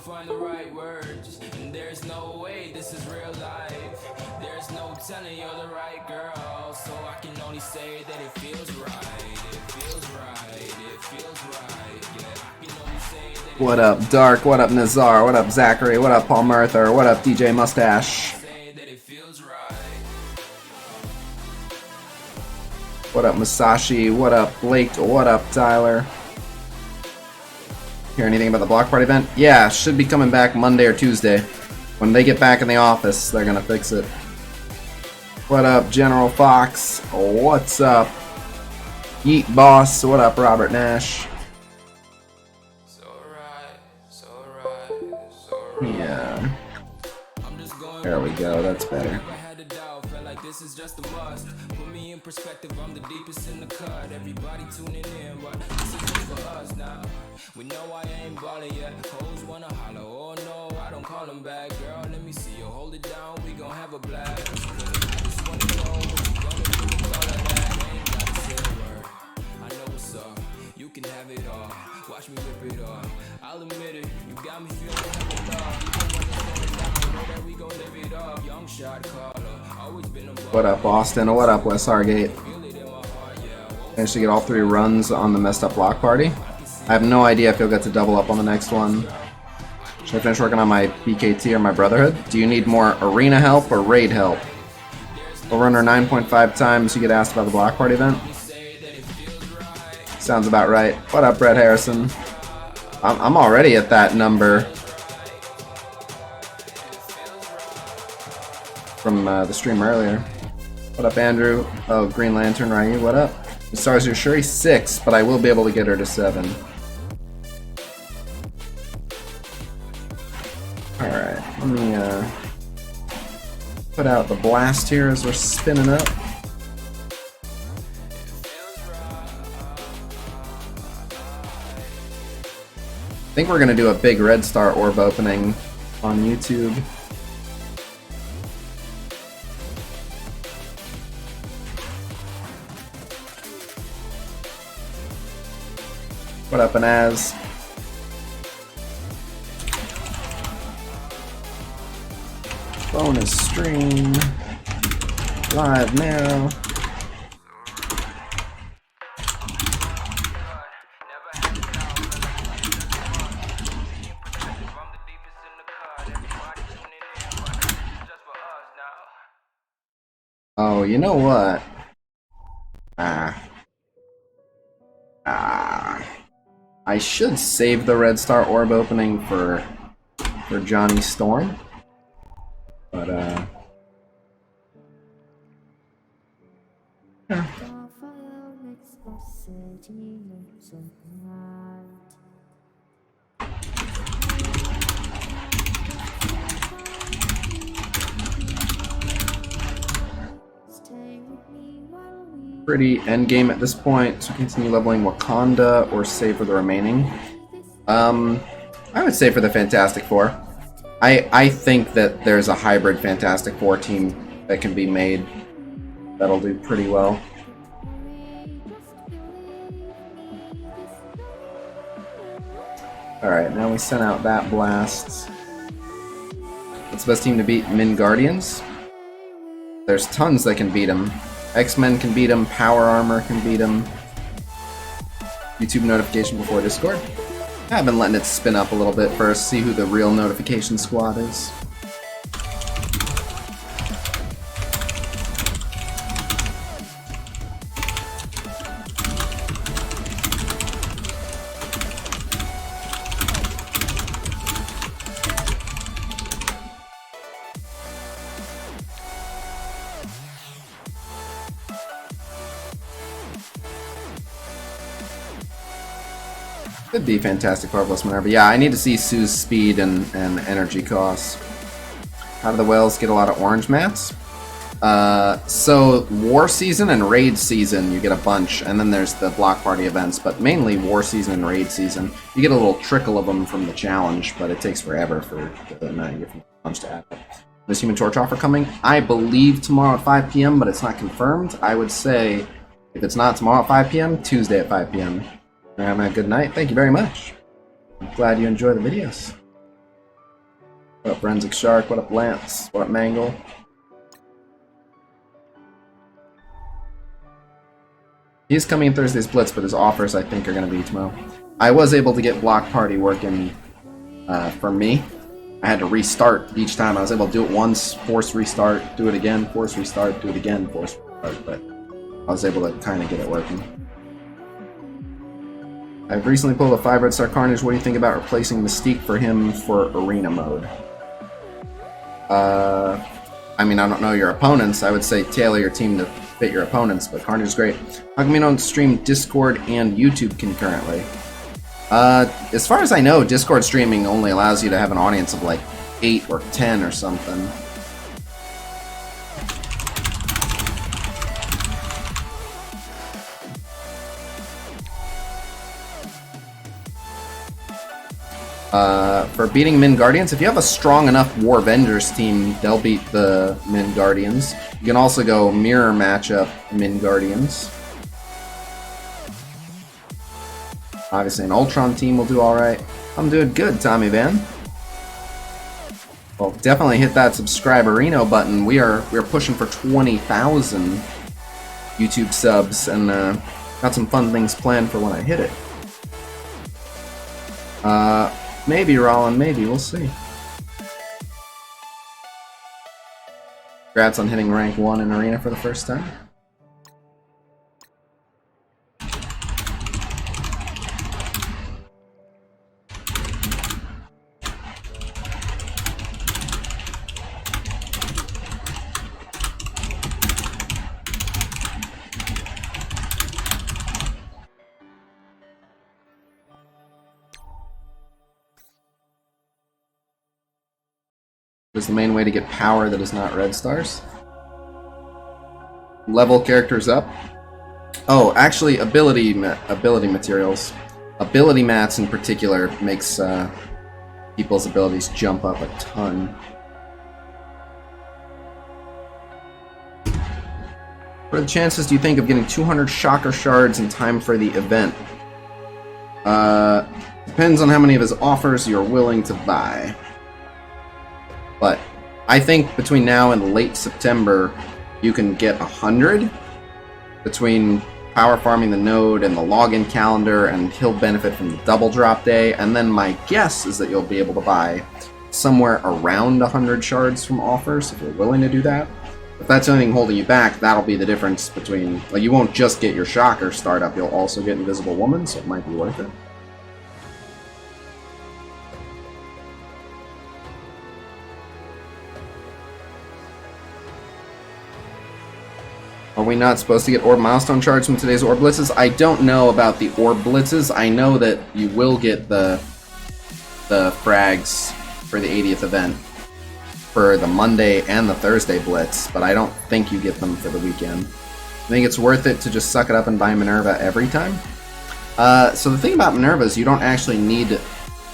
find the right words, and there's no way this is real life. There's no telling you're the right girl, so I can only say that it feels right. It feels right. It feels right. Yeah, I can only say that. What up, Dark? What up, Nazar? What up, Zachary? What up, Paul Murther? What up, DJ Mustache? What up, Masashi? What up, Blake? What up, Tyler? Hear anything about the block party event? Yeah, should be coming back Monday or Tuesday. When they get back in the office, they're gonna fix it. What up, General Fox? What's up, Yeet Boss? What up, Robert Nash? Yeah. There we go, that's better. This is just a must. Put me in perspective, I'm the deepest in the cut. Everybody tuning in, but this is just for us now. We know I ain't ballin' yet. Hoes wanna holler, oh no, I don't call them back. Girl, let me see you hold it down, we gon' have a blast. I just wanna know what you gonna do with all of that. I ain't gotta say a word, I know what's up. You can have it all, watch me rip it off. I'll admit it, you got me feeling like love. You don't understand it now, know that we gon' live it up. Young shot caller. What up, Austin? What up, West Hargate? Managed to get all 3 runs on the messed up block party. I have no idea if you'll get to double up on the next one. Should I finish working on my BKT or my Brotherhood? Do you need more arena help or raid help? Overrunner 9.5 times you get asked about the block party event. Sounds about right. What up, Brett Harrison? I'm already at that number. From the stream earlier. What up, Andrew? Oh, Green Lantern, Ryu, what up? The stars, you're sure he's 6, but I will be able to get her to 7. Alright, let me put out the blast here as we're spinning up. I think we're going to do a big red star orb opening on YouTube. What up, Anaz? Bonus stream. Live now. Oh, you know what? I should save the Red Star Orb opening for Johnny Storm, but yeah. Pretty endgame at this point, so continue leveling Wakanda or save for the remaining. I would say for the Fantastic Four. I think that there's a hybrid Fantastic Four team that can be made that'll do pretty well. Alright, now we sent out that blast. What's the best team to beat? Min Guardians? There's tons that can beat them. X-Men can beat him, Power Armor can beat him. YouTube notification before Discord. I've been letting it spin up a little bit first, see who the real notification squad is. Could be Fantastic Four plus whenever. Yeah, I need to see Sue's speed and energy costs. How do the whales get a lot of orange mats? So War Season and Raid Season, you get a bunch, and then there's the Block Party events, but mainly War Season and Raid Season. You get a little trickle of them from the challenge, but it takes forever for the amount you get from the challenge to add up. Is Human Torch offer coming? I believe tomorrow at 5 p.m., but it's not confirmed. I would say, if it's not tomorrow at 5 p.m., Tuesday at 5 p.m. Have a good night. Thank you very much. I'm glad you enjoy the videos. What up, Forensic Shark? What up, Lance? What up, Mangle? He's coming in Thursday's Blitz, but his offers, I think, are going to be tomorrow. I was able to get Block Party working for me. I had to restart each time. I was able to do it once, force restart, do it again, force restart, do it again, force restart, but I was able to kind of get it working. I've recently pulled a 5 Red Star Carnage. What do you think about replacing Mystique for him for Arena mode? I mean, I don't know your opponents. I would say tailor your team to fit your opponents, but Carnage is great. How come you don't stream Discord and YouTube concurrently? As far as I know, Discord streaming only allows you to have an audience of like 8 or 10 or something. For beating Min Guardians, if you have a strong enough War Avengers team, they'll beat the Min Guardians. You can also go mirror matchup Min Guardians. Obviously, an Ultron team will do alright. I'm doing good, Tommy Van. Well, definitely hit that subscribe-a-reno button. We're pushing for 20,000 YouTube subs, and got some fun things planned for when I hit it. Maybe, Rollin, maybe. We'll see. Congrats on hitting rank 1 in Arena for the first time. Is the main way to get power that is not red stars. Level characters up. Oh, actually, ability materials. Ability mats in particular makes people's abilities jump up a ton. What are the chances, do you think, of getting 200 Shocker Shards in time for the event? Depends on how many of his offers you're willing to buy. But I think between now and late September, you can get 100 between power farming the node and the login calendar, and he'll benefit from the double drop day. And then my guess is that you'll be able to buy somewhere around 100 shards from offers if you're willing to do that. If that's anything holding you back, that'll be the difference between, like, you won't just get your Shocker startup, you'll also get Invisible Woman, so it might be worth it. Are we not supposed to get Orb Milestone Shards from today's Orb Blitzes? I don't know about the Orb Blitzes. I know that you will get the frags for the 80th event for the Monday and the Thursday Blitz, but I don't think you get them for the weekend. I think it's worth it to just suck it up and buy Minerva every time. So the thing about Minerva is you don't actually need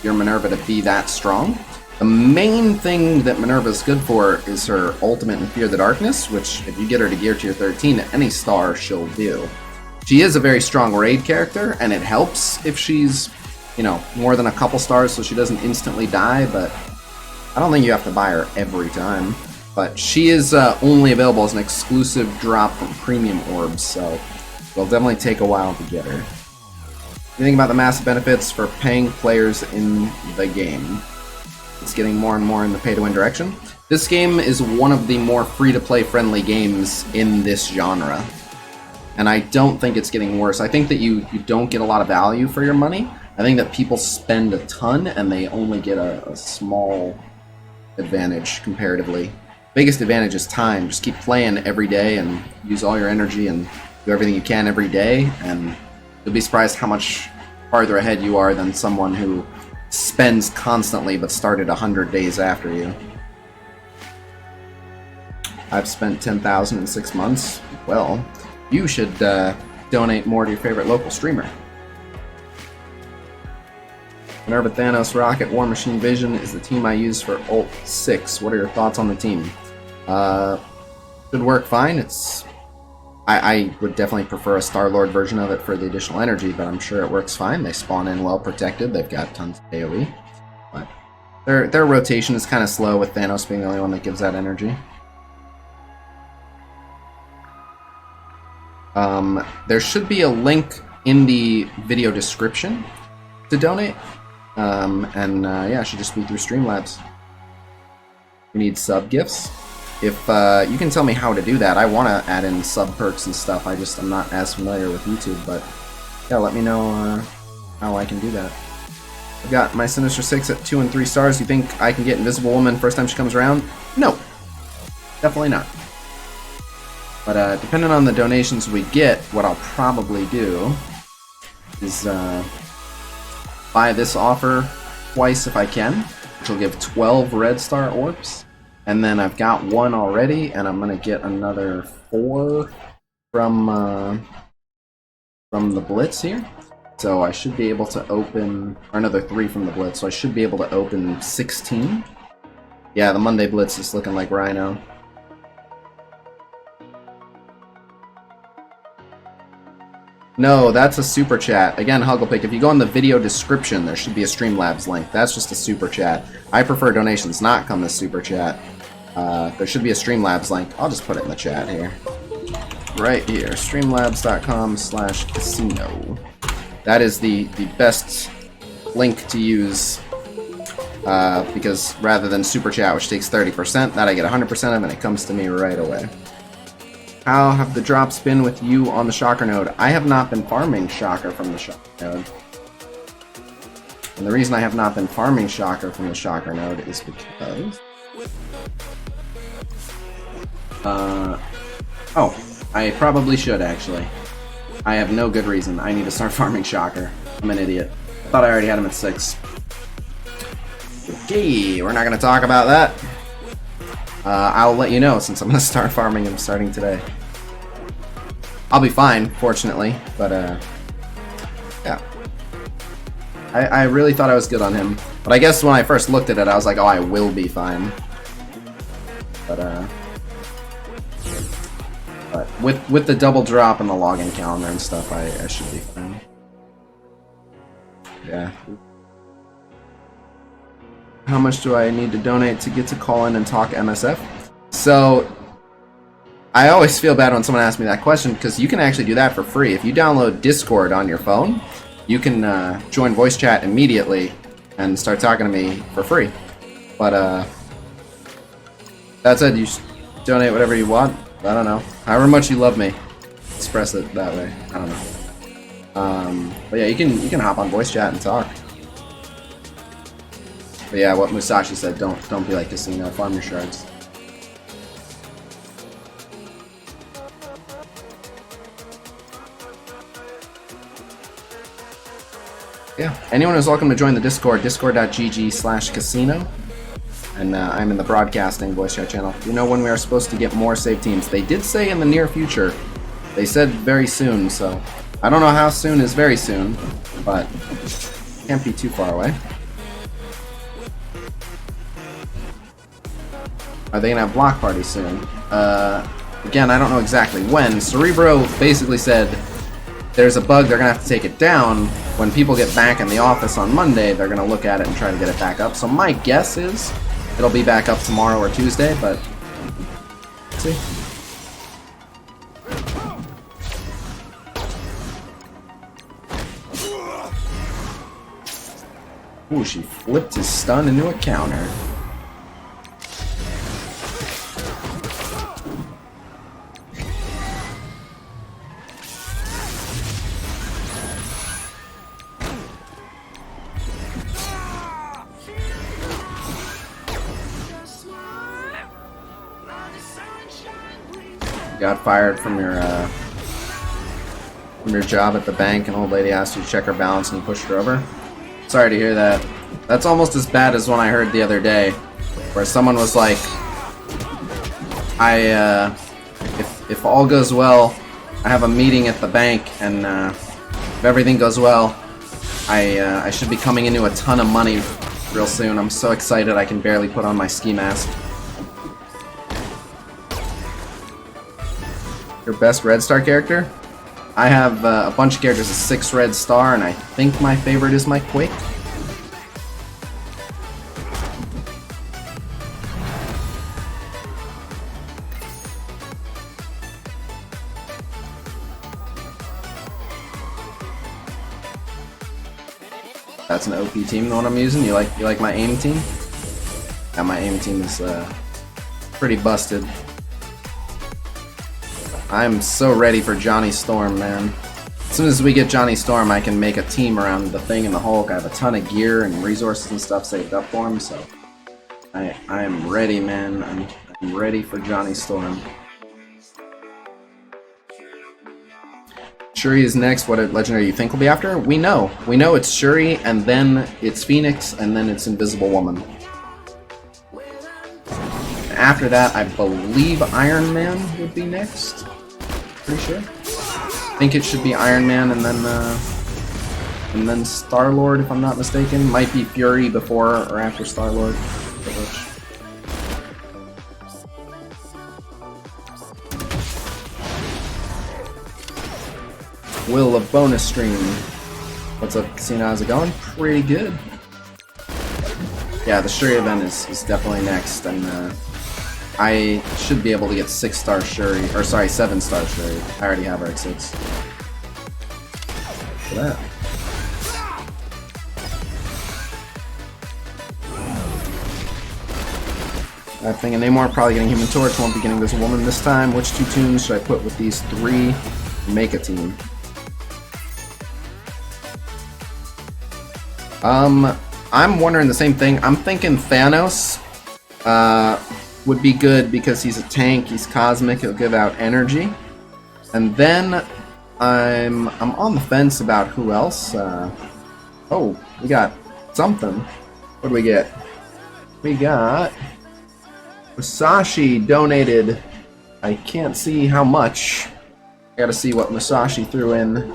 your Minerva to be that strong. The main thing that Minerva is good for is her ultimate in Fear the Darkness, which if you get her to gear tier 13 at any star, she'll do. She is a very strong raid character, and it helps if she's, you know, more than a couple stars so she doesn't instantly die, but I don't think you have to buy her every time. But she is only available as an exclusive drop from premium orbs, so it'll definitely take a while to get her. What do you think about the massive benefits for paying players in the game? It's getting more and more in the pay-to-win direction. This game is one of the more free-to-play friendly games in this genre, and I don't think it's getting worse. I think that you don't get a lot of value for your money. I think that people spend a ton, and they only get a small advantage comparatively. Biggest advantage is time. Just keep playing every day and use all your energy and do everything you can every day, and you'll be surprised how much farther ahead you are than someone who spends constantly but started 100 days after you. I've spent 10,000 in 6 months. Well, you should donate more to your favorite local streamer. Minerva, Thanos, Rocket, War Machine, Vision is the team I use for Ult 6. What are your thoughts on the team? Should work fine. I would definitely prefer a Star-Lord version of it for the additional energy, but I'm sure it works fine. They spawn in well protected. They've got tons of AoE. But Their rotation is kind of slow, with Thanos being the only one that gives that energy. There should be a link in the video description to donate. Yeah, it should just be through Streamlabs. We need sub gifts. If you can tell me how to do that, I want to add in sub perks and stuff. I'm not as familiar with YouTube, but yeah, let me know how I can do that. I've got my Sinister 6 at 2 and 3 stars. You think I can get Invisible Woman first time she comes around? No, definitely not. But depending on the donations we get, what I'll probably do is buy this offer twice if I can, which will give 12 red star orbs. And then I've got one already, and I'm gonna get another 4 from the Blitz here. So I should be able to open, or another 3 from the Blitz, so I should be able to open 16. Yeah, the Monday Blitz is looking like Rhino. No, that's a super chat. Again, Hugglepick, if you go in the video description, there should be a Streamlabs link. That's just a super chat. I prefer donations not come as super chat. There should be a Streamlabs link. I'll just put it in the chat here. Right here, streamlabs.com/casino. That is the best link to use, because rather than super chat, which takes 30%, that I get 100% of, and it comes to me right away. How have the drops been with you on the Shocker node? I have not been farming Shocker from the Shocker node. And the reason I have not been farming Shocker from the Shocker node is because... oh, I probably should actually. I have no good reason. I need to start farming Shocker. I'm an idiot. I thought I already had him at 6. Okay, we're not going to talk about that. I'll let you know since I'm going to start farming him starting today. I'll be fine, fortunately, but yeah. I really thought I was good on him, but I guess when I first looked at it, I was like, oh, I will be fine. But with the double drop and the login calendar and stuff, I should be fine. Yeah. How much do I need to donate to get to call in and talk MSF? So, I always feel bad when someone asks me that question, because you can actually do that for free. If you download Discord on your phone, you can join voice chat immediately and start talking to me for free. But that said, you donate whatever you want. I don't know. However much you love me, express it that way. I don't know. But yeah, you can hop on voice chat and talk. But yeah, what Musashi said, don't be like Casino, farm your shards. Yeah, anyone is welcome to join the Discord, discord.gg/casino. And I'm in the broadcasting voice chat channel. You know when we are supposed to get more save teams? They did say in the near future. They said very soon, so I don't know how soon is very soon, but can't be too far away. Are they gonna have block parties soon? Again, I don't know exactly when. Cerebro basically said there's a bug, they're gonna have to take it down. When people get back in the office on Monday, they're gonna look at it and try to get it back up. So my guess is it'll be back up tomorrow or Tuesday, but let's see. Ooh, she flipped his stun into a counter. Got fired from your job at the bank, and old lady asked you to check her balance and you pushed her over. Sorry to hear that. That's almost as bad as when I heard the other day, where someone was like, if all goes well, I have a meeting at the bank, and if everything goes well, I should be coming into a ton of money real soon. I'm so excited I can barely put on my ski mask. Your best red star character? I have a bunch of characters with 6 red star, and I think my favorite is my Quake. That's an OP team, the one I'm using. You like my aim team? Yeah, my aim team is pretty busted. I'm so ready for Johnny Storm, man. As soon as we get Johnny Storm, I can make a team around the Thing and the Hulk. I have a ton of gear and resources and stuff saved up for him, so I am ready, man. I'm ready for Johnny Storm. Shuri is next. What legendary you think will be after? We know it's Shuri, and then it's Phoenix, and then it's Invisible Woman. After that, I believe Iron Man would be next. Pretty sure. I think it should be Iron Man, and then Star-Lord, if I'm not mistaken. Might be Fury before or after Star-Lord. Will, a bonus stream. What's up, Casino? How's it going? Pretty good. Yeah, the Shuri event is definitely next, and I should be able to get 6-star Shuri, or sorry, 7-star Shuri. I already have her at 6. Look at that. I'm thinking Namor, probably getting Human Torch, won't be getting this woman this time. Which 2 tunes should I put with these 3? Make a team. I'm wondering the same thing. I'm thinking Thanos would be good because he's a tank, he's cosmic, he'll give out energy. And then I'm on the fence about who else. Oh, we got something. What do we get? We got Musashi donated. I can't see how much. I gotta see what Musashi threw in.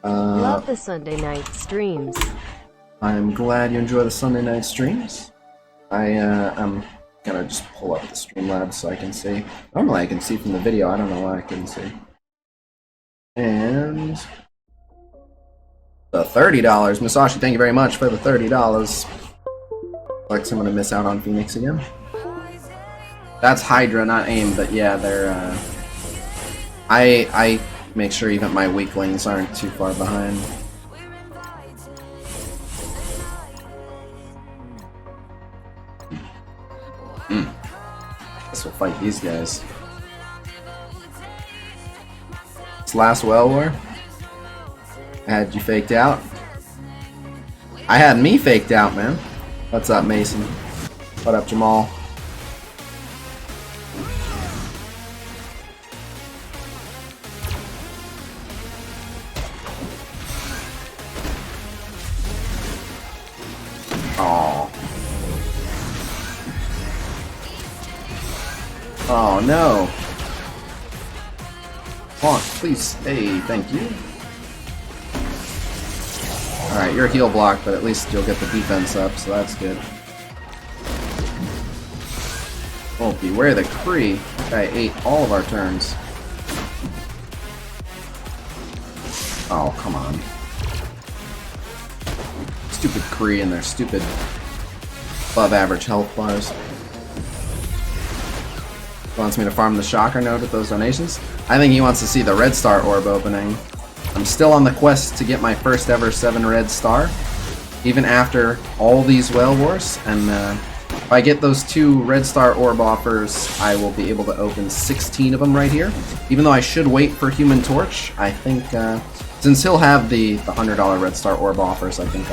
Love the Sunday night streams. I'm glad you enjoy the Sunday night streams. I'm gonna just pull up the Streamlabs so I can see. Normally I can see from the video, I don't know why I couldn't see. And the $30. Musashi, thank you very much for the $30. Like I'm gonna miss out on Phoenix again. That's Hydra, not AIM, but yeah, they're I make sure even my weaklings aren't too far behind. Guess we'll fight these guys. This last Well War, I had you faked out. I had me faked out, man. What's up, Mason? What up, Jamal? Oh. Oh no. Come on, please. Hey, thank you. Alright, you're a heal block, but at least you'll get the defense up, so that's good. Oh, beware the Kree. That guy ate all of our turns. Oh, come on. Stupid Kree and their stupid above average health bars. Wants me to farm the Shocker node with those donations. I think he wants to see the Red Star orb opening. I'm still on the quest to get my first ever 7 Red Star, even after all these Whale Wars, and if I get those 2 Red Star orb offers, I will be able to open 16 of them right here. Even though I should wait for Human Torch, I think since he'll have the $100 Red Star orb offers, I think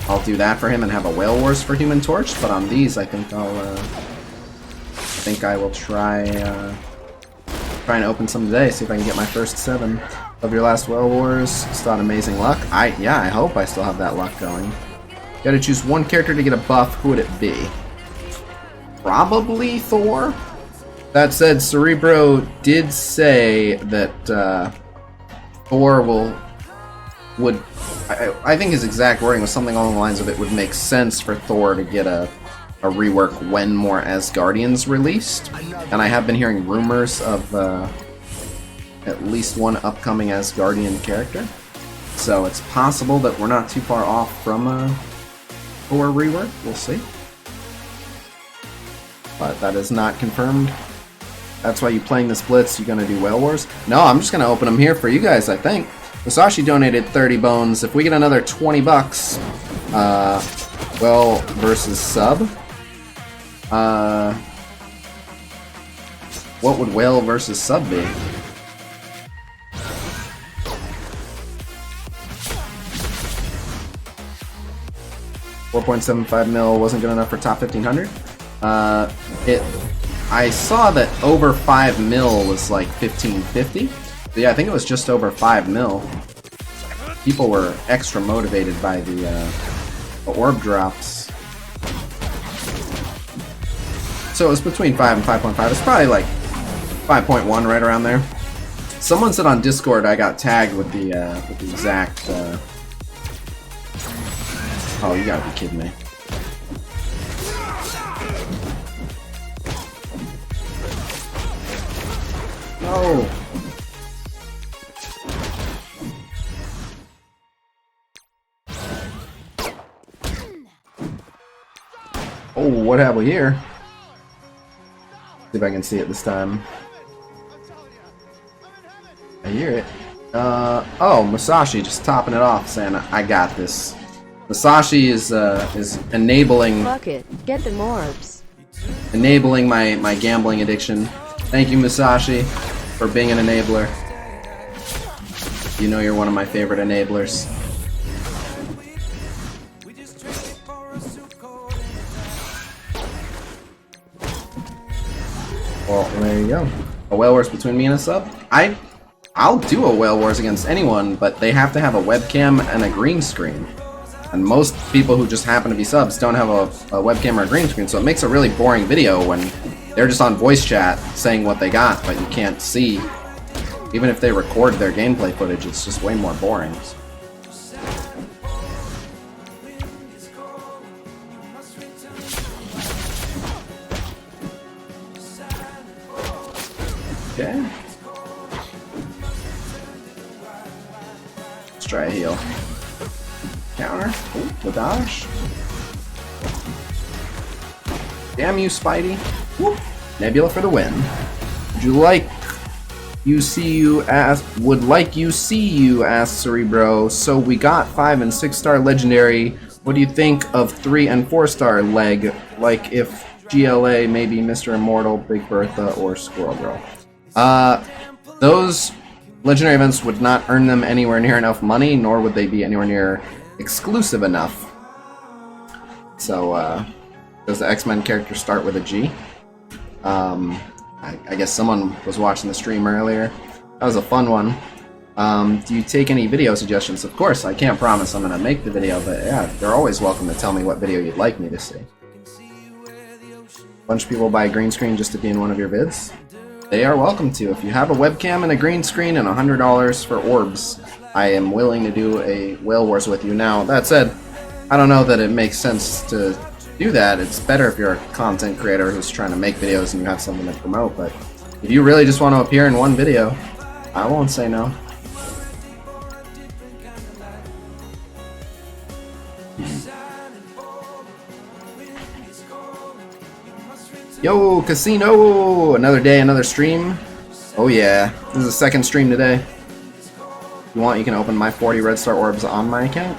I'll do that for him and have a Whale Wars for Human Torch. But on these, I think I will try and open some today, see if I can get my first 7 of your last Whale Wars. Still had amazing luck. Yeah, I hope I still have that luck going. Gotta choose one character to get a buff. Who would it be? Probably Thor. That said, Cerebro did say that Thor would. I think his exact wording was something along the lines of it would make sense for Thor to get a rework when more Asgardians released, and I have been hearing rumors of at least one upcoming Asgardian character, so it's possible that we're not too far off from a Thor rework. We'll see, but that is not confirmed. That's why you playing this Blitz. You gonna do Whale Wars? No, I'm just gonna open them here for you guys. I think Musashi donated 30 bones. If we get another 20 bucks, well, versus sub. What would whale versus sub be? $4.75 mil wasn't good enough for top 1500. I saw that over 5 mil was like 1550. But yeah, I think it was just over 5 mil. People were extra motivated by the orb drops. So it was between 5 and 5.5. It's probably like 5.1, right around there. Someone said on Discord I got tagged with the exact. Oh, you gotta be kidding me. No. Oh, what have we here? See if I can see it this time. I hear it. Oh, Musashi just topping it off, saying, "I got this." Musashi is enabling. Fuck it, get them orbs. Enabling my gambling addiction. Thank you, Musashi, for being an enabler. You know you're one of my favorite enablers. Well, there you go. A whale wars between me and a sub? I'll do a whale wars against anyone, but they have to have a webcam and a green screen. And most people who just happen to be subs don't have a webcam or a green screen, so it makes a really boring video when they're just on voice chat saying what they got, but you can't see. Even if they record their gameplay footage, it's just way more boring. Okay. Let's try a heal. Counter. Ooh, the dodge. Damn you, Spidey. Whoop. Nebula for the win. Would like you see you ask Cerebro. So we got 5 and 6 star legendary. What do you think of 3 and 4 star leg? Like if GLA, maybe Mr. Immortal, Big Bertha, or Squirrel Girl. Those legendary events would not earn them anywhere near enough money, nor would they be anywhere near exclusive enough. So, does the X-Men character start with a G? I guess someone was watching the stream earlier. That was a fun one. Do you take any video suggestions? Of course, I can't promise I'm gonna make the video, but yeah, they're always welcome to tell me what video you'd like me to see. A bunch of people buy a green screen just to be in one of your vids. They are welcome to. If you have a webcam and a green screen and $100 for orbs, I am willing to do a whale wars with you. Now, that said, I don't know that it makes sense to do that. It's better if you're a content creator who's trying to make videos and you have something to promote, but if you really just want to appear in one video, I won't say no. Yo, Casino! Another day, another stream. Oh yeah, this is the second stream today. If you want, you can open my 40 Red Star Orbs on my account.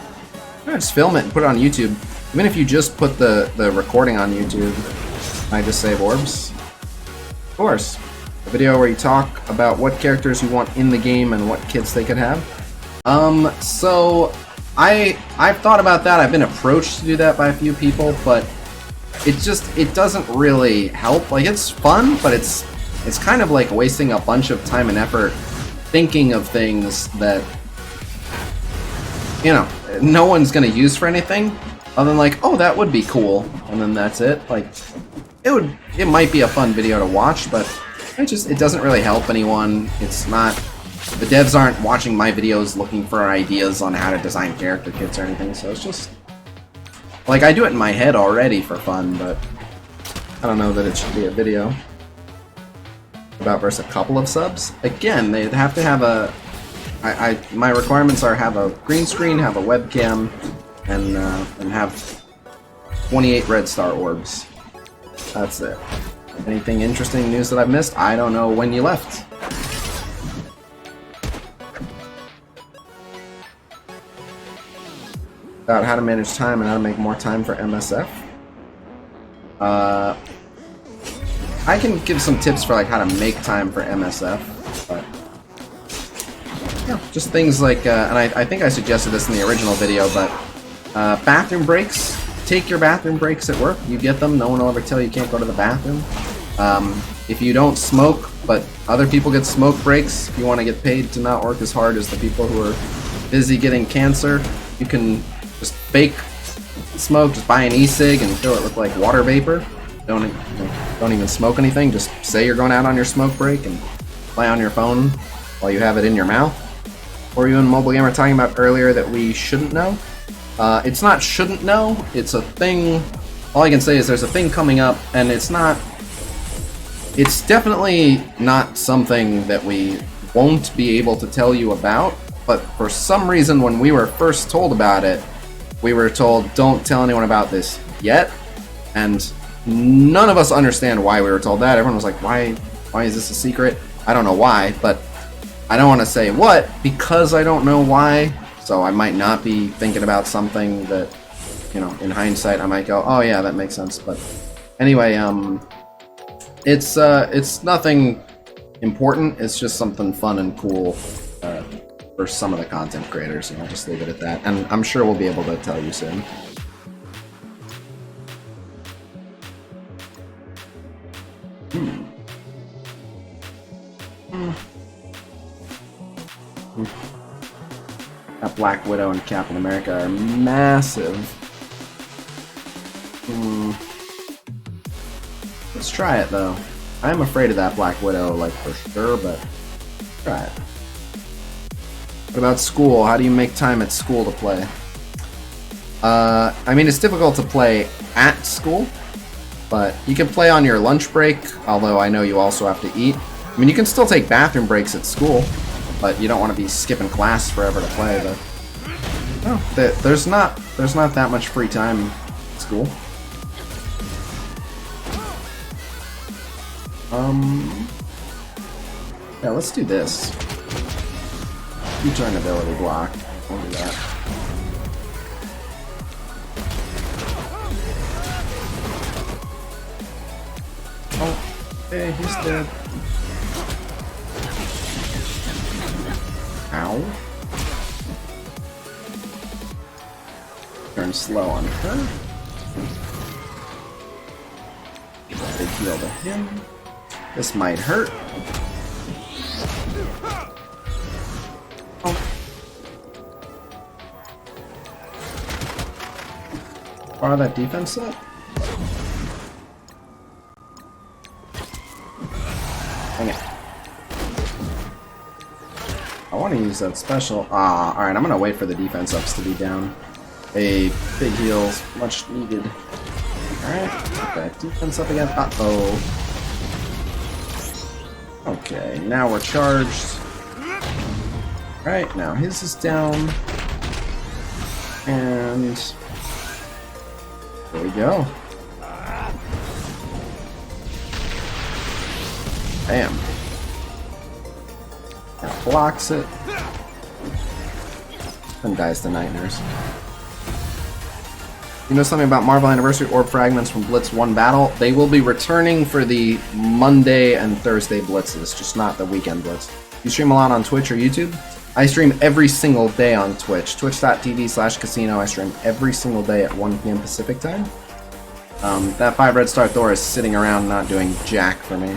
Yeah, just film it and put it on YouTube. Even if you just put the recording on YouTube, I just save orbs. Of course. A video where you talk about what characters you want in the game and what kits they could have. So I've thought about that. I've been approached to do that by a few people, but it doesn't really help. Like, it's fun, but it's kind of like wasting a bunch of time and effort thinking of things that, you know, no one's gonna use for anything other than like, oh, that would be cool, and then that's it. Like, it might be a fun video to watch, but it doesn't really help anyone. It's not, the devs aren't watching my videos looking for ideas on how to design character kits or anything, so it's just like, I do it in my head already for fun, but I don't know that it should be a video about versus a couple of subs. Again, they'd have to have a, my requirements are have a green screen, have a webcam, and have 28 Red Star Orbs. That's it. Anything interesting news that I've missed? I don't know when you left. about how to manage time and how to make more time for MSF. I can give some tips for like how to make time for MSF, but yeah, just things like, and I think I suggested this in the original video, but bathroom breaks. Take your bathroom breaks at work. You get them. No one will ever tell you can't go to the bathroom. If you don't smoke, but other people get smoke breaks, if you want to get paid to not work as hard as the people who are busy getting cancer, you can just fake smoke. Just buy an e-cig and fill it with like water vapor. Don't even smoke anything. Just say you're going out on your smoke break and play on your phone while you have it in your mouth. Or you and Mobile Gamer talking about earlier that we shouldn't know. It's not shouldn't know. It's a thing. All I can say is there's a thing coming up, and it's not. It's definitely not something that we won't be able to tell you about. But for some reason, when we were first told about it, we were told don't tell anyone about this yet, and none of us understand why we were told that. Everyone was like, why is this a secret? I don't know why, but I don't want to say what because I don't know why. So I might not be thinking about something that, you know, in hindsight I might go, oh yeah, that makes sense. But anyway, it's nothing important. It's just something fun and cool for some of the content creators, and I'll just leave it at that. And I'm sure we'll be able to tell you soon. That Black Widow and Captain America are massive. Let's try it though. I'm afraid of that Black Widow, like for sure, but try it. What about school? How do you make time at school to play? I mean, it's difficult to play at school, but you can play on your lunch break, although I know you also have to eat. I mean, you can still take bathroom breaks at school, but you don't want to be skipping class forever to play. But no, there's not that much free time at school. Yeah, let's do this. Return ability block. We'll do that. Oh, hey, he's dead. Ow. Turn slow on her. Big heal to him. This might hurt. Oh. Fire that defense up. Dang it. I want to use that special. Alright, I'm gonna wait for the defense ups to be down. Hey, big heals, much needed. Alright, okay, defense up again. Uh-oh. Okay, now we're charged. Right, now his is down. And there we go. Bam. Now blocks it. And dies to nightmares. You know something about Marvel Anniversary Orb Fragments from Blitz 1 Battle? They will be returning for the Monday and Thursday Blitzes, just not the weekend Blitz. You stream a lot on Twitch or YouTube? I stream every single day on Twitch. Twitch.tv/casino. I stream every single day at 1 p.m. Pacific time. That 5 red star Thor is sitting around not doing jack for me.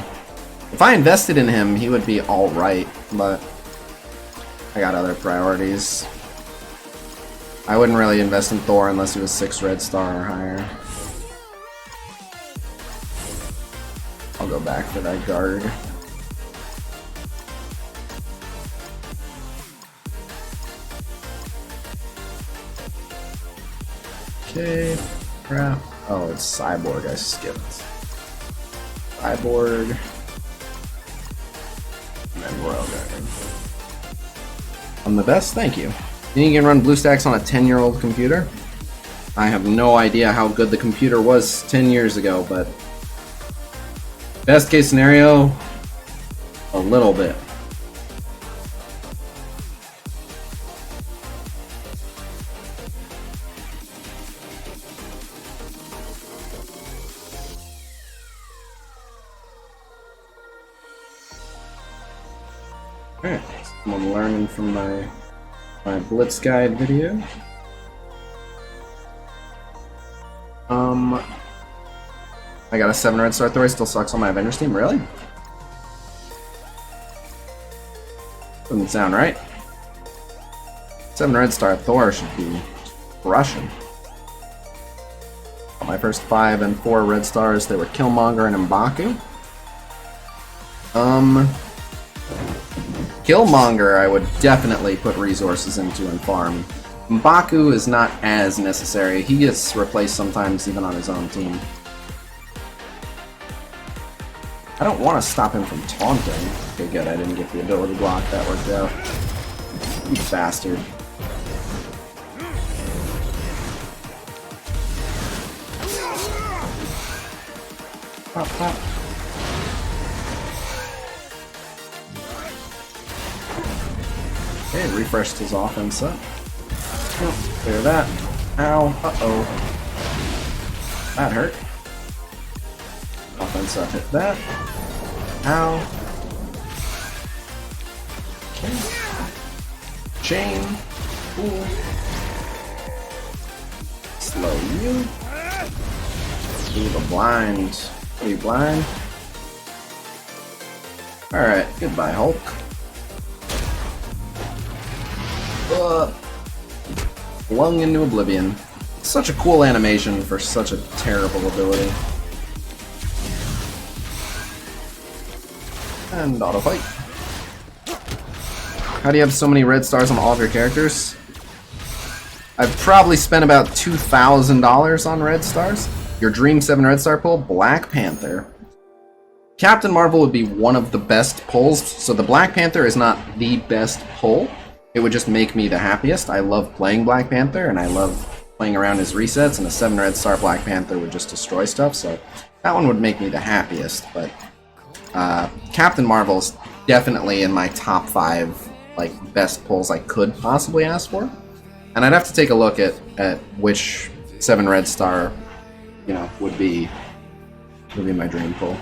If I invested in him, he would be alright, but I got other priorities. I wouldn't really invest in Thor unless he was 6 red star or higher. I'll go back for that guard. Okay, crap. Oh, it's Cyborg, I skipped. Cyborg. And then Royal Guardian. I'm the best, thank you. You can run BlueStacks on a 10-year-old computer? I have no idea how good the computer was 10 years ago, but best case scenario, a little bit. Alright, I'm learning from my Blitz guide video. I got a 7 red star Thor, still sucks on my Avengers team, really? Doesn't sound right. 7 red star Thor should be Russian. My first 5 and 4 red stars, they were Killmonger and M'Baku. Killmonger I would definitely put resources into and farm. M'Baku is not as necessary. He gets replaced sometimes even on his own team. I don't want to stop him from taunting. Okay, good, I didn't get the ability block. That worked out. You bastard. Pop, pop. Okay, refreshed his offense up. Oh, clear that. Ow. Uh-oh. That hurt. Offense up, hit that. Ow. Okay. Chain. Cool. Slow you. Ooh, the blind. Are you blind? Alright, goodbye, Hulk. Flung into oblivion. Such a cool animation for such a terrible ability. And auto fight. How do you have so many red stars on all of your characters? I've probably spent about $2,000 on red stars. Your Dream 7 red star pull, Black Panther. Captain Marvel would be one of the best pulls, so the Black Panther is not the best pull. It would just make me the happiest. I love playing Black Panther, and I love playing around his resets, and a 7 red star Black Panther would just destroy stuff, so that one would make me the happiest, but Captain Marvel's definitely in my top 5 like best pulls I could possibly ask for. And I'd have to take a look at which 7 red star, you know, would be my dream pull.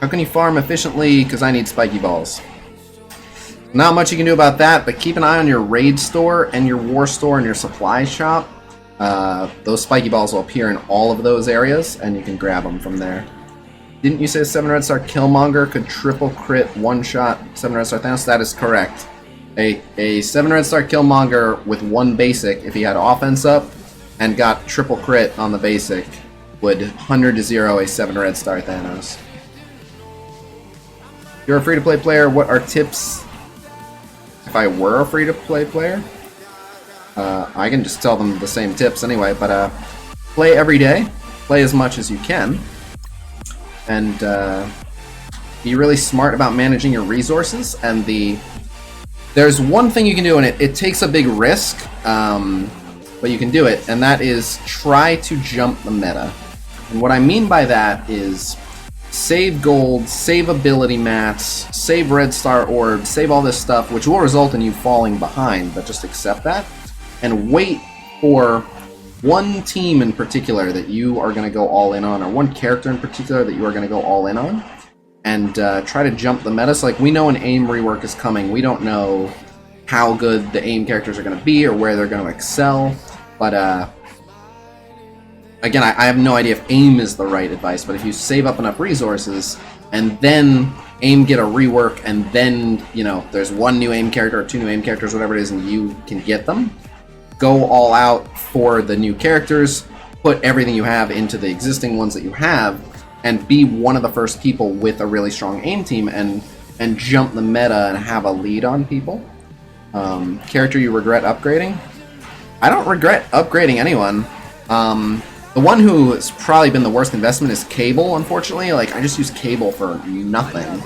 How can you farm efficiently? Because I need spiky balls. Not much you can do about that, but keep an eye on your raid store and your war store and your supply shop. Those spiky balls will appear in all of those areas, and you can grab them from there. Didn't you say 7 red star Killmonger could triple crit one-shot 7 red star Thanos? That is correct. A 7 red star Killmonger with 1 basic, if he had offense up and got triple crit on the basic, would 100-0 a 7 red star Thanos. If you're a free-to-play player, what are tips? If I were a free-to-play player, I can just tell them the same tips anyway, but play every day, play as much as you can, and be really smart about managing your resources. And there's one thing you can do, and it takes a big risk, but you can do it, and that is try to jump the meta. And what I mean by that is save gold, save ability mats, save red star orbs, save all this stuff, which will result in you falling behind, but just accept that, and wait for one team in particular that you are going to go all in on, or one character in particular that you are going to go all in on, and try to jump the meta. So, like, we know an AIM rework is coming. We don't know how good the AIM characters are going to be or where they're going to excel, but again, I have no idea if AIM is the right advice, but if you save up enough resources, and then AIM get a rework, and then, you know, there's 1 new AIM character or 2 new AIM characters, whatever it is, and you can get them, go all out for the new characters, put everything you have into the existing ones that you have, and be one of the first people with a really strong AIM team, and jump the meta and have a lead on people. Character you regret upgrading? I don't regret upgrading anyone. The one who has probably been the worst investment is Cable, unfortunately. Like, I just use Cable for nothing.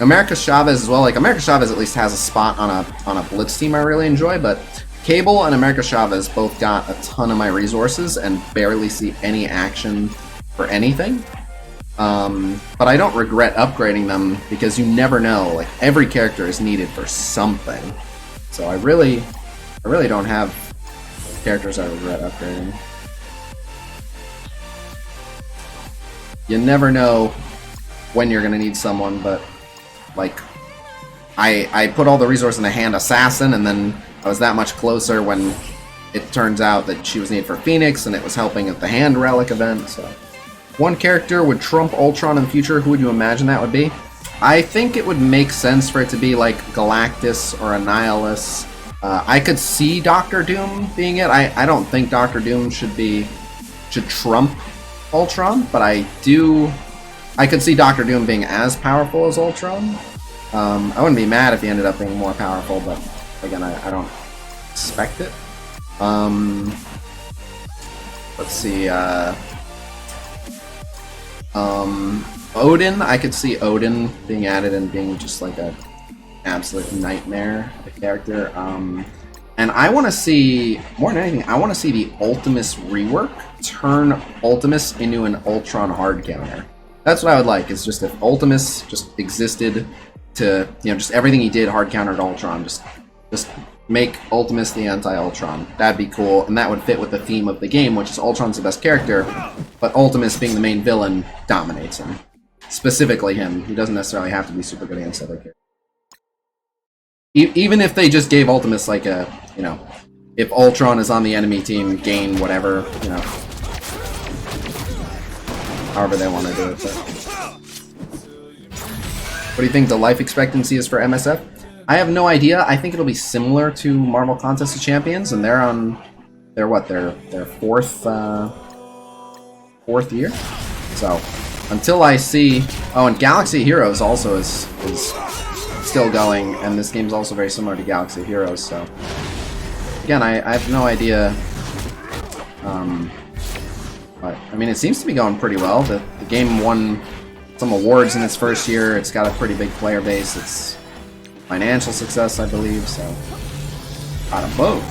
America Chavez as well. Like, America Chavez at least has a spot on a Blitz team I really enjoy, but Cable and America Chavez both got a ton of my resources and barely see any action for anything. But I don't regret upgrading them because you never know. Like, every character is needed for something. So I really don't have characters I regret upgrading. You never know when you're gonna need someone, but like I put all the resources in the hand assassin, and then I was that much closer when it turns out that she was needed for Phoenix, and it was helping at the hand relic event. So, one character would trump Ultron in the future. Who would you imagine that would be? I think it would make sense for it to be like Galactus or Annihilus. I could see Doctor Doom being it. I don't think Doctor Doom should trump Ultron, but I could see Doctor Doom being as powerful as Ultron. I wouldn't be mad if he ended up being more powerful, but again, I don't expect it. Let's see. Odin, I could see Odin being added and being just like a absolute nightmare of a character. And I want to see, more than anything, I want to see the Ultimus rework turn Ultimus into an Ultron hard counter. That's what I would like, is just if Ultimus just existed to, just everything he did hard countered Ultron, just make Ultimus the anti-Ultron. That'd be cool, and that would fit with the theme of the game, which is Ultron's the best character, but Ultimus being the main villain dominates him. Specifically him. He doesn't necessarily have to be super good against other characters. Even if they just gave Ultimus like a, if Ultron is on the enemy team, gain whatever, however they want to do it. But. What do you think the life expectancy is for MSF? I have no idea. I think it'll be similar to Marvel Contest of Champions, and they're on their fourth year. So until I see, and Galaxy Heroes also is still going, and this game's also very similar to Galaxy Heroes. So again, I have no idea. But I mean, it seems to be going pretty well. The game won some awards in its first year. It's got a pretty big player base. It's financial success, I believe, so out of both.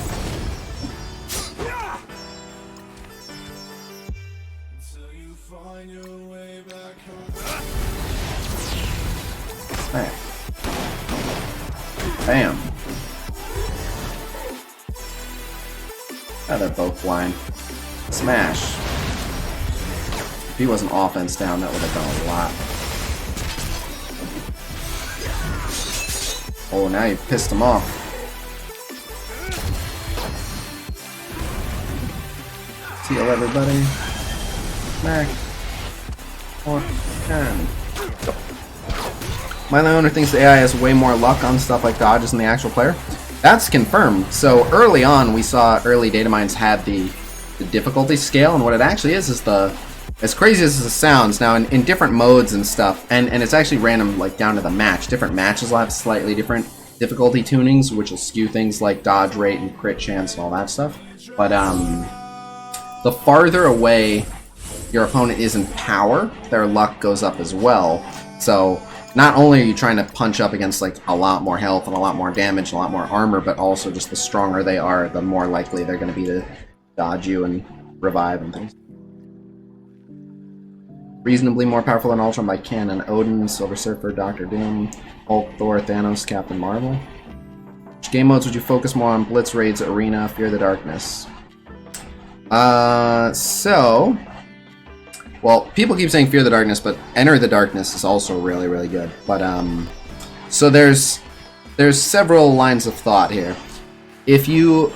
Smack. Bam. Oh, they're both blind. Smash. If he wasn't offense down, that would have done a lot. Oh, now you pissed him off. Heal everybody. Smack. Or can. My owner thinks the AI has way more luck on stuff like dodges than the actual player. That's confirmed. So early on, we saw early data mines had the difficulty scale, and what it actually is the, as crazy as it sounds, now in different modes and stuff, and it's actually random, like down to the match. Different matches will have slightly different difficulty tunings, which will skew things like dodge rate and crit chance and all that stuff. But the farther away your opponent is in power, their luck goes up as well. So not only are you trying to punch up against like a lot more health and a lot more damage and a lot more armor, but also just the stronger they are, the more likely they're going to be to dodge you and revive and things. Reasonably more powerful than Ultron by canon. Odin, Silver Surfer, Doctor Doom, Hulk, Thor, Thanos, Captain Marvel. Which game modes would you focus more on? Blitz, Raids, Arena, Fear the Darkness? Well, people keep saying Fear the Darkness, but Enter the Darkness is also really, really good. But, so there's several lines of thought here. If you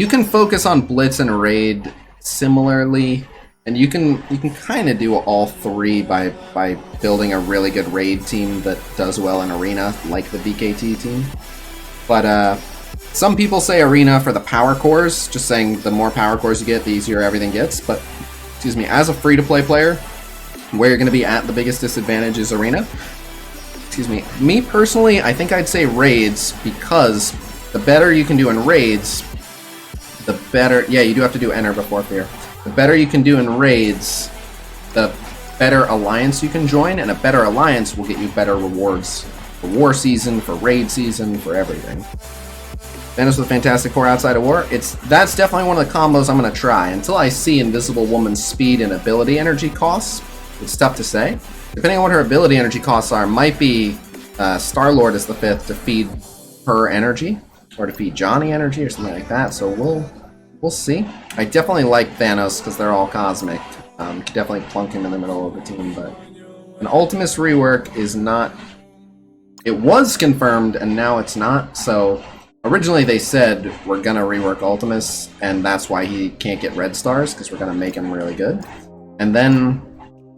can focus on Blitz and Raid similarly, and you can kind of do all three by building a really good Raid team that does well in Arena, like the BKT team. But, some people say Arena for the power cores, just saying the more power cores you get, the easier everything gets. But, excuse me, as a free-to-play player, where you're going to be at the biggest disadvantage is Arena. Excuse me. Me, personally, I think I'd say Raids, because the better you can do in Raids, the better... Yeah, you do have to do Enter before Fear. The better you can do in Raids, the better alliance you can join, and a better alliance will get you better rewards for War Season, for Raid Season, for everything. Thanos with Fantastic Four outside of War. That's definitely one of the combos I'm going to try. Until I see Invisible Woman's speed and ability energy costs, it's tough to say. Depending on what her ability energy costs are, might be Star-Lord is the 5th to feed her energy, or to feed Johnny energy, or something like that. So we'll see. I definitely like Thanos because they're all cosmic. Could definitely plunk him in the middle of the team, but an Ultimus rework is not it was confirmed and now it's not. So originally they said we're gonna rework Ultimus and that's why he can't get red stars, because we're gonna make him really good. And then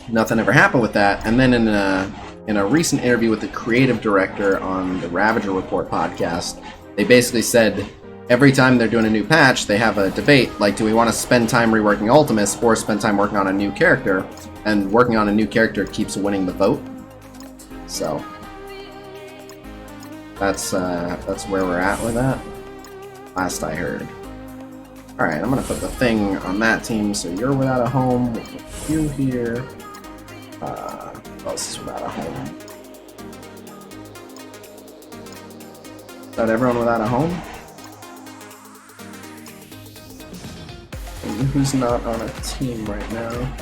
nothing ever happened with that. And then in a recent interview with the creative director on the Ravager Report podcast, they basically said every time they're doing a new patch, they have a debate, like, do we want to spend time reworking Ultimus or spend time working on a new character? And working on a new character keeps winning the vote. So that's where we're at with that. Last I heard. Alright, I'm gonna put the thing on that team, so you're without a home. We'll put you here. Who else is without a home? Is that everyone without a home? And who's not on a team right now?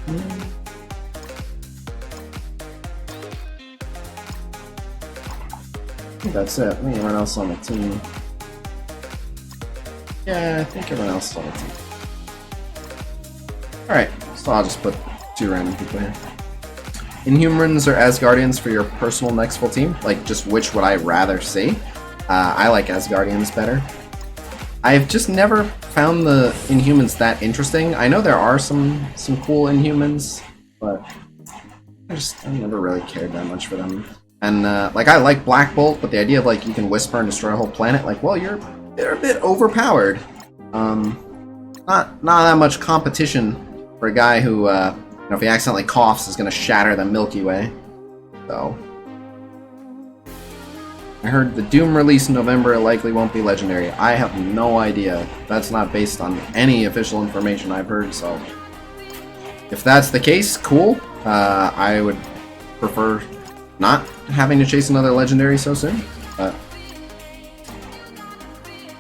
I think that's it. I think everyone else on the team. Yeah, I think everyone else is on the team. Alright, so I'll just put 2 random people here. Inhumans or Asgardians for your personal next full team? Like, just which would I rather see? I like Asgardians better. I've just never found the Inhumans that interesting. I know there are some cool Inhumans, but I never really cared that much for them. And like, I like Black Bolt, but the idea of like you can whisper and destroy a whole planet, like, well, they're a bit overpowered. Not that much competition for a guy who, if he accidentally coughs, is going to shatter the Milky Way. So I heard the Doom release in November likely won't be legendary. I have no idea. That's not based on any official information I've heard, so if that's the case, cool. I would prefer not having to chase another legendary so soon, but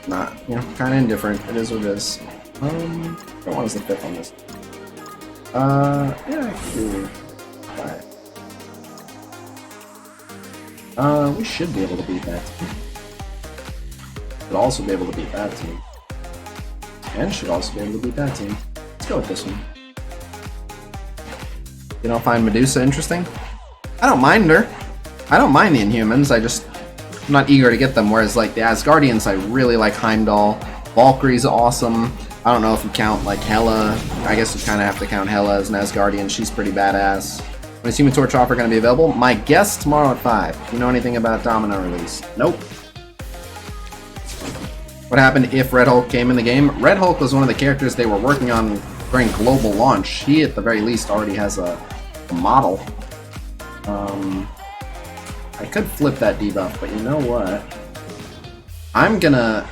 not, kind of indifferent. It is what it is. What one is the 5th on this? Yeah, I can do 5. We should be able to beat that team. Should also be able to beat that team. And should also be able to beat that team. Let's go with this one. You don't find Medusa interesting? I don't mind her. I don't mind the Inhumans, I'm not eager to get them, whereas like the Asgardians, I really like Heimdall. Valkyrie's awesome. I don't know if you count like Hela. I guess you kind of have to count Hela as an Asgardian. She's pretty badass. When is Human Torch offer going to be available? My guess tomorrow at 5. Do you know anything about Domino release? Nope. What happened if Red Hulk came in the game? Red Hulk was one of the characters they were working on during global launch. He, at the very least, already has a model. I could flip that debuff, but you know what? I'm gonna...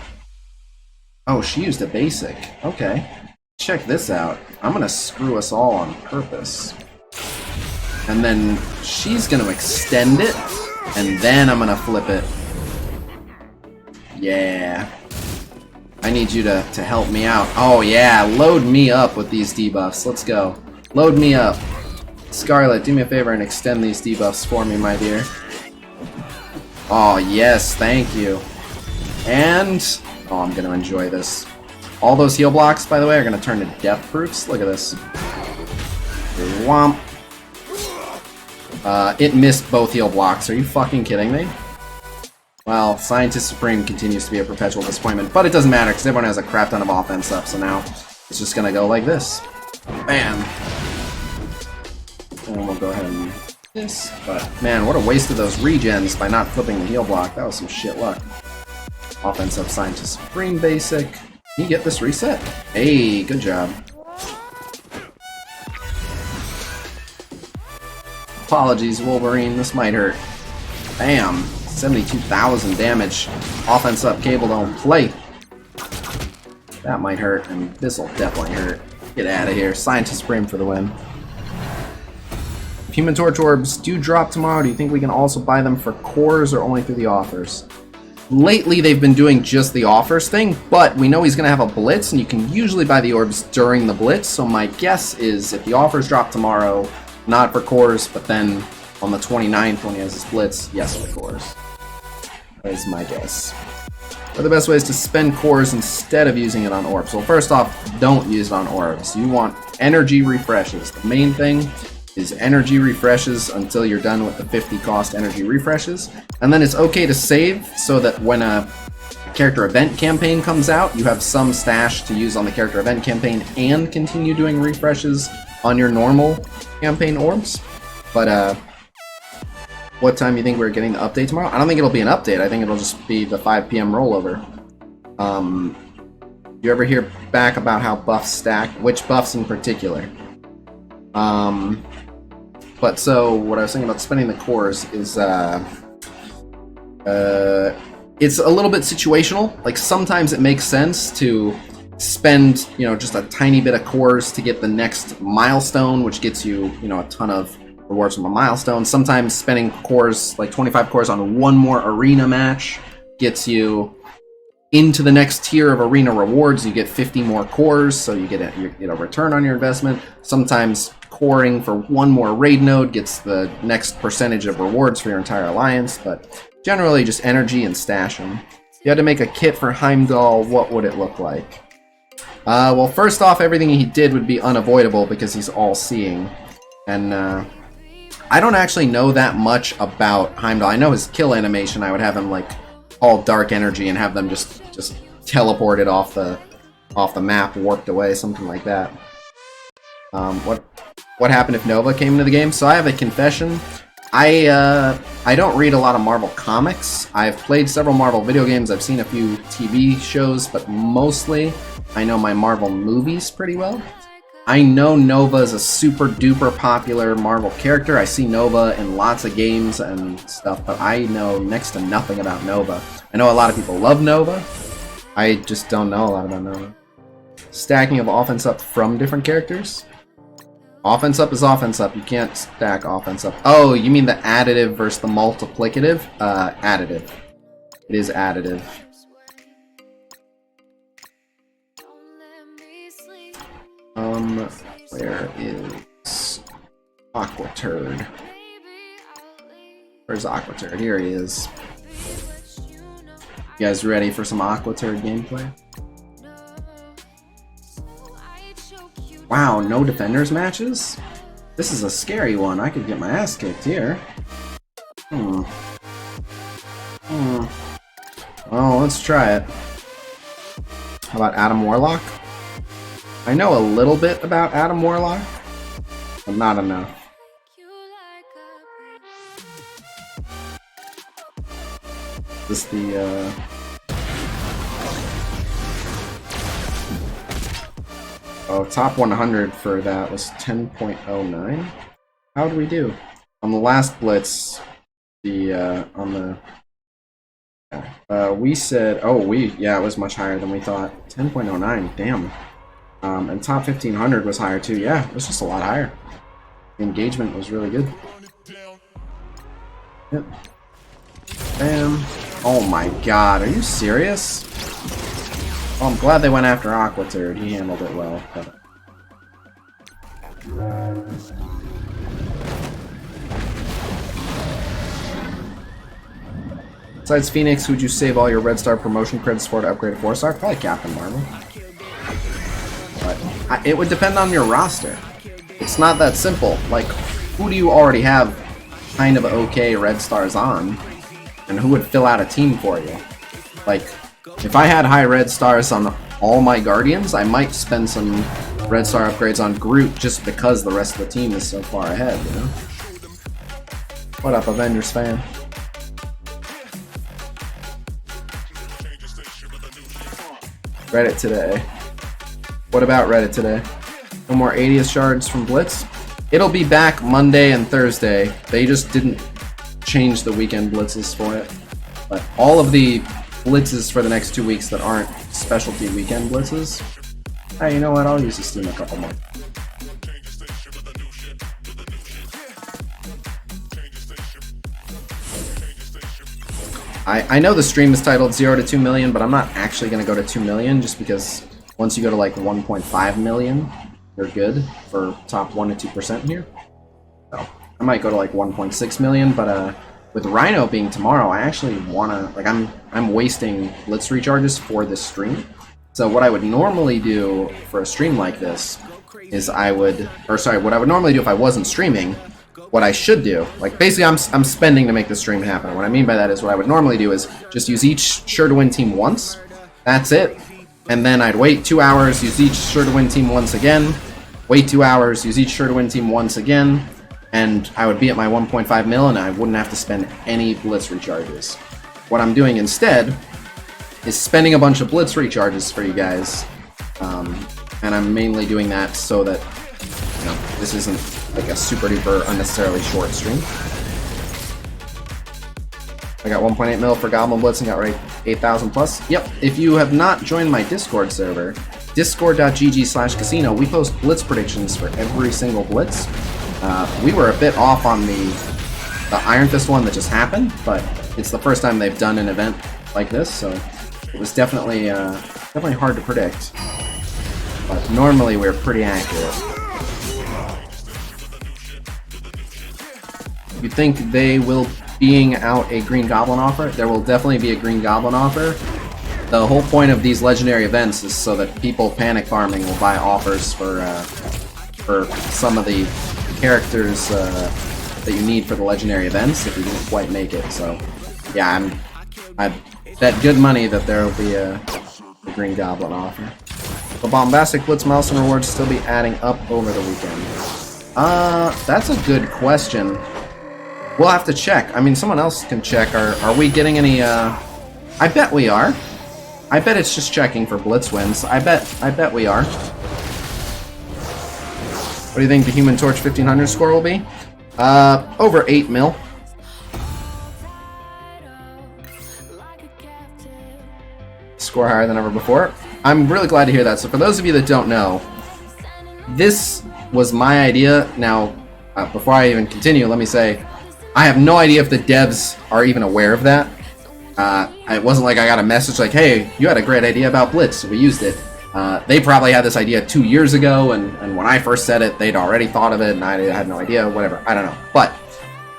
Oh, she used a basic. Okay. Check this out. I'm gonna screw us all on purpose. And then she's gonna extend it, and then I'm gonna flip it. Yeah. I need you to help me out. Oh yeah, load me up with these debuffs. Let's go. Load me up. Scarlet, do me a favor and extend these debuffs for me, my dear. Oh yes, thank you. And... oh, I'm gonna enjoy this. All those heal blocks, by the way, are gonna turn to death proofs. Look at this. Womp. It missed both heal blocks. Are you fucking kidding me? Well, Scientist Supreme continues to be a perpetual disappointment, but it doesn't matter because everyone has a crap ton of offense up, so now it's just gonna go like this. Bam! And we'll go ahead and this. But man, what a waste of those regens by not flipping the heal block. That was some shit luck. Offense up Scientist Supreme basic. Can you get this reset? Hey, good job. Apologies, Wolverine. This might hurt. Bam. 72,000 damage. Offense up, Cable don't play. That might hurt, and this'll definitely hurt. Get out of here. Scientist Supreme for the win. If Human Torch orbs do drop tomorrow, do you think we can also buy them for cores or only through the offers? Lately, they've been doing just the offers thing, but we know he's going to have a Blitz, and you can usually buy the orbs during the Blitz, so my guess is if the offers drop tomorrow, not for cores, but then on the 29th when he has his Blitz, yes for cores. That is my guess. What are the best ways to spend cores instead of using it on orbs? Well, first off, don't use it on orbs. You want energy refreshes. The main thing, is energy refreshes until you're done with the 50 cost energy refreshes. And then it's okay to save so that when a character event campaign comes out, you have some stash to use on the character event campaign and continue doing refreshes on your normal campaign orbs. But what time do you think we're getting the update tomorrow? I don't think it'll be an update. I think it'll just be the 5 p.m. rollover. You ever hear back about how buffs stack? Which buffs in particular? But so what I was saying about spending the cores is it's a little bit situational. Like sometimes it makes sense to spend, you know, just a tiny bit of cores to get the next milestone, which gets you, you know, a ton of rewards from a milestone. Sometimes spending cores, like 25 cores on one more arena match, gets you into the next tier of arena rewards. You get 50 more cores, so you get a return on your investment. Sometimes coring for one more raid node gets the next percentage of rewards for your entire alliance, but generally just energy and stash them. If you had to make a kit for Heimdall, what would it look like? Well, first off, everything he did would be unavoidable because he's all-seeing. And I don't actually know that much about Heimdall. I know his kill animation. I would have him like all dark energy and have them just teleported off the map, warped away, something like that. What happened if Nova came into the game? So I have a confession. I don't read a lot of Marvel comics. I've played several Marvel video games. I've seen a few TV shows, but mostly I know my Marvel movies pretty well. I know Nova is a super duper popular Marvel character. I see Nova in lots of games and stuff, but I know next to nothing about Nova. I know a lot of people love Nova. I just don't know a lot about Nova. Stacking of offense up from different characters? Offense up is offense up. You can't stack offense up. Oh, you mean the additive versus the multiplicative? Additive. It is additive. Where is Aquaturd? Where's Aquaturd? Here he is. You guys ready for some Aquaturd gameplay? Wow, no defenders matches? This is a scary one. I could get my ass kicked here. Well, let's try it. How about Adam Warlock? I know a little bit about Adam Warlock, but not enough. This the oh, top 100 for that was 10.09. How did we do? On the last Blitz, we said, yeah, it was much higher than we thought. 10.09, damn. And top 1500 was higher too. Yeah, it was just a lot higher. The engagement was really good. Yep. Bam. Oh my god, are you serious? Oh, I'm glad they went after Aquaturd. He handled it well. But... Besides Phoenix, who'd you save all your Red Star promotion credits for to upgrade to 4-star? Probably Captain Marvel. But it would depend on your roster. It's not that simple. Like, who do you already have kind of okay Red Stars on? And who would fill out a team for you? Like, if I had high Red Stars on all my Guardians, I might spend some Red Star upgrades on Groot just because the rest of the team is so far ahead, you know? What up, Avengers fan? Reddit today. What about Reddit today? No more 80th shards from Blitz? It'll be back Monday and Thursday. They just didn't change the weekend blitzes for it. But all of the blitzes for the next 2 weeks that aren't specialty weekend blitzes, hey, you know what? I'll use the Steam a couple more. I know the stream is titled 0 to 2 million, but I'm not actually going to go to 2 million just because once you go to like 1.5 million, you're good for top 1 to 2% here. So I might go to like 1.6 million, but with Rhino being tomorrow, I actually want to, like, I'm wasting Blitz recharges for this stream. So what I would normally do for a stream like this is what I would normally do if I wasn't streaming, what I should do, like basically I'm spending to make the stream happen. And what I mean by that is what I would normally do is just use each sure to win team once. That's it. And then I'd wait 2 hours, use each sure to win team once again, wait 2 hours, use each sure to win team once again, and I would be at my 1.5 mil and I wouldn't have to spend any Blitz recharges. What I'm doing instead is spending a bunch of Blitz recharges for you guys, and I'm mainly doing that so that, you know, this isn't like a super duper unnecessarily short stream. I got 1.8 mil for Goblin Blitz and got right 8,000 plus. Yep, if you have not joined my Discord server, discord.gg/casino, we post Blitz predictions for every single Blitz. We were a bit off on the Iron Fist one that just happened, but it's the first time they've done an event like this, so it was definitely hard to predict. But normally we're pretty accurate. You think they will being out a Green Goblin offer? There will definitely be a Green Goblin offer. The whole point of these legendary events is so that people panic farming will buy offers for some of the characters that you need for the legendary events if you didn't quite make it. So yeah, I bet good money that there will be a Green Goblin offer. The bombastic Blitz milestone rewards still be adding up over the weekend. That's a good question. We'll have to check. I mean, someone else can check. Are we getting any, I bet we are. I bet it's just checking for Blitz wins. I bet we are. What do you think the Human Torch 1500 score will be? Over 8 mil. Score higher than ever before. I'm really glad to hear that. So for those of you that don't know, this was my idea. Now, before I even continue, let me say, I have no idea if the devs are even aware of that. It wasn't like I got a message like, hey, you had a great idea about Blitz, so we used it. They probably had this idea 2 years ago, and when I first said it, they'd already thought of it, and I had no idea, whatever, I don't know. But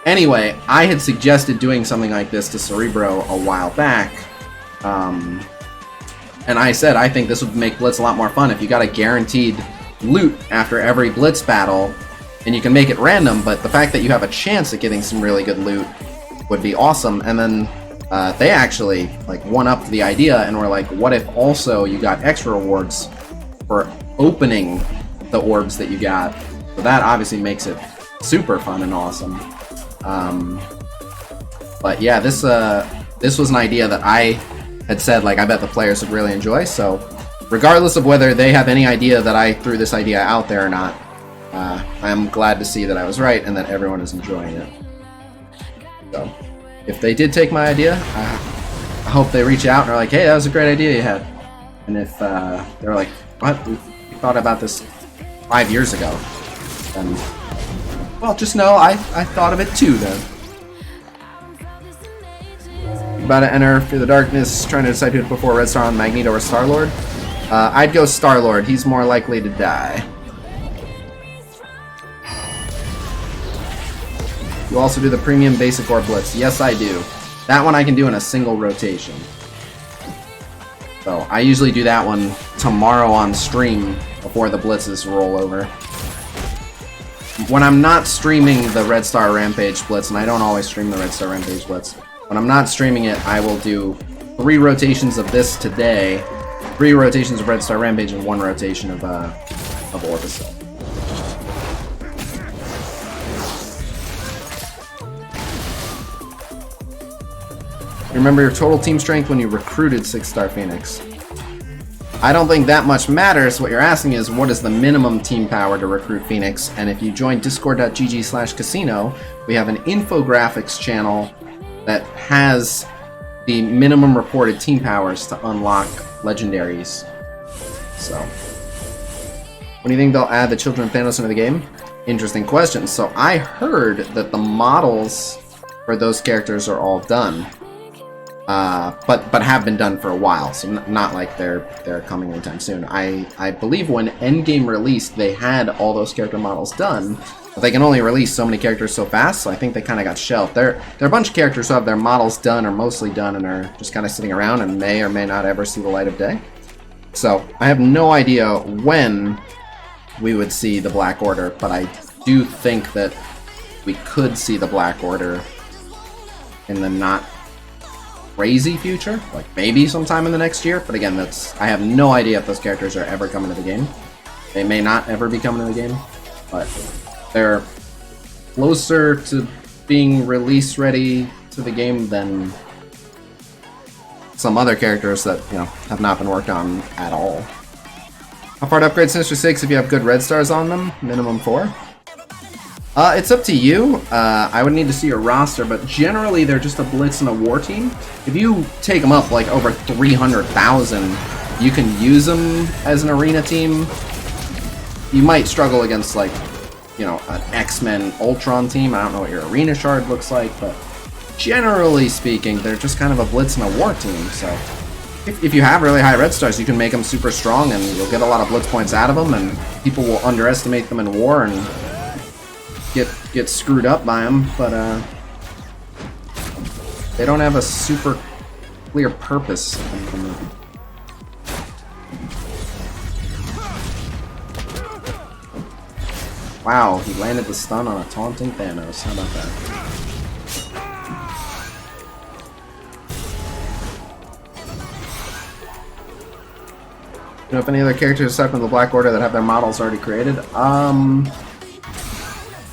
anyway, I had suggested doing something like this to Cerebro a while back, and I said I think this would make Blitz a lot more fun if you got a guaranteed loot after every Blitz battle, and you can make it random, but the fact that you have a chance at getting some really good loot would be awesome. And then they actually like one-upped the idea and were like, what if also you got extra rewards for opening the orbs that you got? So that obviously makes it super fun and awesome. But yeah, this was an idea that I had said, like, I bet the players would really enjoy. So regardless of whether they have any idea that I threw this idea out there or not, I'm glad to see that I was right and that everyone is enjoying it. So if they did take my idea, I hope they reach out and are like, hey, that was a great idea you had. And if they're like, what? We thought about this 5 years ago. Then, well, just know I thought of it too, then. About to enter Fear the Darkness, trying to decide who to put before Red Star on Magneto or Star-Lord. I'd go Star-Lord. He's more likely to die. You also do the premium basic or Blitz. Yes, I do. That one I can do in a single rotation. So I usually do that one tomorrow on stream before the Blitzes roll over. When I'm not streaming the Red Star Rampage Blitz, and I don't always stream the Red Star Rampage Blitz, when I'm not streaming it, I will do 3 rotations of this today, 3 rotations of Red Star Rampage, and 1 rotation of Orbital. Remember your total team strength when you recruited 6-star Phoenix. I don't think that much matters. What you're asking is, what is the minimum team power to recruit Phoenix? And if you join discord.gg/casino, we have an infographics channel that has the minimum reported team powers to unlock legendaries. So, when do you think they'll add the Children of Thanos into the game? Interesting question. So I heard that the models for those characters are all done. But have been done for a while, so not like they're coming anytime soon. I believe when Endgame released, they had all those character models done, but they can only release so many characters so fast, so I think they kind of got shelved. There are a bunch of characters who have their models done or mostly done and are just kind of sitting around and may or may not ever see the light of day. So I have no idea when we would see the Black Order, but I do think that we could see the Black Order in the not crazy future, like maybe sometime in the next year. But again, I have no idea if those characters are ever coming to the game. They may not ever be coming to the game, but they're closer to being release ready to the game than some other characters that, you know, have not been worked on at all. How far to upgrade Sinister 6 if you have good red stars on them? Minimum 4? It's up to you. I would need to see your roster, but generally they're just a Blitz and a War team. If you take them up like over 300,000, you can use them as an arena team. You might struggle against, like, you know, an X-Men Ultron team. I don't know what your arena shard looks like, but generally speaking, they're just kind of a Blitz and a War team. So if you have really high red stars, you can make them super strong, and you'll get a lot of Blitz points out of them, and people will underestimate them in War and get screwed up by them. But they don't have a super clear purpose. Wow, he landed the stun on a taunting Thanos. How about that? You know if any other characters aside from the Black Order that have their models already created?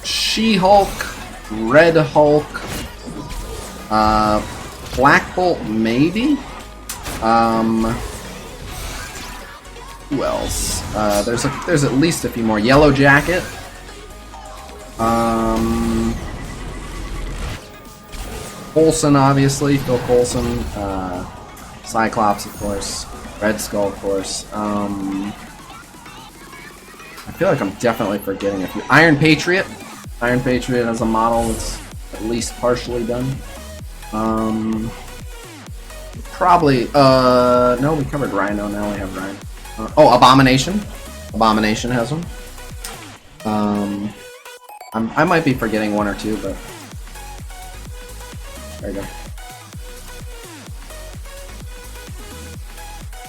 She-Hulk, Red Hulk, Black Bolt, maybe? Who else? There's at least a few more. Yellow Jacket. Coulson, obviously. Phil Coulson. Cyclops, of course. Red Skull, of course. I feel like I'm definitely forgetting a few. Iron Patriot. Iron Patriot as a model that's at least partially done. Probably, no, we covered Rhino, now we have Rhino. Oh, Abomination. Abomination has one. I might be forgetting one or two, but there you go.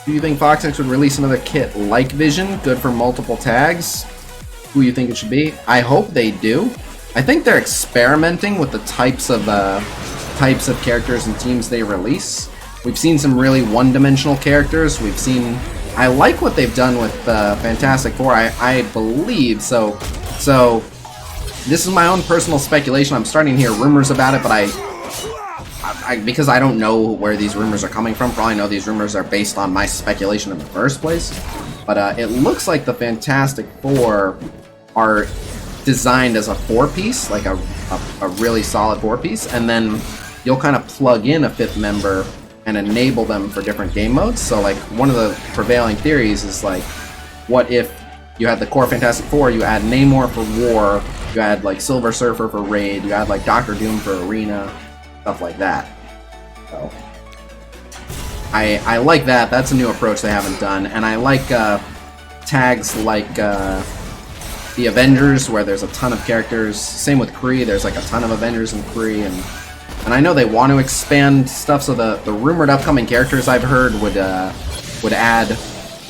Do you think Fox would release another kit like Vision, good for multiple tags? Who you think it should be? I hope they do. I think they're experimenting with the types of characters and teams they release. We've seen some really one-dimensional characters. I like what they've done with Fantastic Four. I believe so. So this is my own personal speculation. I'm starting to hear rumors about it, but because I don't know where these rumors are coming from. For all I know, these rumors are based on my speculation in the first place. But it looks like the Fantastic Four are designed as a 4-piece, like a really solid 4-piece, and then you'll kind of plug in a 5th member and enable them for different game modes. So like one of the prevailing theories is like, what if you had the core Fantastic Four, you add Namor for War, you add like Silver Surfer for Raid, you add like Doctor Doom for Arena, stuff like that. So I like that. That's a new approach they haven't done, and I like tags like the Avengers, where there's a ton of characters. Same with Kree, there's like a ton of Avengers in Kree, and I know they want to expand stuff, so the rumored upcoming characters I've heard would add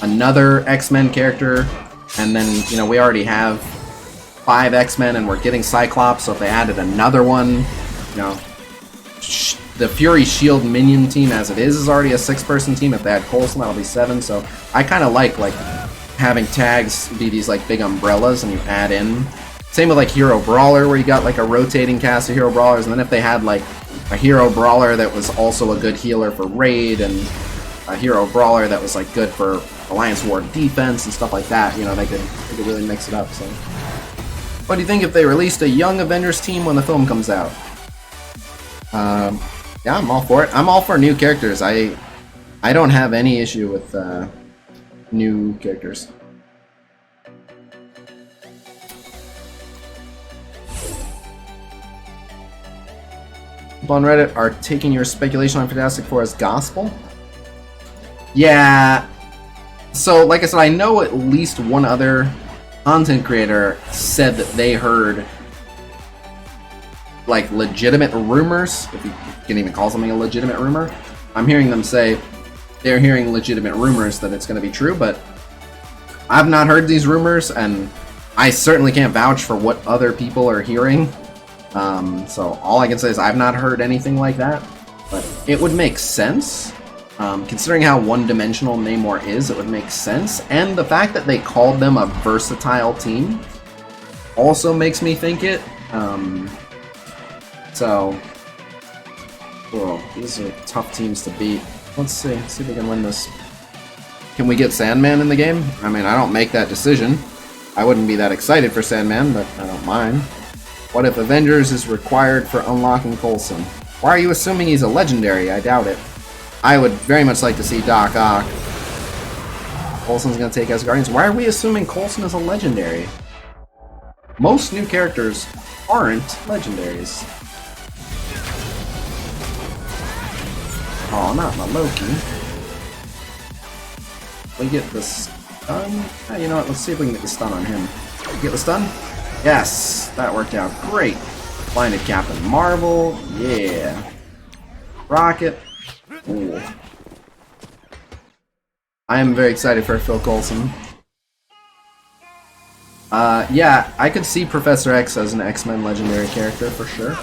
another X-Men character, and then, you know, we already have 5 X-Men and we're getting Cyclops, so if they added another one, you know, the Fury Shield minion team as it is already a 6-person team. If they add Coulson, that'll be 7, so I kind of like having tags be these like big umbrellas and you add in. Same with like Hero Brawler, where you got like a rotating cast of Hero Brawlers, and then if they had like a Hero Brawler that was also a good healer for Raid, and a Hero Brawler that was like good for Alliance War defense and stuff like that, you know, they could really mix it up. So, what do you think if they released a young Avengers team when the film comes out? Yeah, I'm all for it. I'm all for new characters. I don't have any issue with new characters. People on Reddit are taking your speculation on Fantastic Four as gospel. Yeah. So, like I said, I know at least one other content creator said that they heard like legitimate rumors, if you can even call something a legitimate rumor. I'm hearing them say they're hearing legitimate rumors that it's going to be true, but I've not heard these rumors, and I certainly can't vouch for what other people are hearing. So all I can say is I've not heard anything like that, but it would make sense. Considering how one-dimensional Namor is, it would make sense. And the fact that they called them a versatile team also makes me think it. So, well, these are tough teams to beat. Let's see if we can win this. Can we get Sandman in the game? I mean, I don't make that decision. I wouldn't be that excited for Sandman, but I don't mind. What if Avengers is required for unlocking Coulson? Why are you assuming he's a legendary? I doubt it. I would very much like to see Doc Ock. Coulson's gonna take Asgardians. Why are we assuming Coulson is a legendary? Most new characters aren't legendaries. Oh, not my Loki. We get the stun? Oh, you know what, let's see if we can get the stun on him. Get the stun? Yes! That worked out great. Blinded Captain Marvel. Yeah. Rocket. Ooh. I am very excited for Phil Coulson. Yeah, I could see Professor X as an X-Men legendary character for sure.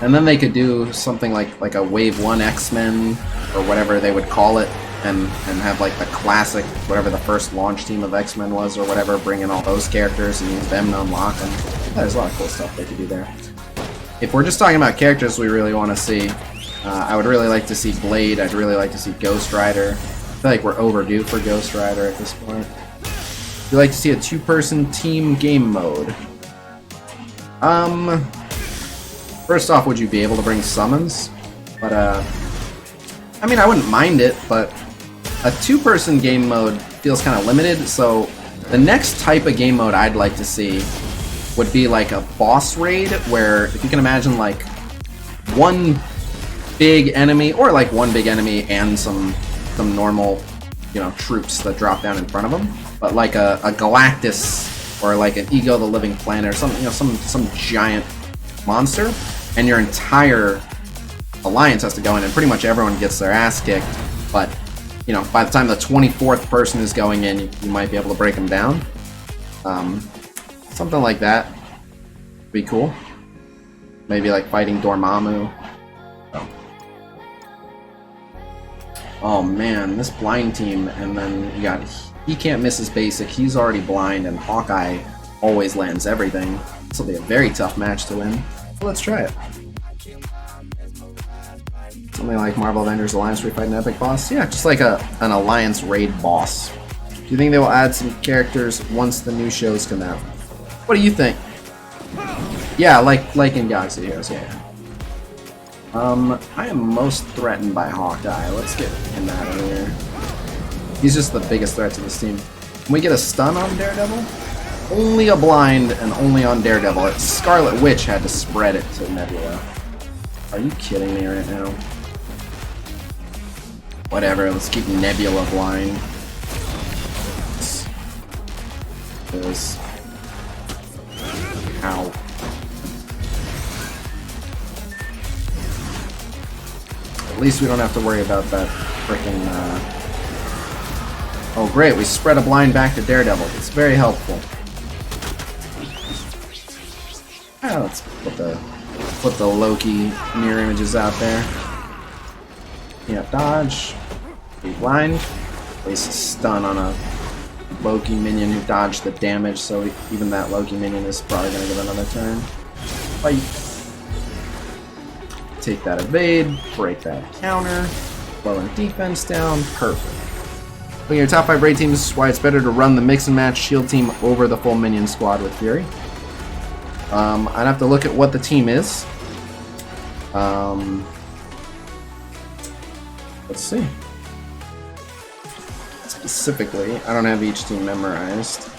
And then they could do something like a Wave 1 X-Men, or whatever they would call it, and have like the classic, whatever the first launch team of X-Men was, or whatever, bring in all those characters and use them to unlock them. There's a lot of cool stuff they could do there. If we're just talking about characters we really want to see, I would really like to see Blade, I'd really like to see Ghost Rider. I feel like we're overdue for Ghost Rider at this point. You'd like to see a two-person team game mode. First off, would you be able to bring summons? But, I mean, I wouldn't mind it, but a two-person game mode feels kind of limited, so the next type of game mode I'd like to see would be like a boss raid, where, if you can imagine, like, one big enemy, or like one big enemy and some normal, you know, troops that drop down in front of them, but like a Galactus, or like an Ego the Living Planet, or something, you know, some giant monster, and your entire alliance has to go in, and pretty much everyone gets their ass kicked, but, you know, by the time the 24th person is going in, you might be able to break them down. Something like that would be cool. Maybe like fighting Dormammu. Oh man, this blind team, and then you got, he can't miss his basic, he's already blind, and Hawkeye always lands everything. This will be a very tough match to win. So let's try it. Something like Marvel Avengers Alliance where you fight an epic boss? Yeah, just like an Alliance raid boss. Do you think they will add some characters once the new shows come out? What do you think? Yeah, like in Galaxy Heroes, yeah. I am most threatened by Hawkeye. Let's get him out of here. He's just the biggest threat to this team. Can we get a stun on Daredevil? Only a blind and only on Daredevil. Scarlet Witch had to spread it to Nebula. Are you kidding me right now? Whatever, let's keep Nebula blind. This. Ow. At least we don't have to worry about that frickin', Oh great, we spread a blind back to Daredevil. It's very helpful. Let's put the Loki mirror images out there. Yeah, dodge. Be blind. Place a stun on a Loki minion who dodged the damage, so even that Loki minion is probably gonna get another turn. Fight. Take that evade, break that counter, slowing defense down, perfect. Looking at your top 5 raid teams, this is why it's better to run the mix and match shield team over the full minion squad with Fury. I'd have to look at what the team is. Let's see. Specifically, I don't have each team memorized.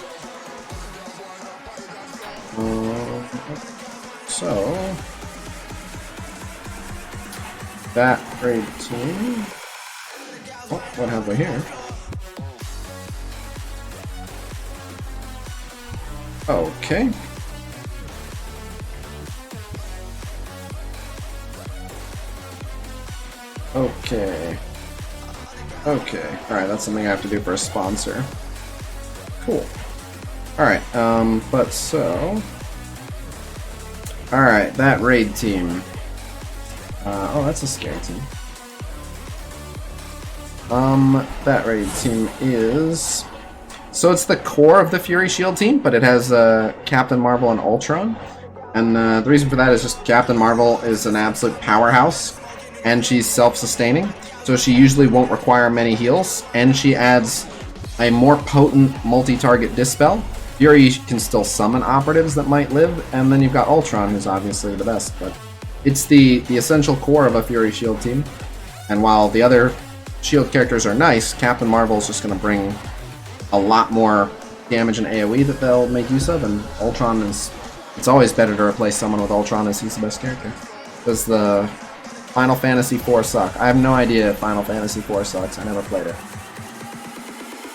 So that raid team. Oh, what have we here? Okay. Okay. Okay. Alright, that's something I have to do for a sponsor. Cool. Alright, but so... Alright, that raid team. Oh, that's a scary team. That raid team is... So it's the core of the Fury Shield team, but it has Captain Marvel and Ultron. And the reason for that is just Captain Marvel is an absolute powerhouse, and she's self-sustaining, so she usually won't require many heals, and she adds a more potent multi-target Dispel. Fury can still summon operatives that might live, and then you've got Ultron, who's obviously the best, but it's the essential core of a Fury Shield team. And while the other Shield characters are nice, Captain Marvel is just going to bring a lot more damage and AoE that they'll make use of, and Ultron is... It's always better to replace someone with Ultron as he's the best character. Does the Final Fantasy IV suck? I have no idea if Final Fantasy IV sucks. I never played it.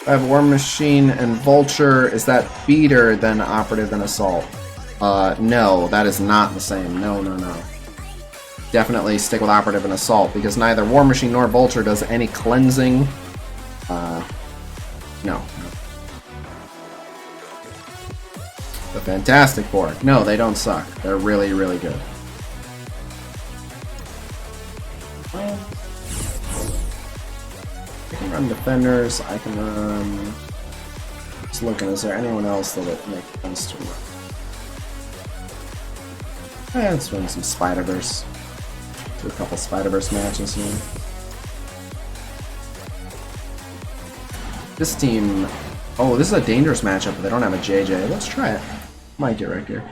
I have War Machine and Vulture. Is that beater than Operative and Assault? No, that is not the same. No. Definitely stick with Operative and Assault, because neither War Machine nor Vulture does any cleansing. No. The Fantastic Four. No, they don't suck. They're really, really good. I can run Defenders. I can run... Just looking, is there anyone else that it makes sense to run? Let's run some Spider-Verse. Do a couple Spider-Verse matches here. This team... Oh, this is a dangerous matchup, but they don't have a JJ. Let's try it. Might get right here.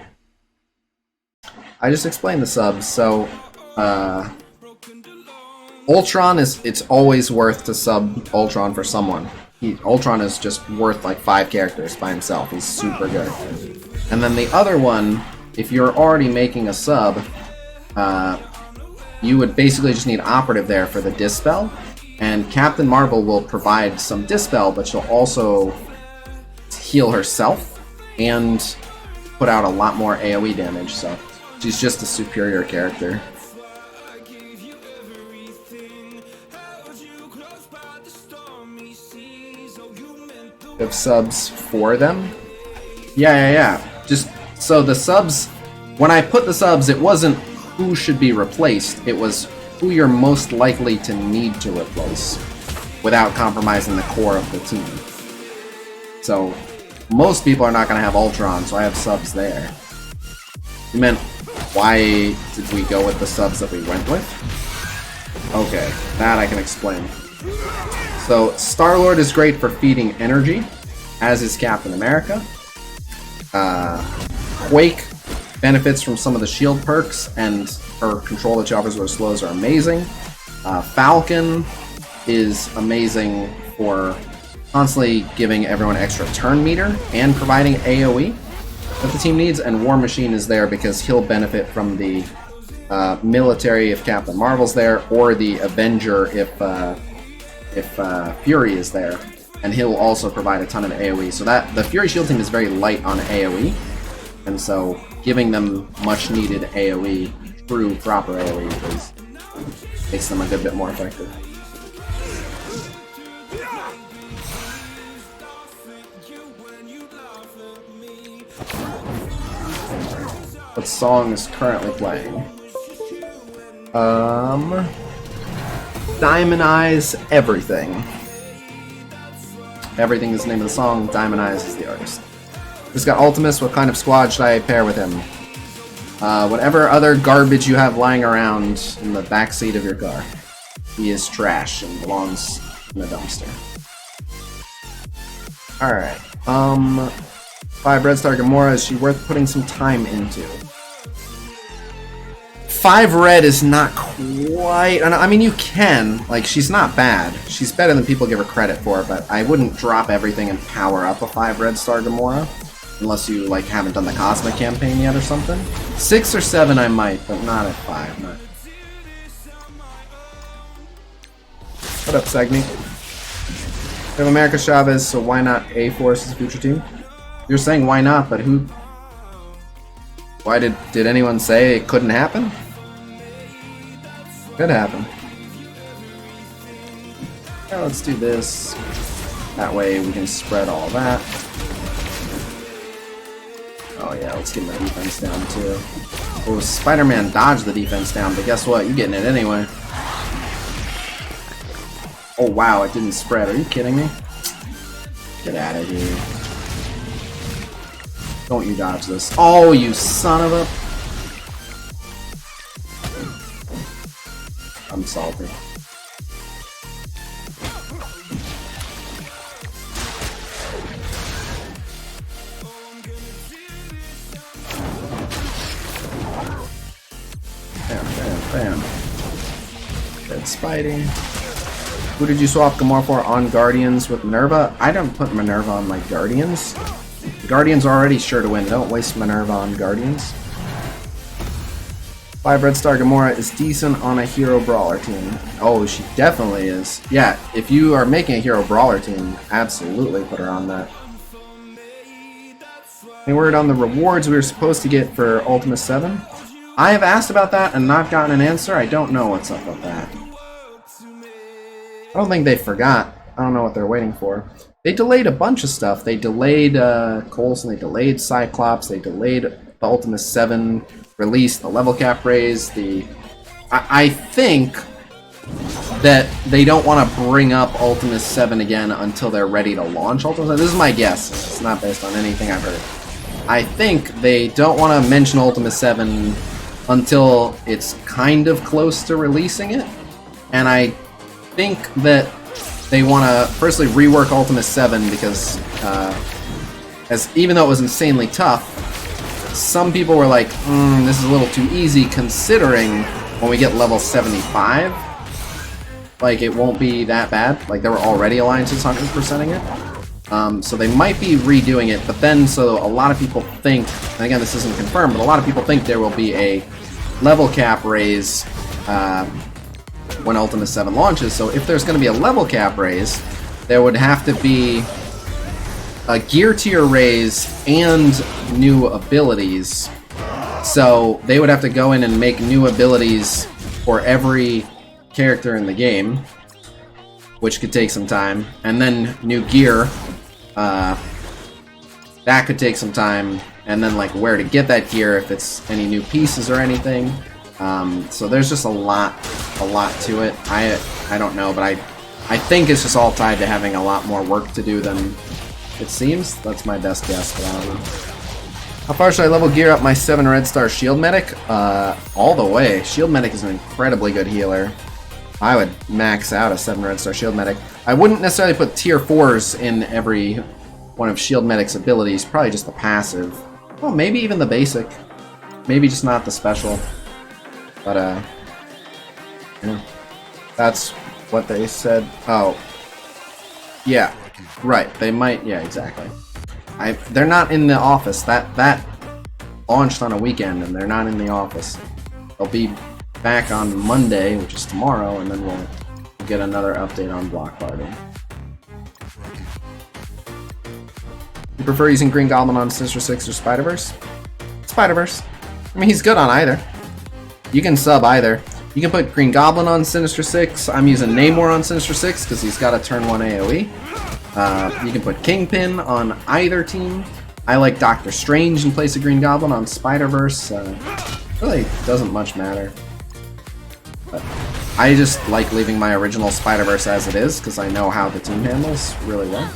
I just explained the subs, so Ultron it's always worth to sub Ultron for someone. Ultron is just worth like 5 characters by himself. He's super good. And then the other one, if you're already making a sub, you would basically just need Operative there for the Dispel, and Captain Marvel will provide some Dispel, but she'll also heal herself and put out a lot more AoE damage, so she's just a superior character. Have subs for them? Yeah. Just so the subs, when I put the subs, it wasn't who should be replaced, it was who you're most likely to need to replace without compromising the core of the team. So most people are not going to have Ultron, so I have subs there. You meant, why did we go with the subs that we went with? Okay, that I can explain. So, Star-Lord is great for feeding energy, as is Captain America. Quake benefits from some of the shield perks, and her control that she offers with her slows are amazing. Falcon is amazing for constantly giving everyone extra turn meter and providing AoE that the team needs, and War Machine is there because he'll benefit from the military if Captain Marvel's there, or the Avenger if Fury is there, and he'll also provide a ton of AoE. So that the Fury Shield team is very light on AoE, and so giving them much needed AoE, true proper AoE, makes them a good bit more effective. What song is currently playing? Diamond Eyes Everything. Everything is the name of the song, Diamond Eyes is the artist. He's got Ultimus. What kind of squad should I pair with him? Whatever other garbage you have lying around in the backseat of your car. He is trash and belongs in the dumpster. Alright. 5 Red Star Gamora, is she worth putting some time into? 5 red is not quite... I mean, you can. Like, she's not bad. She's better than people give her credit for, but I wouldn't drop everything and power up a 5 Red Star Gamora. Unless you, like, haven't done the Cosmic campaign yet or something. 6 or 7 I might, but not at 5. Not. What up, Segni? We have America Chavez, so why not A-Force as a future team? You're saying why not, but who... Why did anyone say it couldn't happen? Could happen. Yeah, let's do this. That way we can spread all that. Oh yeah, let's get my defense down too. Oh, Spider-Man dodged the defense down, but guess what? You're getting it anyway. Oh wow, it didn't spread. Are you kidding me? Get out of here. Don't you dodge this. Oh, you son of a... I'm salty. Bam, bam, bam. Dead Spidey. Who did you swap Gamora for on Guardians with Minerva? I don't put Minerva on my Guardians. Guardians are already sure to win. Don't waste Minerva on Guardians. 5 Red Star Gamora is decent on a Hero Brawler team. Oh, she definitely is. Yeah, if you are making a Hero Brawler team, absolutely put her on that. Any word on the rewards we were supposed to get for Ultima 7? I have asked about that and not gotten an answer. I don't know what's up with that. I don't think they forgot. I don't know what they're waiting for. They delayed a bunch of stuff. They delayed Coulson, they delayed Cyclops, they delayed the Ultima 7 release, the level cap raise, I think that they don't want to bring up Ultima 7 again until they're ready to launch Ultima 7. This is my guess. It's not based on anything I've heard. I think they don't want to mention Ultima 7 until it's kind of close to releasing it. And I think that they want to firstly rework Ultima 7 because even though it was insanely tough, some people were like, this is a little too easy considering when we get level 75, like it won't be that bad. Like there were already alliances 100%ing it. So they might be redoing it, but then so a lot of people think, and again this isn't confirmed, but a lot of people think there will be a level cap raise when Ultima 7 launches. So if there's going to be a level cap raise, there would have to be a gear tier raise and new abilities. So they would have to go in and make new abilities for every character in the game, which could take some time, and then new gear. That could take some time, and then like where to get that gear, if it's any new pieces or anything. So there's just a lot to it. I don't know, but I think it's just all tied to having a lot more work to do than it seems. That's my best guess, but I don't know. How far should I level gear up my 7 Red Star Shield Medic? All the way. Shield Medic is an incredibly good healer. I would max out a 7 Red Star Shield Medic. I wouldn't necessarily put tier 4s in every one of Shield Medic's abilities, probably just the passive. Well, maybe even the basic. Maybe just not the special. But, yeah. That's what they said. Oh. Yeah. Right. They might, yeah, exactly. They're not in the office. That launched on a weekend, and they're not in the office. They'll be back on Monday, which is tomorrow, and then we'll get another update on Block Party. You prefer using Green Goblin on Sinister Six or Spider-Verse? Spider-Verse. I mean, he's good on either. You can sub either. You can put Green Goblin on Sinister Six. I'm using Namor on Sinister Six because he's got a turn 1 AoE. You can put Kingpin on either team. I like Doctor Strange in place of Green Goblin on Spider-Verse. Really doesn't much matter. But I just like leaving my original Spider-Verse as it is because I know how the team handles really well.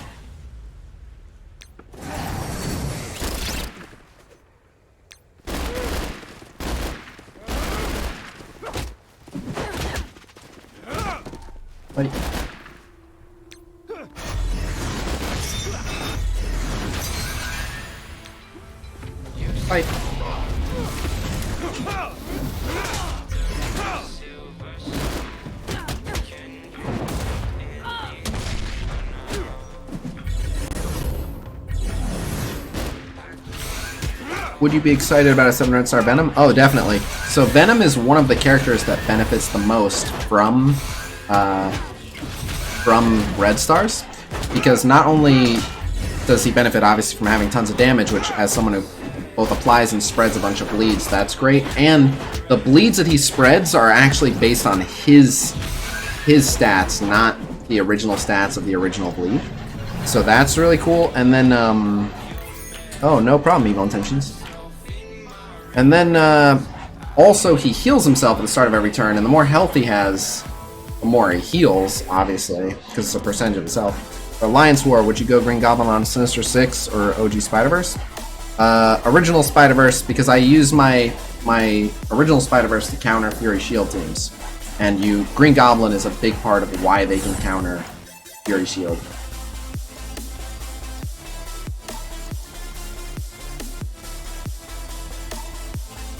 Fight. Fight. Would you be excited about a 7 Red Star Venom? Oh, definitely. So Venom is one of the characters that benefits the most from Red Stars, because not only does he benefit obviously from having tons of damage, which as someone who both applies and spreads a bunch of bleeds, that's great, and the bleeds that he spreads are actually based on his stats, not the original stats of the original bleed. So that's really cool. And then oh, no problem, Evil Intentions. And then also he heals himself at the start of every turn, and the more health he has, the more he heals, obviously, because it's a percentage of himself. For Alliance War, would you go Green Goblin on Sinister Six or OG Spider-Verse? Original Spider-Verse, because I use my original Spider-Verse to counter Fury Shield teams. And Green Goblin is a big part of why they can counter Fury Shield.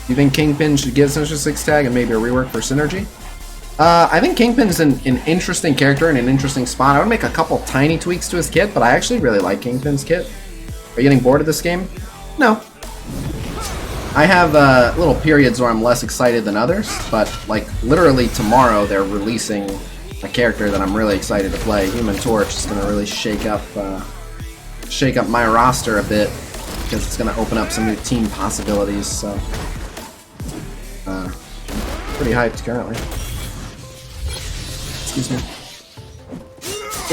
Do you think Kingpin should get Sinister Six tag and maybe a rework for Synergy? I think Kingpin is an interesting character in an interesting spot. I would make a couple tiny tweaks to his kit, but I actually really like Kingpin's kit. Are you getting bored of this game? No. I have little periods where I'm less excited than others, but like literally tomorrow they're releasing a character that I'm really excited to play. Human Torch is going to really shake up my roster a bit because it's going to open up some new team possibilities. So pretty hyped currently. Excuse me.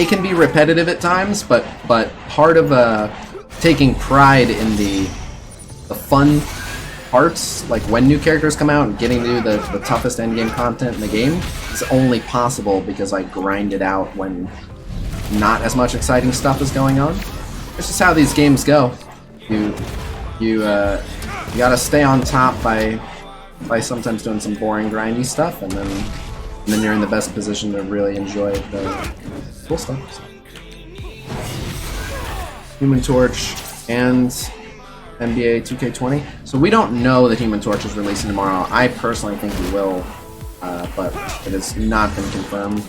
It can be repetitive at times, but part of taking pride in the fun parts, like when new characters come out and getting to do the toughest endgame content in the game, is only possible because I grind it out when not as much exciting stuff is going on. It's just how these games go. You gotta stay on top by sometimes doing some boring grindy stuff, and then you're in the best position to really enjoy the cool stuff. So. Human Torch and NBA 2K20. So we don't know that Human Torch is releasing tomorrow. I personally think he will, but it has not been confirmed.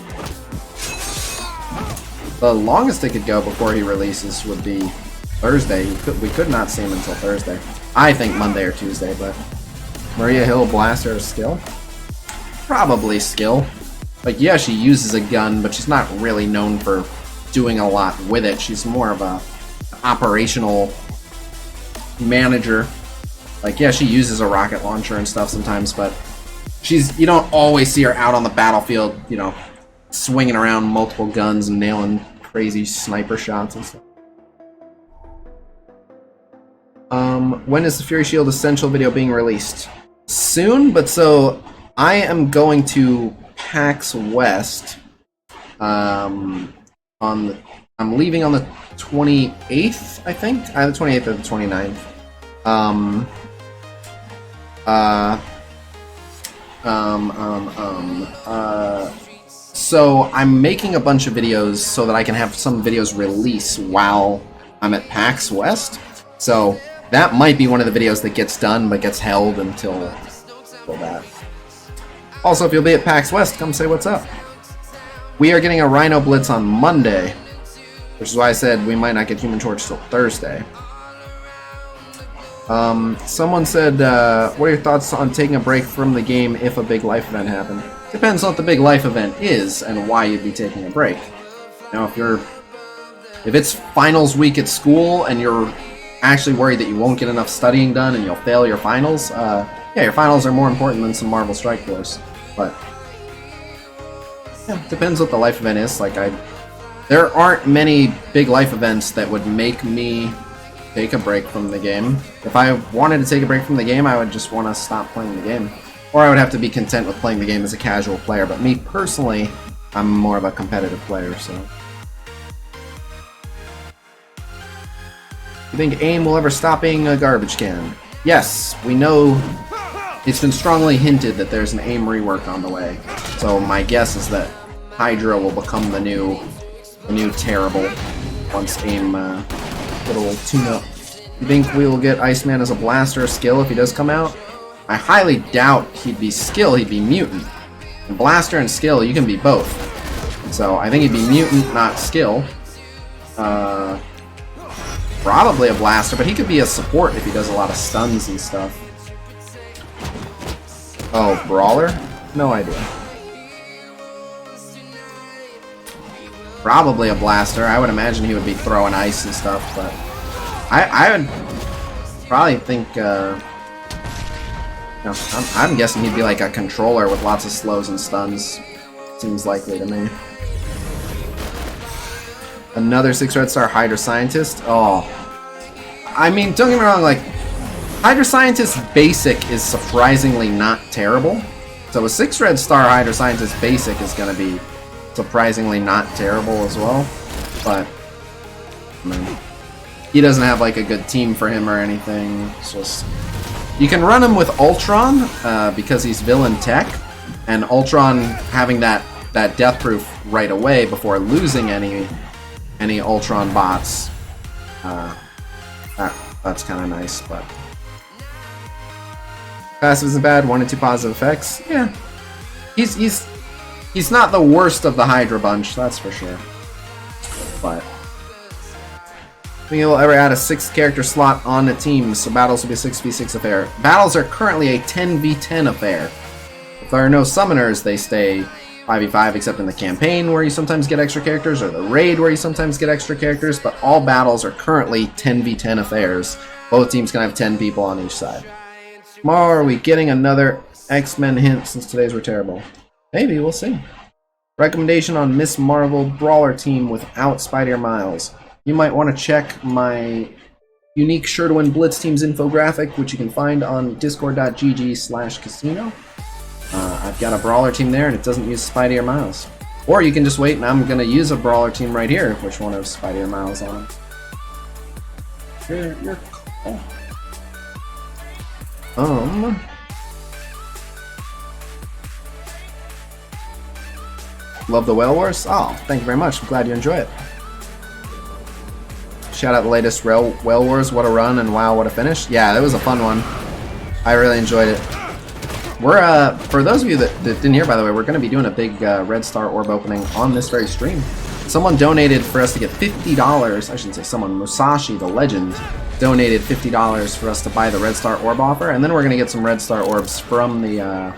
The longest it could go before he releases would be Thursday. We could not see him until Thursday. I think Monday or Tuesday, but Maria Hill, Blaster, skill? Probably skill. Like, yeah, she uses a gun, but she's not really known for doing a lot with it. She's more of a operational manager. Like, yeah, she uses a rocket launcher and stuff sometimes, but you don't always see her out on the battlefield, you know, swinging around multiple guns and nailing crazy sniper shots and stuff. When is the Fury Shield Essential video being released? Soon, but so I am going to PAX West. I'm leaving on the 28th, I think. Either the 28th or the 29th. So I'm making a bunch of videos so that I can have some videos release while I'm at PAX West. So that might be one of the videos that gets done but gets held until that. Also, if you'll be at PAX West, come say what's up. We are getting a Rhino Blitz on Monday, which is why I said we might not get Human Torch till Thursday. Someone said, what are your thoughts on taking a break from the game if a big life event happened? Depends on what the big life event is and why you'd be taking a break. You know, if it's finals week at school and you're actually worried that you won't get enough studying done and you'll fail your finals, yeah, your finals are more important than some Marvel Strike Force. But yeah, depends what the life event is. Like, there aren't many big life events that would make me take a break from the game. If I wanted to take a break from the game, I would just want to stop playing the game. Or I would have to be content with playing the game as a casual player. But me personally, I'm more of a competitive player, so. You think AIM will ever stop being a garbage can? Yes, we know it's been strongly hinted that there's an AIM rework on the way. So my guess is that Hydra will become the new terrible once AIM get a little tune-up. You think we will get Iceman as a blaster skill if he does come out? I highly doubt he'd be skill, he'd be mutant. And blaster and skill, you can be both. So I think he'd be mutant, not skill. Probably a blaster, but he could be a support if he does a lot of stuns and stuff. Oh, Brawler? No idea. Probably a blaster. I would imagine he would be throwing ice and stuff, but I would probably think, no, I'm guessing he'd be like a controller with lots of slows and stuns. Seems likely to me. Another 6 Red Star Hydra Scientist? Oh. I mean, don't get me wrong, like, Hydra Scientist Basic is surprisingly not terrible. So a 6 red star Hydra Scientist Basic is going to be surprisingly not terrible as well. But, I mean, he doesn't have like a good team for him or anything. It's just, you can run him with Ultron because he's villain tech, and Ultron having that death proof right away before losing any Ultron bots. That's kind of nice, but passive isn't bad. 1 and 2 positive effects. Yeah, he's not the worst of the Hydra bunch, that's for sure. But think you'll ever add a 6th character slot on a team, so battles will be a 6v6 affair. Battles are currently a 10v10 affair. If there are no summoners, they stay 5v5 except in the campaign where you sometimes get extra characters, or the raid where you sometimes get extra characters, but all battles are currently 10v10 affairs. Both teams can have 10 people on each side. Tomorrow, are we getting another X-Men hint since today's were terrible? Maybe, we'll see. Recommendation on Miss Marvel Brawler team without Spider Miles. You might want to check my unique Sure to Win Blitz team's infographic, which you can find on discord.gg/casino. I've got a Brawler team there, and it doesn't use Spidey or Miles. Or you can just wait, and I'm going to use a Brawler team right here, which one has Spidey or Miles on it. Your call. Love the Whale Wars? Oh, thank you very much. I'm glad you enjoy it. Shout out the latest Whale Wars. What a run, and wow, what a finish. Yeah, that was a fun one. I really enjoyed it. We're, for those of you that didn't hear, by the way, we're going to be doing a big Red Star Orb opening on this very stream. Someone donated for us to get $50. I shouldn't say someone. Musashi, the legend, donated $50 for us to buy the Red Star Orb offer, and then we're going to get some Red Star Orbs from the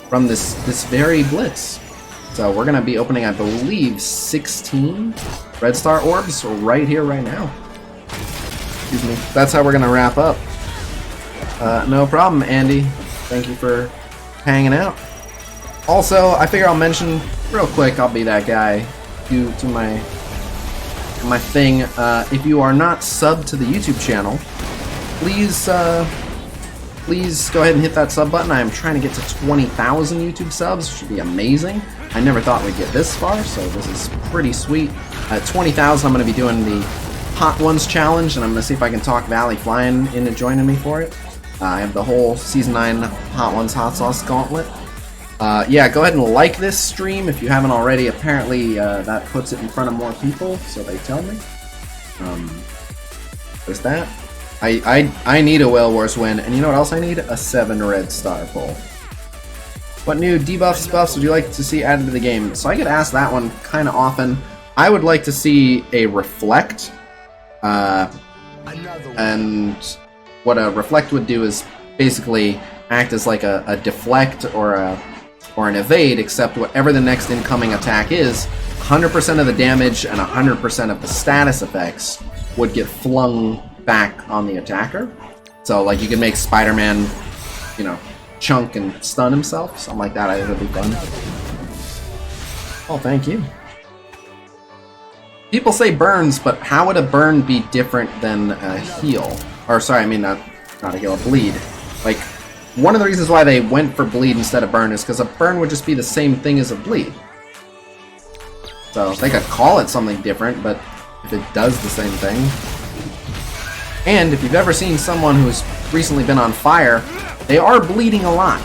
from this very Blitz. So we're going to be opening, I believe, 16 Red Star Orbs right here, right now. Excuse me. That's how we're going to wrap up. No problem, Andy. Thank you for hanging out. Also, I figure I'll mention real quick, I'll be that guy to my thing. If you are not subbed to the YouTube channel, please go ahead and hit that sub button. I am trying to get to 20,000 YouTube subs, which would be amazing. I never thought we'd get this far, so this is pretty sweet. At 20,000, I'm going to be doing the Hot Ones challenge, and I'm going to see if I can talk Valley Flying into joining me for it. I have the whole Season 9 Hot Ones Hot Sauce Gauntlet. Yeah, go ahead and like this stream if you haven't already. Apparently, that puts it in front of more people, so they tell me. There's that. I need a Whale Wars win, and you know what else I need? A 7 red star pull. What new debuffs, buffs would you like to see added to the game? So I get asked that one kind of often. I would like to see a Reflect. And what a Reflect would do is basically act as like a deflect or an evade, except whatever the next incoming attack is, 100% of the damage and 100% of the status effects would get flung back on the attacker. So like you can make Spider-Man, you know, chunk and stun himself, something like that. I think would be fun. Oh, thank you. People say burns, but how would a burn be different than a heal? Or sorry, I mean not a heal, a bleed. Like, one of the reasons why they went for bleed instead of burn is because a burn would just be the same thing as a bleed. So they could call it something different, but if it does the same thing. And if you've ever seen someone who's recently been on fire, they are bleeding a lot.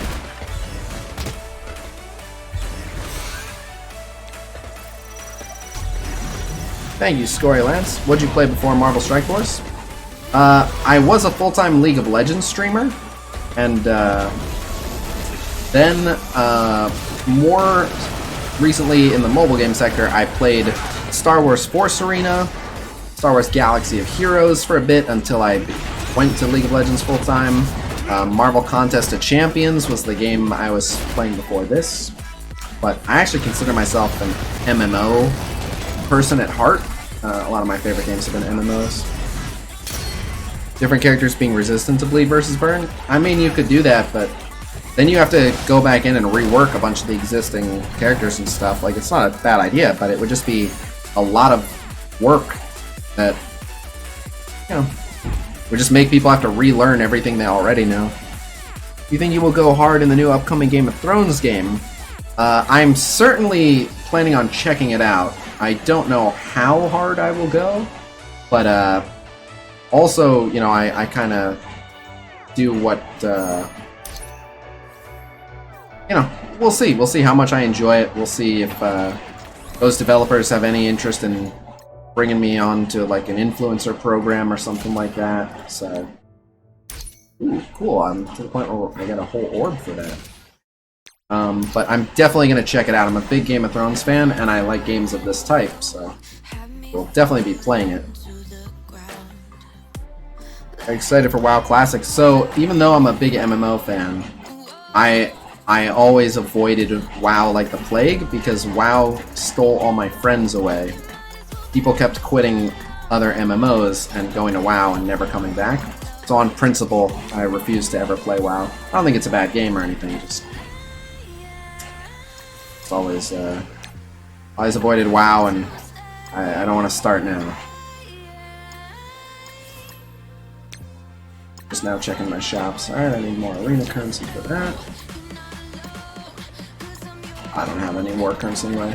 Thank you, Scory Lance. What'd you play before Marvel Strike Force? I was a full-time League of Legends streamer, and then more recently in the mobile game sector, I played Star Wars Force Arena, Star Wars Galaxy of Heroes for a bit until I went to League of Legends full-time. Marvel Contest of Champions was the game I was playing before this, but I actually consider myself an MMO person at heart. A lot of my favorite games have been MMOs. Different characters being resistant to bleed versus burn. I mean, you could do that, but then you have to go back in and rework a bunch of the existing characters and stuff. Like, it's not a bad idea, but it would just be a lot of work that, you know, Or just make people have to relearn everything they already know. Do you think you will go hard in the new upcoming Game of Thrones game? I'm certainly planning on checking it out. I don't know how hard I will go, but also, you know, I kind of do what, you know, we'll see. We'll see how much I enjoy it. We'll see if those developers have any interest in bringing me on to like an influencer program or something like that. So, ooh, cool. I'm to the point where I got a whole orb for that. But I'm definitely going to check it out. I'm a big Game of Thrones fan, and I like games of this type, so we'll definitely be playing it. I'm excited for WoW Classic. So, even though I'm a big MMO fan, I always avoided WoW like the plague, because WoW stole all my friends away. People kept quitting other MMOs and going to WoW and never coming back. So on principle, I refuse to ever play WoW. I don't think it's a bad game or anything, just... It's always avoided WoW, and I don't want to start now. Just now checking my shops. Alright, I need more arena currency for that. I don't have any war currency anyway.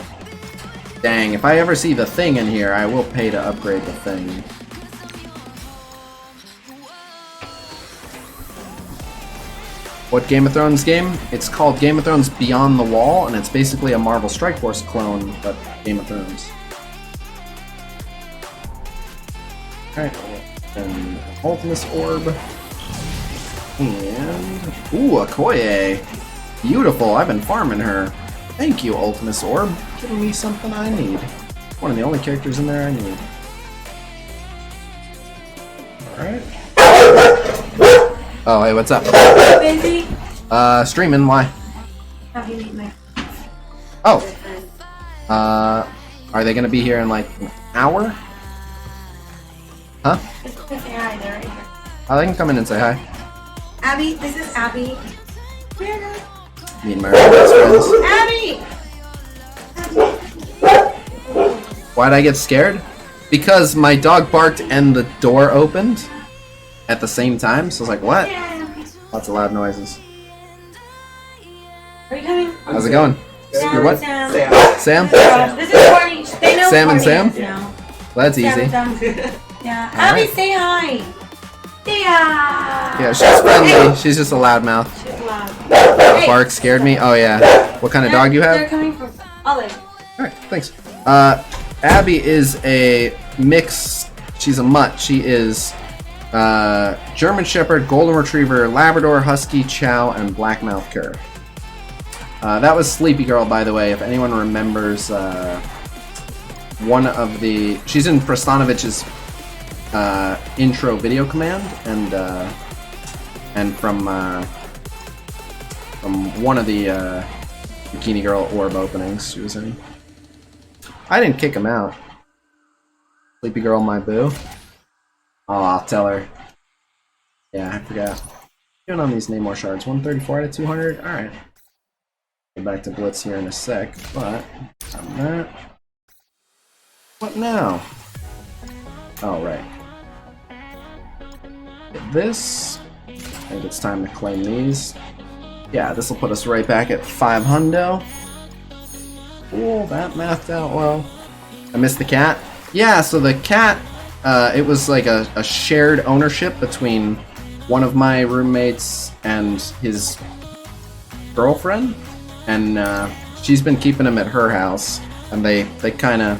Dang, if I ever see the thing in here, I will pay to upgrade the thing. What Game of Thrones game? It's called Game of Thrones Beyond the Wall, and it's basically a Marvel Strike Force clone, but Game of Thrones. Alright, then Ultimus Orb. And... ooh, Okoye! Beautiful, I've been farming her. Thank you, Ultimus Orb. Giving me something I need. One of the only characters in there I need. Alright. Oh, hey, what's up? Busy? Streaming, why? Have you meet my Oh. Are they gonna be here in like an hour? Huh? Just say hi, they're right here. Oh, they can come in and say hi. Abby, this is Abby. Where? Me and my best friends. Abby! Why'd I get scared? Because my dog barked and the door opened at the same time, so I was like, what? Yeah. Lots of loud noises. Are you coming? How's it going? Sam, You're what? Sam. Sam? This is Courtney. They know Sam and Courtney Sam? now. Well, that's Sam easy. and Sam. Yeah. All Abby, right. say hi. Say hi. Yeah, she's friendly. She's just a loudmouth. She's loud. The bark scared me. Oh yeah. What kind of dog you They're have? coming from Olive. Alright, thanks. Abby is a mix. She's a mutt. She is German Shepherd, Golden Retriever, Labrador, Husky, Chow, and Blackmouth Cur. That was Sleepy Girl, by the way, if anyone remembers one of the... She's in Prastanovich's intro video command, and from one of the Bikini Girl orb openings she was in. I didn't kick him out. Sleepy Girl, my boo. Oh, I'll tell her. Yeah, I forgot. Doing on these Namor shards. 134 out of 200. Alright. Get back to Blitz here in a sec, but on that. What now? Oh, right. Get this. I think it's time to claim these. Yeah, this will put us right back at 5 hundo. Cool, that mathed out well. I missed the cat. Yeah, so the cat, it was like a shared ownership between one of my roommates and his girlfriend, and she's been keeping him at her house, and they kind of,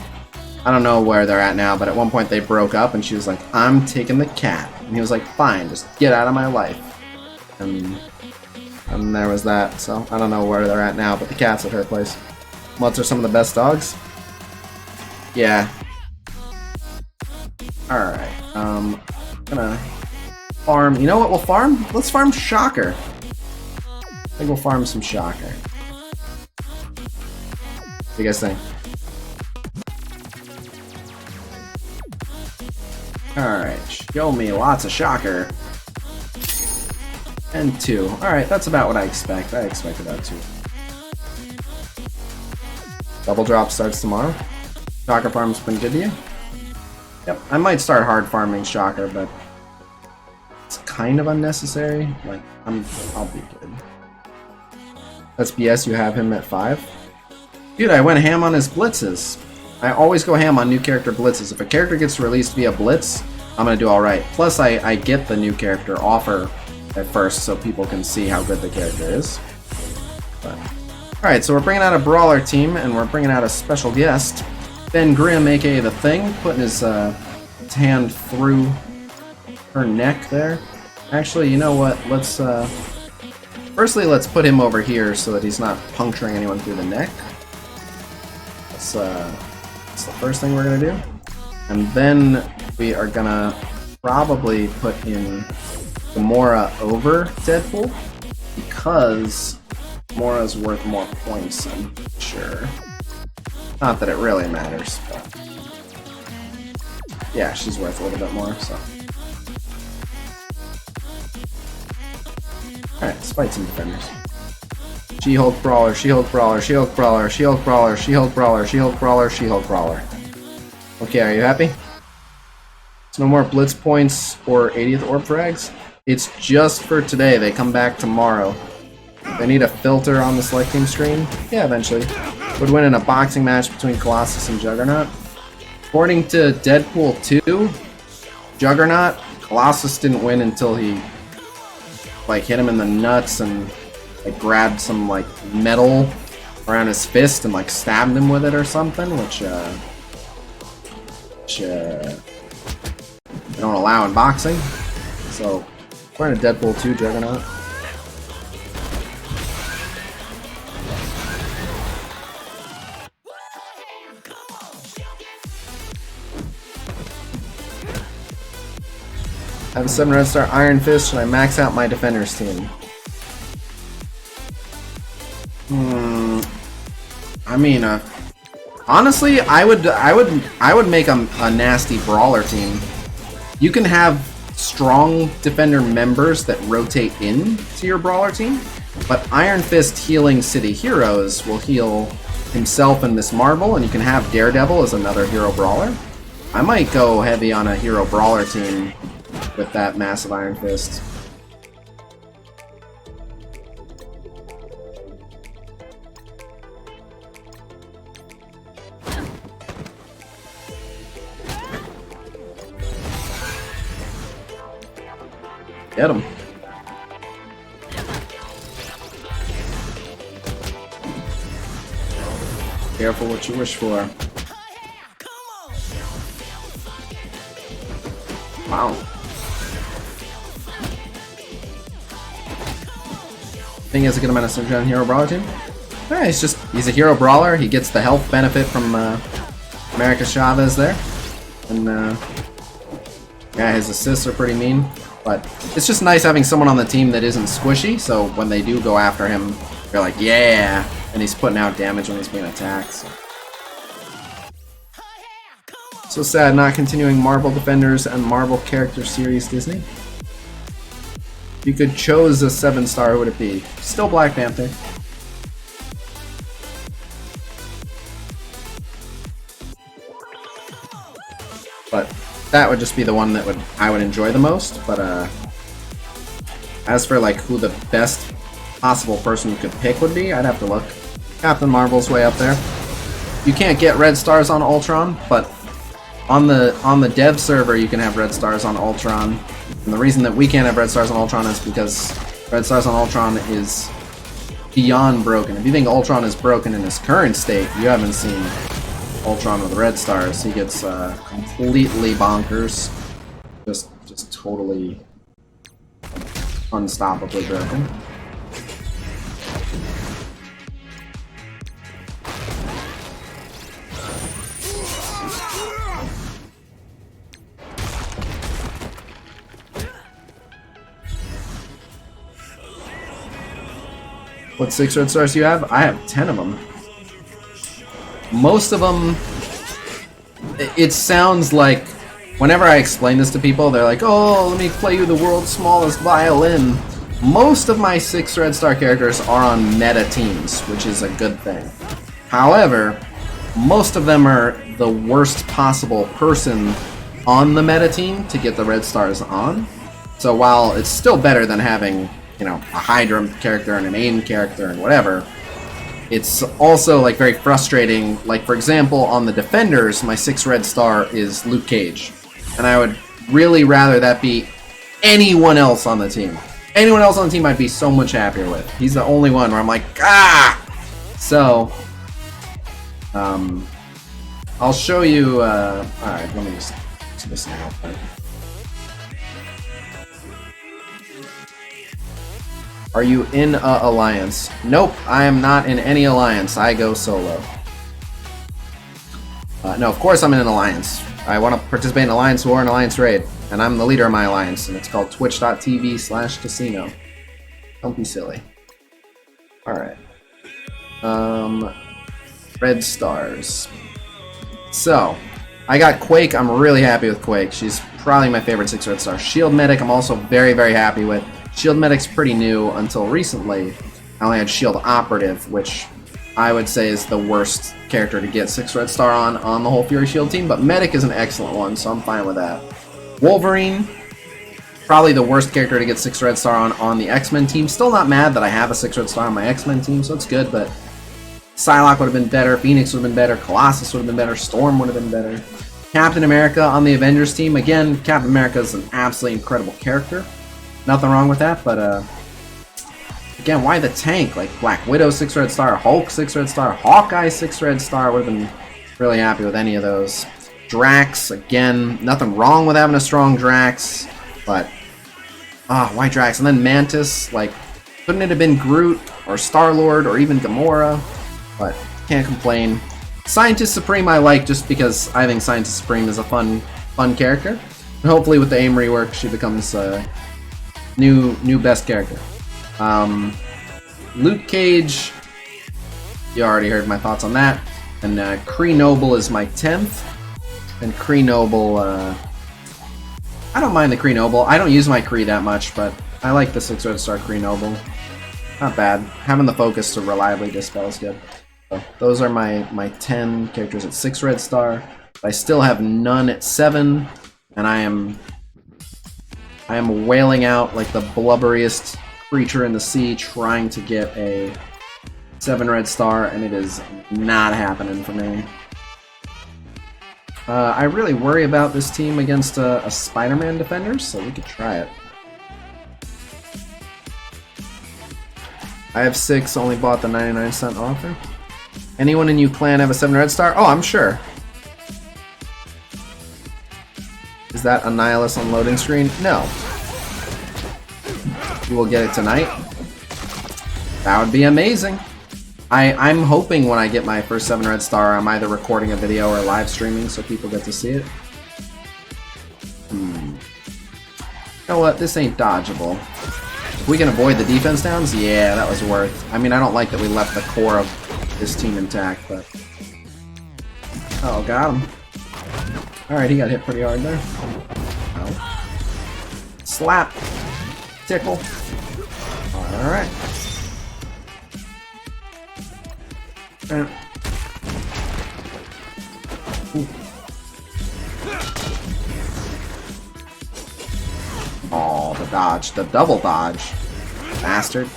I don't know where they're at now, but at one point they broke up, and she was like, I'm taking the cat, and he was like, fine, just get out of my life, and there was that. So I don't know where they're at now, but the cat's at her place. Mutts are some of the best dogs. Yeah. Alright, gonna farm. You know what we'll farm? Let's farm Shocker. I think we'll farm some Shocker. What do you guys think? Alright, show me lots of Shocker. And 2. Alright, that's about what I expect. I expect about 2. Double drop starts tomorrow. Shocker farm's been good to you? Yep, I might start hard farming Shocker, but kind of unnecessary. Like, I'll be good. That's BS, you have him at 5. Dude, I went ham on his blitzes. I always go ham on new character blitzes. If a character gets released via blitz, I'm gonna do alright. Plus, I get the new character offer at first so people can see how good the character is. Alright, so we're bringing out a brawler team, and we're bringing out a special guest. Ben Grimm, aka The Thing, putting his hand through her neck there. Actually, you know what? Let's, firstly, let's put him over here so that he's not puncturing anyone through the neck. That's the first thing we're gonna do. And then we are gonna probably put in Gamora over Deadpool, because Gamora's worth more points, I'm sure. Not that it really matters, but yeah, she's worth a little bit more, so. Alright, let's fight some defenders. She-Hulk Brawler, She-Hulk Brawler, She-Hulk Brawler, She-Hulk Brawler, She-Hulk Brawler, She-Hulk Brawler, She-Hulk Brawler. Okay, are you happy? So no more Blitz points or 80th Orb frags? It's just for today, they come back tomorrow. They need a filter on the select team screen? Yeah, eventually. Would win in a boxing match between Colossus and Juggernaut. According to Deadpool 2, Juggernaut, Colossus didn't win until he like hit him in the nuts and like grabbed some like metal around his fist and like stabbed him with it or something, which they don't allow in boxing. So we're in a Deadpool 2 Juggernaut. I have a 7 red star Iron Fist. Should I max out my defenders team? I mean, honestly, I would make a nasty brawler team. You can have strong defender members that rotate in to your brawler team, but Iron Fist healing city heroes will heal himself and Miss Marvel, and you can have Daredevil as another hero brawler. I might go heavy on a hero brawler team with that massive Iron Fist. Get him. Careful what you wish for. Wow. Thing is a good amount of synergy on hero brawler team. Yeah, he's a hero brawler. He gets the health benefit from America Chavez there, and yeah, his assists are pretty mean. But it's just nice having someone on the team that isn't squishy. So when they do go after him, they're like, yeah, and he's putting out damage when he's being attacked. So sad not continuing Marvel Defenders and Marvel Character Series Disney. If you could chose a 7-star, who would it be? Still Black Panther. But that would just be the one that I would enjoy the most. But as for like who the best possible person you could pick would be, I'd have to look. Captain Marvel's way up there. You can't get red stars on Ultron, but on the dev server you can have red stars on Ultron. And the reason that we can't have red stars on Ultron is because red stars on Ultron is beyond broken. If you think Ultron is broken in his current state, you haven't seen Ultron with red stars. He gets completely bonkers. Just totally unstoppably broken. What 6 red stars do you have? I have 10 of them. Most of them, it sounds like, whenever I explain this to people, they're like, oh, let me play you the world's smallest violin. Most of my 6 red star characters are on meta teams, which is a good thing. However, most of them are the worst possible person on the meta team to get the red stars on. So while it's still better than having, you know, a Hydra character and an AIM character and whatever, it's also like very frustrating. Like, for example, on the Defenders, my 6 red star is Luke Cage. And I would really rather that be anyone else on the team. Anyone else on the team I'd be so much happier with. He's the only one where I'm like, ah! So, I'll show you, alright, let me just do this now. Are you in a alliance? Nope, I am not in any alliance. I go solo. No, of course I'm in an alliance. I want to participate in Alliance War and Alliance Raid. And I'm the leader of my alliance, and it's called twitch.tv/casino. Don't be silly. Alright. Red stars. So, I got Quake. I'm really happy with Quake. She's probably my favorite 6 red star. Shield Medic I'm also very, very happy with. Shield Medic's pretty new until recently. I only had Shield Operative, which I would say is the worst character to get 6 red star on the whole Fury Shield team, but Medic is an excellent one, so I'm fine with that. Wolverine, probably the worst character to get 6 red star on the X-Men team. Still not mad that I have a 6 red star on my X-Men team, so it's good, but Psylocke would have been better, Phoenix would have been better, Colossus would have been better, Storm would have been better. Captain America on the Avengers team, again, Captain America is an absolutely incredible character. Nothing wrong with that, but again, why the tank? Like Black Widow 6 red star, Hulk 6 red star, Hawkeye 6 red star, would have been really happy with any of those. Drax, again, nothing wrong with having a strong Drax, but why Drax? And then Mantis, like, couldn't it have been Groot or Star-Lord or even Gamora? But can't complain. Scientist Supreme I like just because I think Scientist Supreme is a fun character. And hopefully with the AIM rework she becomes new best character. Luke Cage, you already heard my thoughts on that. And Kree Noble is my 10th. And Kree Noble, I don't mind the Kree Noble. I don't use my Kree that much, but I like the 6 red star Kree Noble. Not bad. Having the focus to reliably dispel is good. So those are my 10 characters at 6 red star. I still have none at 7, and I am wailing out like the blubberiest creature in the sea trying to get a 7 red star, and it is not happening for me. I really worry about this team against a Spider-Man Defenders, so we could try it. I have 6, only bought the 99-cent offer. Anyone in you clan have a 7 red star? Oh, I'm sure. Is that a Nihilus on loading screen? No. You will get it tonight. That would be amazing. I'm hoping when I get my first 7 red star, I'm either recording a video or live streaming so people get to see it. You know what? This ain't dodgeable. If we can avoid the defense downs, yeah, that was worth. I mean, I don't like that we left the core of this team intact, but... Oh, got him. Alright, he got hit pretty hard there. Oh. Slap. Tickle. Alright. Oh, the dodge. The double dodge. Bastard.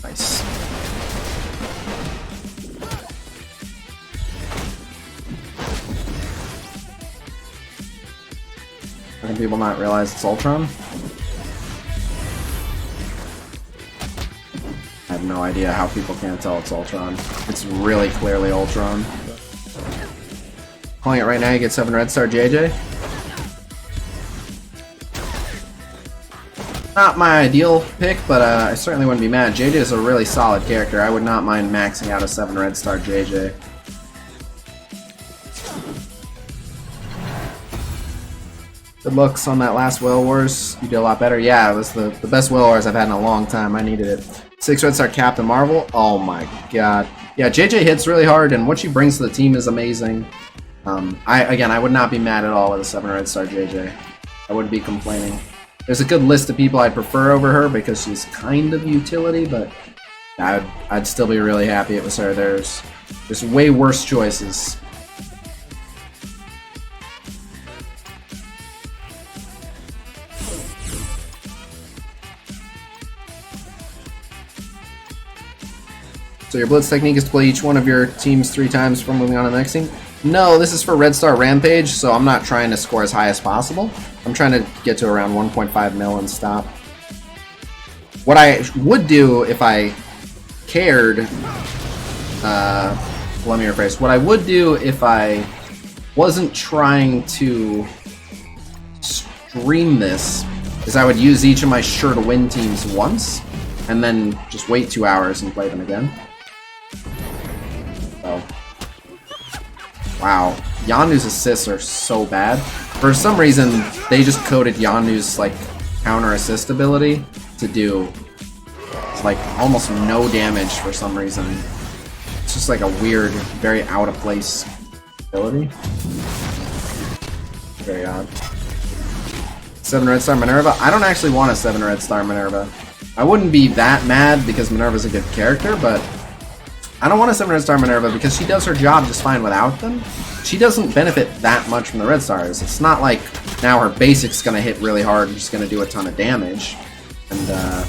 Nice. How can people not realize it's Ultron? I have no idea how people can't tell it's Ultron. It's really clearly Ultron. Calling it right now, you get 7 red star JJ. Not my ideal pick, but I certainly wouldn't be mad. JJ is a really solid character. I would not mind maxing out a 7 red star JJ. Good looks on that last Whale Wars. You did a lot better. Yeah, it was the best Whale Wars I've had in a long time. I needed it. 6 red star Captain Marvel. Oh my god. Yeah, JJ hits really hard, and what she brings to the team is amazing. I would not be mad at all with a 7 red star JJ. I wouldn't be complaining. There's a good list of people I'd prefer over her because she's kind of utility, but I'd still be really happy it was her. There's way worse choices. So your Blitz technique is to play each one of your teams 3 times before moving on to the next team? No, this is for Red Star Rampage, so I'm not trying to score as high as possible. I'm trying to get to around 1.5 mil and stop. What I would do if I cared... let me rephrase. What I would do if I wasn't trying to stream this is I would use each of my sure-to-win teams once, and then just wait 2 hours and play them again. So... Wow, Yanu's assists are so bad. For some reason, they just coded Yanu's like counter assist ability to do like almost no damage for some reason. It's just like a weird, very out of place ability. Very odd. 7 Red Star Minerva? I don't actually want a 7 Red Star Minerva. I wouldn't be that mad because Minerva's a good character, but I don't want a 7 Red Star Minerva because she does her job just fine without them. She doesn't benefit that much from the Red Stars. It's not like now her basic's gonna hit really hard and she's gonna do a ton of damage. And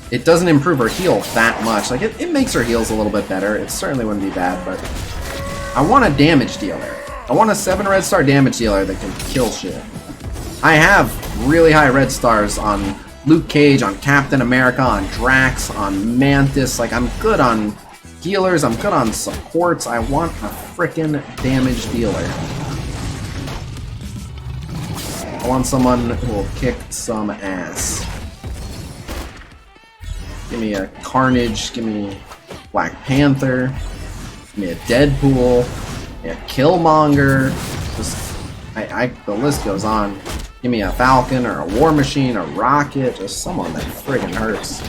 it doesn't improve her heal that much. Like, it makes her heals a little bit better. It certainly wouldn't be bad, but I want a damage dealer. I want a 7 Red Star damage dealer that can kill shit. I have really high Red Stars on Luke Cage, on Captain America, on Drax, on Mantis. Like, I'm good on healers, I'm good on supports. I want a frickin' damage dealer. I want someone who will kick some ass. Give me a Carnage, give me Black Panther, give me a Deadpool, give me a Killmonger. Just, the list goes on. Give me a Falcon or a War Machine, a Rocket, just someone that friggin' hurts.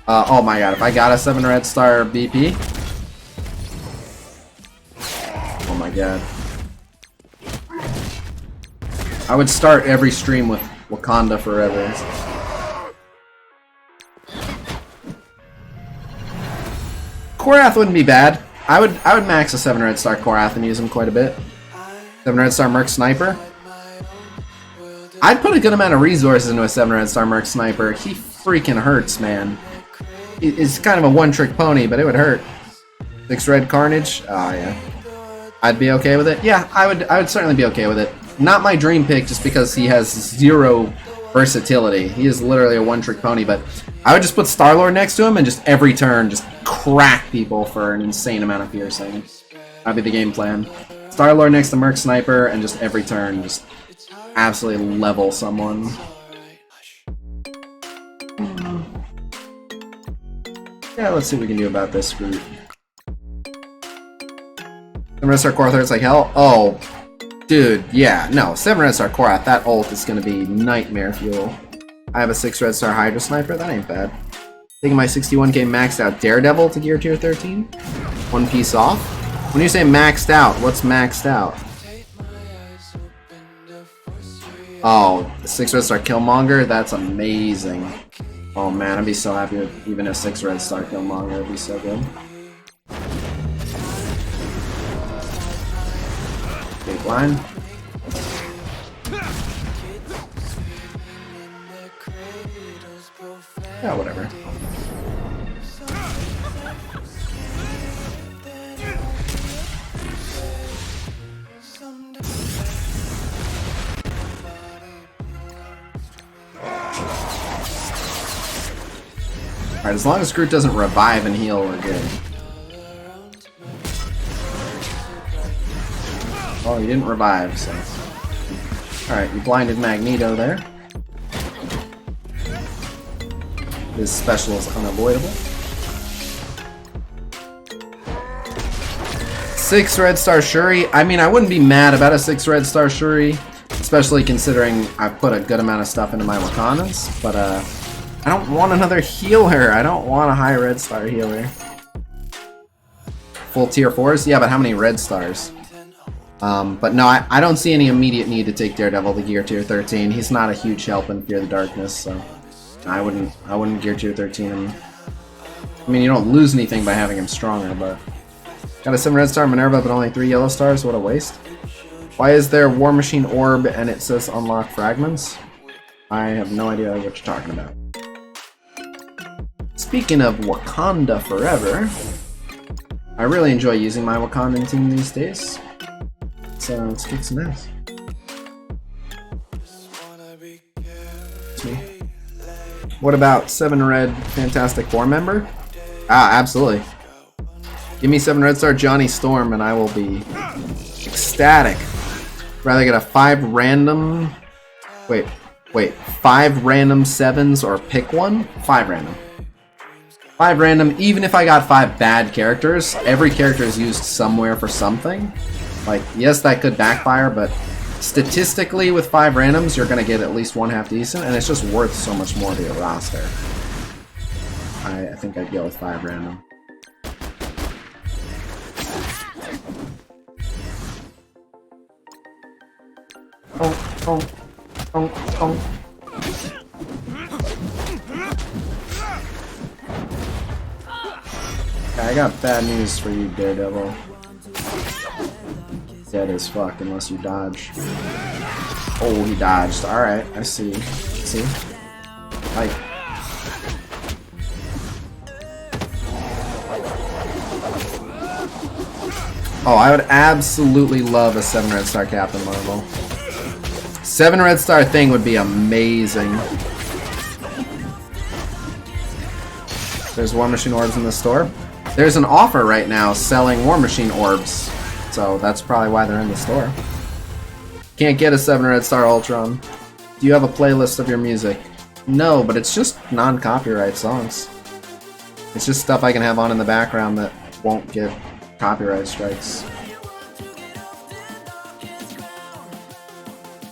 Oh my god, if I got a 7 Red Star BP... Oh my god. I would start every stream with Wakanda Forever. Korath wouldn't be bad. I would max a 7 Red Star Korath and use him quite a bit. 7 Red Star Merc Sniper. I'd put a good amount of resources into a 7 Red Star Merc Sniper. He freaking hurts, man. It's kind of a one-trick pony, but it would hurt. 6 Red Carnage? Oh, yeah. I'd be okay with it? Yeah, I would certainly be okay with it. Not my dream pick just because he has 0 versatility. He is literally a one-trick pony, but I would just put Star-Lord next to him and just every turn just crack people for an insane amount of piercing. That'd be the game plan. Star-Lord next to Merc Sniper and just every turn just absolutely level someone. Yeah, let's see what we can do about this group. The Red Star Korath hurts like hell? Oh, dude, yeah, no. 7 Red Star Korath, that ult is gonna be nightmare fuel. I have a 6 Red Star Hydra Sniper, that ain't bad. Taking my 61k maxed out Daredevil to gear tier 13? 1 piece off? When you say maxed out, what's maxed out? Oh, the 6 Red Star Killmonger? That's amazing. Oh man, I'd be so happy with even a 6 Red Star Killmonger. It'd be so good. Big line. Yeah, whatever. Alright, as long as Groot doesn't revive and heal, we're good. Oh, he didn't revive, so... Alright, you blinded Magneto there. His special is unavoidable. 6 Red Star Shuri. I mean, I wouldn't be mad about a 6 Red Star Shuri, especially considering I've put a good amount of stuff into my Wakandas, but I don't want another healer. I don't want a high Red Star healer. Full tier 4s? Yeah, but how many Red Stars? But no, I don't see any immediate need to take Daredevil to gear tier 13. He's not a huge help in Fear the Darkness, so I wouldn't gear tier 13 him. I mean, you don't lose anything by having him stronger, but got a 7 Red Star Minerva, but only 3 yellow stars. What a waste. Why is there War Machine Orb and it says unlock fragments? I have no idea what you're talking about. Speaking of Wakanda Forever, I really enjoy using my Wakandan team these days. So let's kick some ass. It's me. What about 7 red Fantastic Four member? Ah, absolutely. Give me 7 red star Johnny Storm and I will be ecstatic. Rather get a 5 random... Wait. 5 random 7s or pick one? 5 random. 5 random, even if I got 5 bad characters, every character is used somewhere for something. Like, yes, that could backfire, but statistically with 5 randoms, you're going to get at least one half decent, and it's just worth so much more to your roster. I think I'd go with 5 random. Oh. I got bad news for you, Daredevil. Dead as fuck unless you dodge. Oh, he dodged. Alright, I see. See? Like... Oh, I would absolutely love a 7 red star Captain Marvel. 7 red star thing would be amazing. There's War Machine orbs in the store. There's an offer right now selling War Machine orbs, so that's probably why they're in the store. Can't get a 7 red star Ultron. Do you have a playlist of your music? No, but it's just non-copyright songs. It's just stuff I can have on in the background that won't get copyright strikes.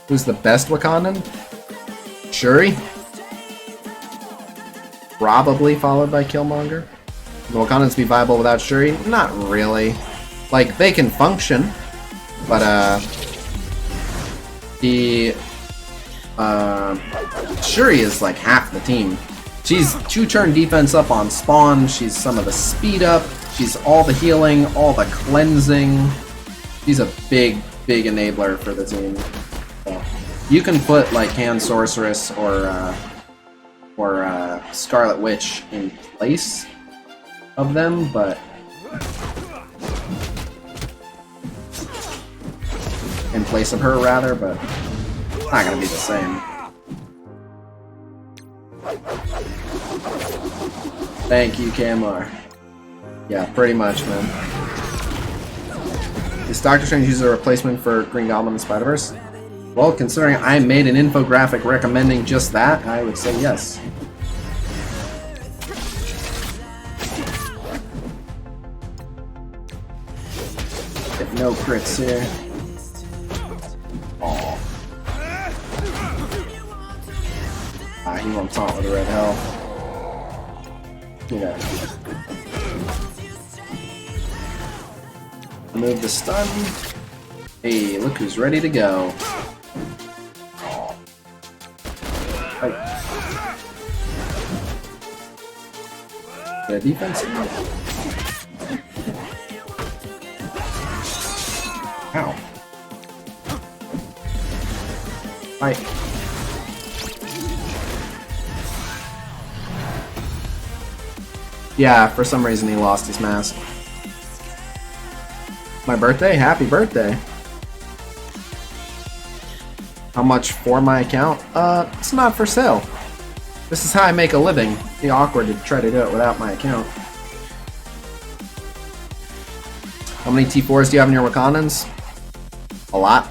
Who's the best Wakandan? Shuri? Probably followed by Killmonger. Will Wakandans be viable without Shuri? Not really. Like, they can function, but Shuri is like half the team. She's 2-turn defense up on spawn, she's some of the speed up, she's all the healing, all the cleansing. She's a big enabler for the team. So, you can put like Hand Sorceress or Scarlet Witch in place of them, but in place of her rather, but it's not gonna be the same. Thank you, Kamlar. Yeah, pretty much, man. Is Doctor Strange use a replacement for Green Goblin and Spider-Verse? Well, considering I made an infographic recommending just that, I would say yes. Get no crits here. Aw. Ah, he won't taunt with a red hell. Yeah. Move the stun. Hey, look who's ready to go. Fight. Get a defense. Ow. Fight. Yeah, for some reason he lost his mask. My birthday? Happy birthday. How much for my account? It's not for sale. This is how I make a living. It'd be awkward to try to do it without my account. How many T4s do you have in your Wakandans? A lot.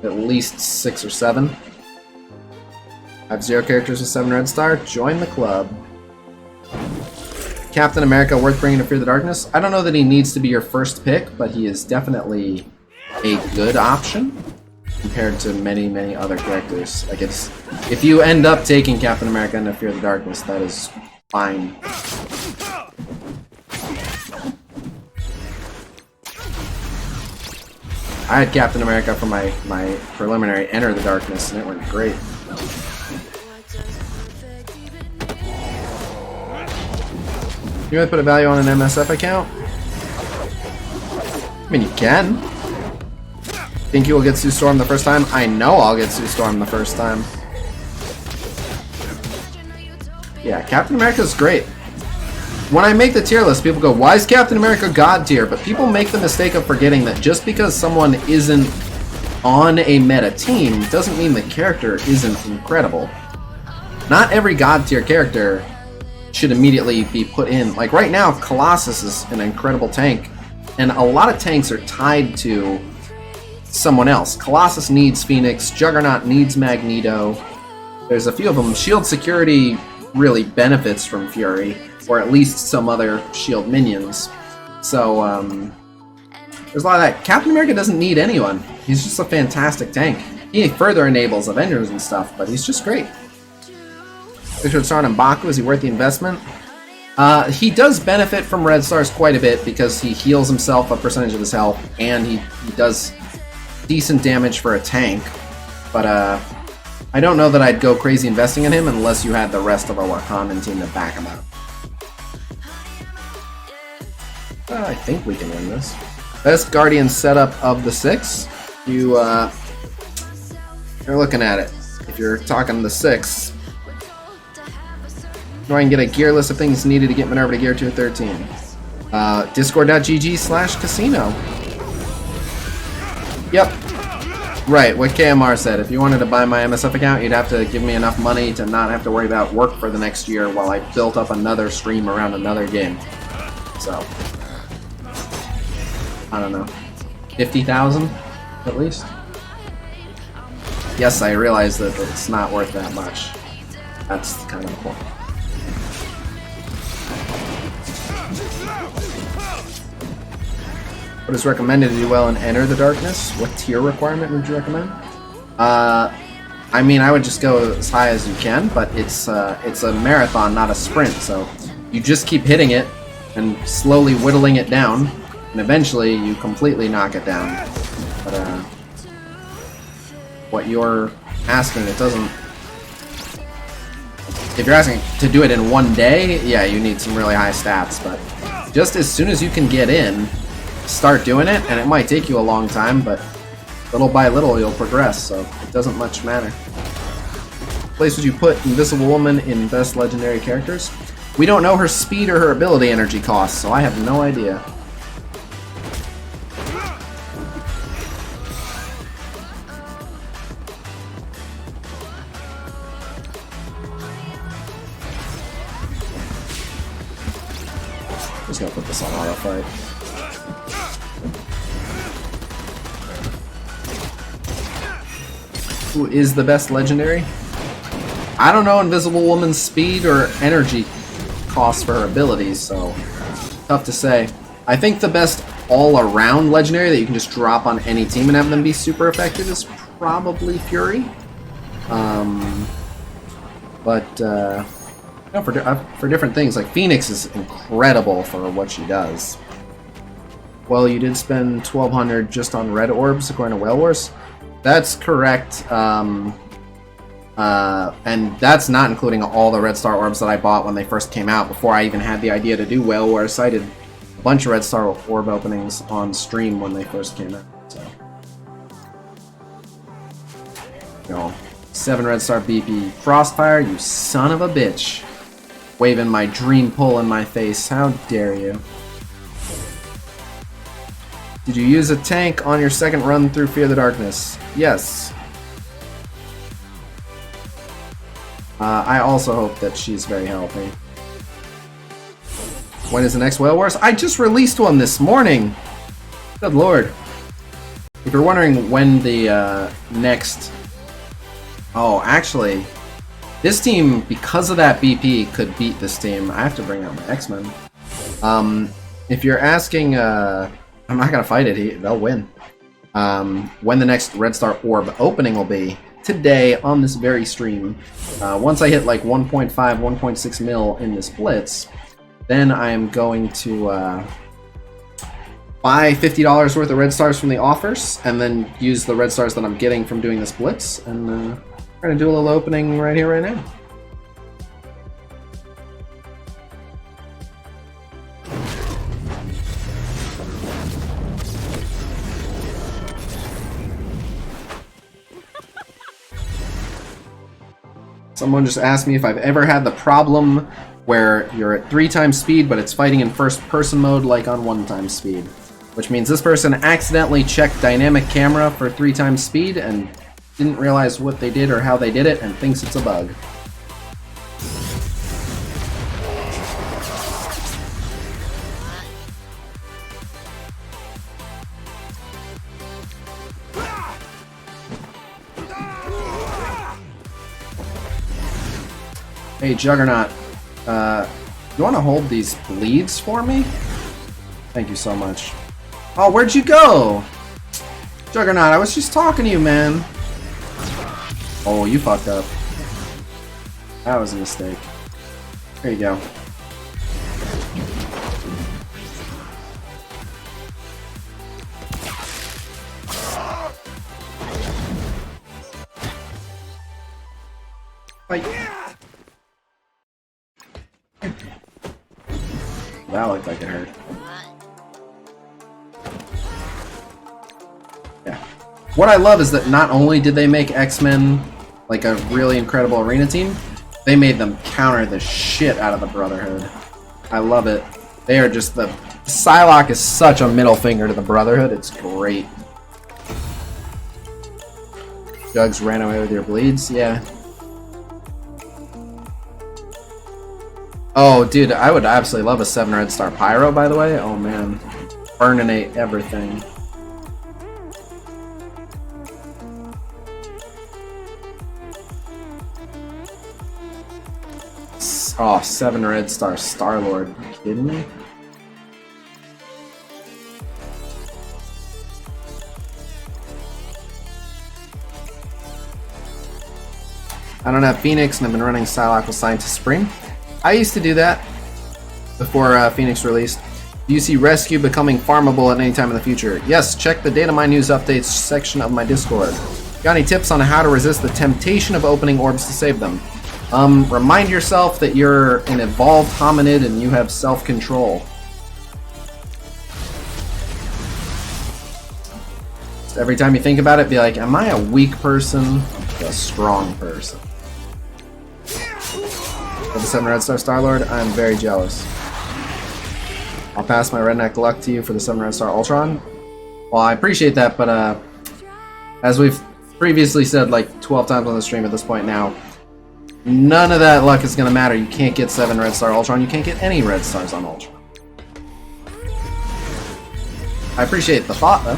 At least 6 or 7. I have 0 characters with 7 red star. Join the club. Captain America worth bringing to Fear the Darkness? I don't know that he needs to be your first pick, but he is definitely a good option compared to many other characters. Like, it's, if you end up taking Captain America into Fear the Darkness, that is fine. I had Captain America for my preliminary Enter the Darkness, and it went great. You want to put a value on an MSF account? I mean, you can. Think you will get Sue Storm the first time? I know I'll get Sue Storm the first time. Yeah, Captain America's great. When I make the tier list, people go, why is Captain America God tier? But people make the mistake of forgetting that just because someone isn't on a meta team doesn't mean the character isn't incredible. Not every God tier character should immediately be put in. Like right now, Colossus is an incredible tank, and a lot of tanks are tied to someone else. Colossus needs Phoenix, Juggernaut needs Magneto. There's a few of them. Shield Security really benefits from Fury, or at least some other Shield minions. So, there's a lot of that. Captain America doesn't need anyone. He's just a fantastic tank. He further enables Avengers and stuff, but he's just great. Richard Star and M'Baku, is he worth the investment? He does benefit from Red Stars quite a bit because he heals himself a percentage of his health, and he does decent damage for a tank. But I don't know that I'd go crazy investing in him unless you had the rest of our Wakandan team to back him up. I think we can win this. Best Guardian setup of the 6. You're looking at it. If you're talking the 6, try and get a gear list of things needed to get Minerva to gear 213. Discord.gg/casino. Yep. Right, what KMR said. If you wanted to buy my MSF account, you'd have to give me enough money to not have to worry about work for the next year while I built up another stream around another game. So, I don't know. 50,000 at least? Yes, I realize that it's not worth that much. That's kind of the point. What is recommended to do well and Enter the Darkness? What tier requirement would you recommend? I mean, I would just go as high as you can, but it's a marathon, not a sprint, so you just keep hitting it and slowly whittling it down, and eventually you completely knock it down. But what you're asking, it doesn't... If you're asking to do it in one day, yeah, you need some really high stats, but just as soon as you can get in, start doing it, and it might take you a long time, but little by little you'll progress, so it doesn't much matter. Place would you put Invisible Woman in best legendary characters? We don't know her speed or her ability energy costs, so I have no idea. Just gonna put this on auto fight. Who is the best legendary? I don't know Invisible Woman's speed or energy costs for her abilities, so tough to say. I think the best all-around legendary that you can just drop on any team and have them be super effective is probably Fury. No, for different things, like Phoenix is incredible for what she does. Well, you did spend 1,200 just on red orbs, according to Whale Wars. That's correct, and that's not including all the Red Star orbs that I bought when they first came out, before I even had the idea to do Whale Wars. I did a bunch of Red Star orb openings on stream when they first came out, so. Go. 7 Red Star BP. Frostfire, you son of a bitch. Waving my dream pull in my face, how dare you. Did you use a tank on your second run through Fear the Darkness? Yes. I also hope that she's very healthy. When is the next Whale Wars? I just released one this morning! Good lord. If you're wondering when the next... Oh, actually, this team, because of that BP, could beat this team. I have to bring out my X-Men. If you're asking... I'm not gonna fight it, they'll win. When the next Red Star Orb opening will be, today on this very stream. Once I hit like 1.5, 1.6 mil in this Blitz, then I am going to buy $50 worth of Red Stars from the offers, and then use the Red Stars that I'm getting from doing this Blitz, and we're gonna do a little opening right here, right now. Someone just asked me if I've ever had the problem where you're at 3 times speed, but it's fighting in first-person mode like on 1 time speed. Which means this person accidentally checked dynamic camera for 3 times speed and didn't realize what they did or how they did it and thinks it's a bug. Hey, Juggernaut, you want to hold these bleeds for me? Thank you so much. Oh, where'd you go? Juggernaut, I was just talking to you, man. Oh, you fucked up. That was a mistake. There you go. Fight. That looked like it hurt. Yeah. What I love is that not only did they make X-Men like a really incredible arena team, they made them counter the shit out of the Brotherhood. I love it. They are just the... Psylocke is such a middle finger to the Brotherhood, it's great. Jugs ran away with your bleeds? Yeah. Oh, dude, I would absolutely love a 7 Red Star Pyro, by the way. Oh, man. Burninate everything. Oh, 7 Red Star Star-Lord. Are you kidding me? I don't have Phoenix, and I've been running Psylocke with Scientist Supreme. I used to do that before Phoenix released. Do you see Rescue becoming farmable at any time in the future? Yes, check the Data Mine News Updates section of my Discord. Got any tips on how to resist the temptation of opening orbs to save them? Remind yourself that you're an evolved hominid and you have self-control. Every time you think about it, be like, am I a weak person or a strong person? For the 7 Red Star Star-Lord, I'm very jealous. I'll pass my redneck luck to you for the 7 Red Star Ultron. Well, I appreciate that, but as we've previously said like 12 times on the stream at this point now, none of that luck is going to matter. You can't get 7 Red Star Ultron. You can't get any Red Stars on Ultron. I appreciate the thought, though.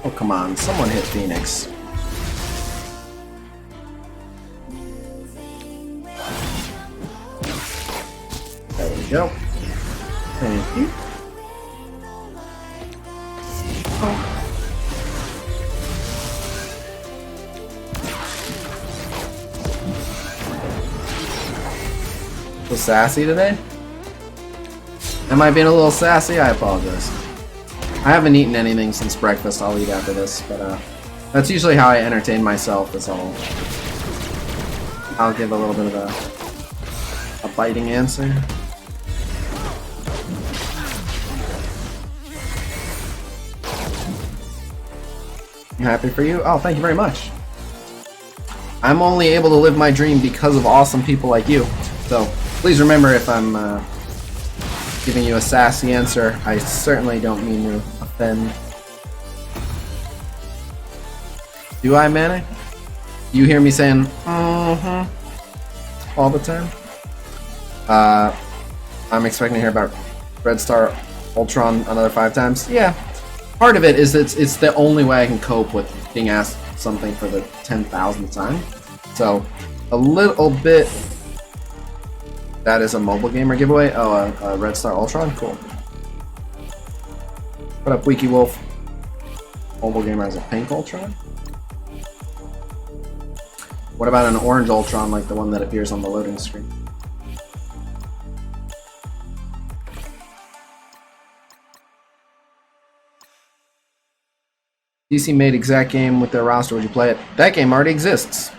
Oh, come on. Someone hit Phoenix. There we go. Thank you. So sassy today? Am I being a little sassy? I apologize. I haven't eaten anything since breakfast. I'll eat after this, but that's usually how I entertain myself. Is I'll give a little bit of a biting answer. I'm happy for you. Oh, thank you very much. I'm only able to live my dream because of awesome people like you. So please remember, if I'm giving you a sassy answer, I certainly don't mean to offend. Do I, Manic? You hear me saying, all the time? I'm expecting to hear about Red Star Ultron another 5 times. Yeah. Part of it is it's the only way I can cope with being asked something for the 10,000th time. So, a little bit... That is a mobile gamer giveaway? Oh, a Red Star Ultron? Cool. What up, Wiki Wolf? Mobile gamer has a pink Ultron? What about an orange Ultron like the one that appears on the loading screen? DC made exact game with their roster. Would you play it? That game already exists.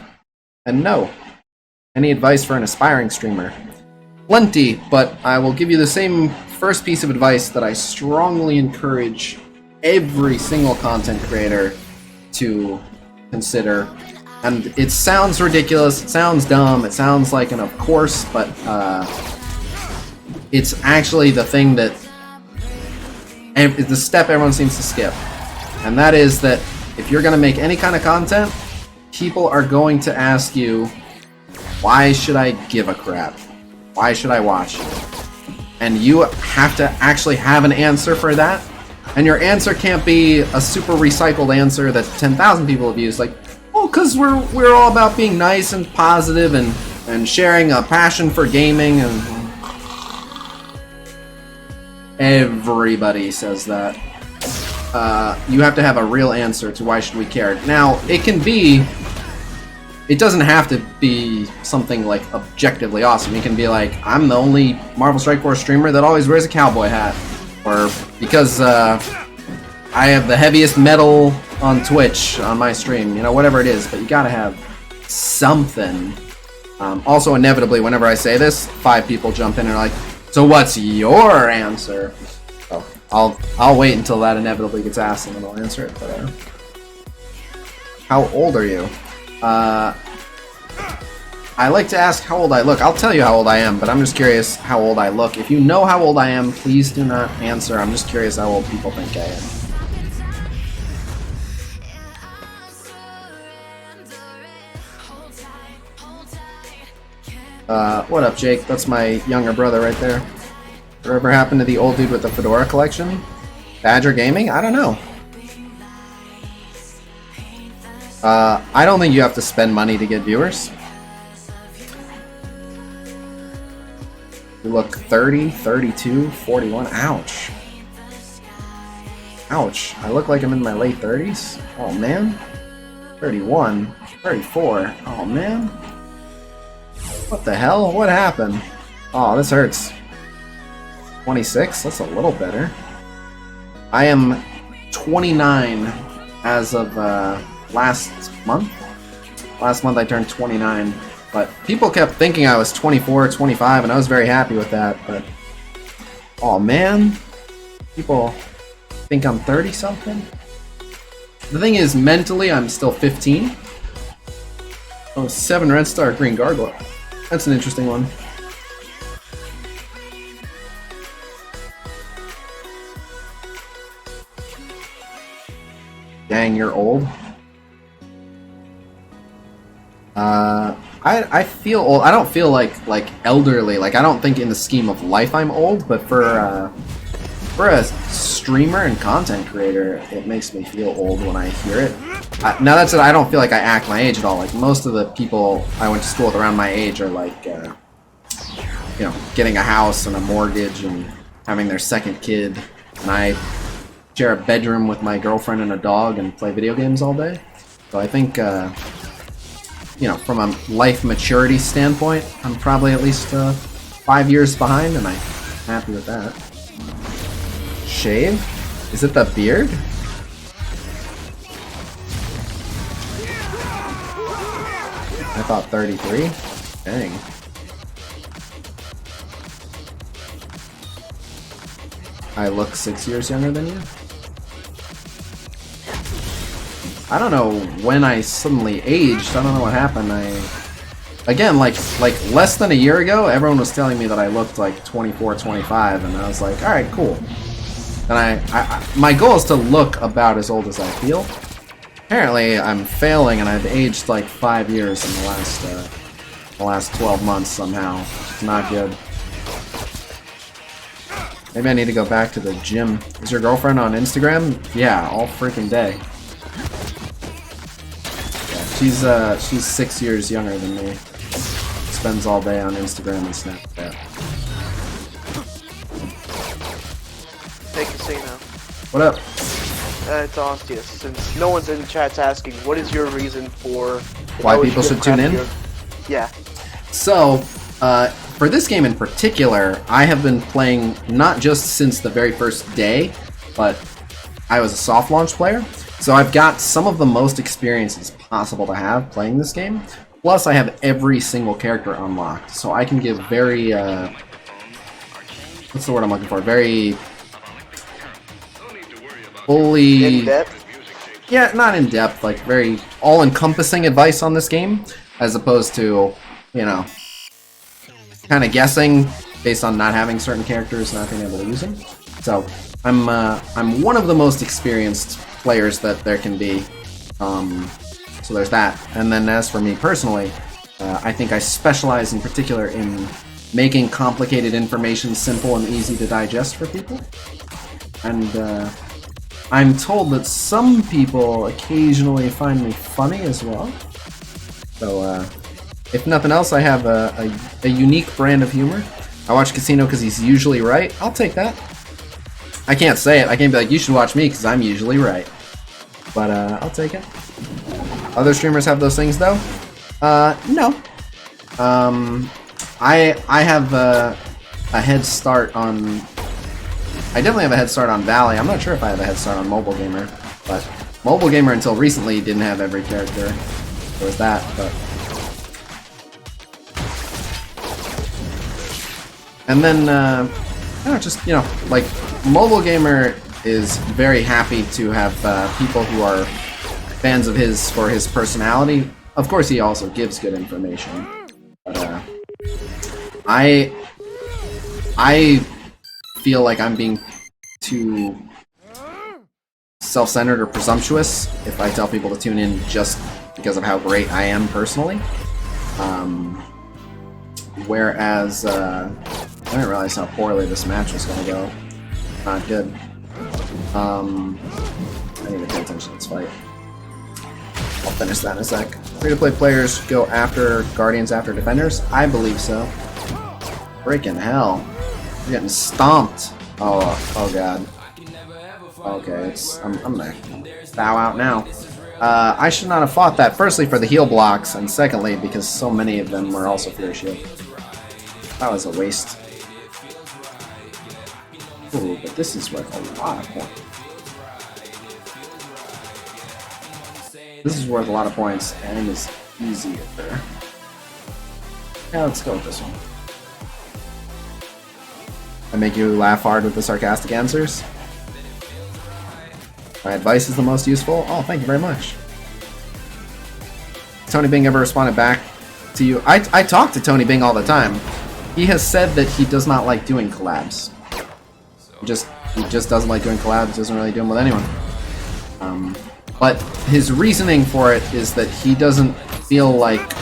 And no. Any advice for an aspiring streamer? Plenty, but I will give you the same first piece of advice that I strongly encourage every single content creator to consider. And it sounds ridiculous, it sounds dumb, it sounds like an of course, but it's actually the thing that the step everyone seems to skip. And that is that if you're going to make any kind of content, people are going to ask you, why should I give a crap? Why should I watch you? And you have to actually have an answer for that. And your answer can't be a super recycled answer that 10,000 people have used. Like, well, because we're all about being nice and positive and sharing a passion for gaming. And everybody says that. You have to have a real answer to why should we care. Now, it doesn't have to be something like objectively awesome. It can be like, I'm the only Marvel Strike Force streamer that always wears a cowboy hat. Or because I have the heaviest metal on Twitch on my stream. You know, whatever it is. But you gotta have something. Also, inevitably, whenever I say this, 5 people jump in and are like, so what's your answer? So I'll wait until that inevitably gets asked and then I'll answer it. But, how old are you? I like to ask how old I look. I'll tell you how old I am, but I'm just curious how old I look. If you know how old I am, please do not answer. I'm just curious how old people think I am. What up, Jake? That's my younger brother right there. Whatever happened to the old dude with the fedora collection? Badger Gaming? I don't know. I don't think you have to spend money to get viewers. You look 30, 32, 41. Ouch. Ouch. I look like I'm in my late 30s. Oh, man. 31, 34. Oh, man. What the hell? What happened? Oh, this hurts. 26? That's a little better. I am 29 as of last month. Last month I turned 29, but people kept thinking I was 24, 25, and I was very happy with that, but oh man, people think I'm 30 something. The thing is, mentally I'm still 15. Oh, 7 red star, green gargoyle. That's an interesting one. Dang, you're old. I feel old. I don't feel like elderly. Like, I don't think in the scheme of life I'm old, but for a streamer and content creator, it makes me feel old when I hear it. Now that said, I don't feel like I act my age at all. Like, most of the people I went to school with around my age are like, you know, getting a house and a mortgage and having their second kid, and I share a bedroom with my girlfriend and a dog and play video games all day. So I think, you know, from a life maturity standpoint, I'm probably at least 5 years behind, and I'm happy with that. Shave? Is it the beard? I thought 33. Dang. I look 6 years younger than you? I don't know when I suddenly aged. I don't know what happened. Again, like less than a year ago, everyone was telling me that I looked like 24, 25, and I was like, all right, cool. And my goal is to look about as old as I feel. Apparently, I'm failing, and I've aged like 5 years in the last 12 months somehow. It's not good. Maybe I need to go back to the gym. Is your girlfriend on Instagram? Yeah, all freaking day. Yeah, she's 6 years younger than me. Spends all day on Instagram and Snapchat. Hey, Casino. What up? It's Ostius. Since no one's in the chat's asking, what is your reason for why people should tune in? Yeah. So, for this game in particular, I have been playing not just since the very first day, but I was a soft launch player. So I've got some of the most experiences possible to have playing this game. Plus, I have every single character unlocked, so I can give very what's the word I'm looking for? Very fully In depth. yeah, not in depth, like very all-encompassing advice on this game, as opposed to, you know, kind of guessing based on not having certain characters, not being able to use them. So I'm one of the most experienced players that there can be. So there's that. And then as for me personally, I think I specialize in particular in making complicated information simple and easy to digest for people. And I'm told that some people occasionally find me funny as well. So if nothing else, I have a unique brand of humor. I watch Casino because he's usually right. I'll take that. I can't say it. I can't be like, you should watch me because I'm usually right. But I'll take it. Other streamers have those things though? No. I have a head start on... I definitely have a head start on Valley. I'm not sure if I have a head start on Mobile Gamer, but Mobile Gamer until recently didn't have every character. There was that, but... And then, I don't know, just, you know, like, Mobile Gamer is very happy to have people who are fans of his for his personality. Of course, he also gives good information. But, I feel like I'm being too self-centered or presumptuous if I tell people to tune in just because of how great I am personally. Whereas, I didn't realize how poorly this match was going to go. Not good. I need to pay attention to this fight. I'll finish that in a sec. Free-to-play players go after Guardians after Defenders? I believe so. Freaking hell. We're getting stomped. Oh god. Okay, I'm gonna bow out now. I should not have fought that, firstly for the heal blocks, and secondly because so many of them were also Fury Shield. That was a waste. Ooh, but this is worth a lot of points. This is worth a lot of points, and is easier. Yeah, let's go with this one. I make you laugh hard with the sarcastic answers. My advice is the most useful. Oh, thank you very much. Tony Bing ever responded back to you? I talk to Tony Bing all the time. He has said that he does not like doing collabs. He just doesn't like doing collabs, doesn't really do them with anyone. But his reasoning for it is that he doesn't feel like...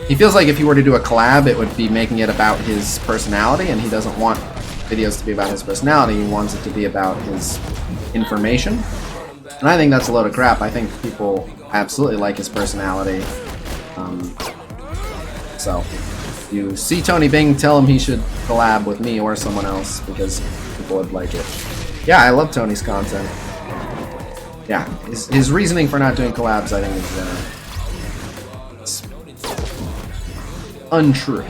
He feels like if he were to do a collab, it would be making it about his personality, and he doesn't want videos to be about his personality. He wants it to be about his information. And I think that's a load of crap. I think people absolutely like his personality. So, if you see Tony Bing, tell him he should collab with me or someone else, because people would like it. Yeah, I love Tony's content. Yeah, his reasoning for not doing collabs, I think, is untrue.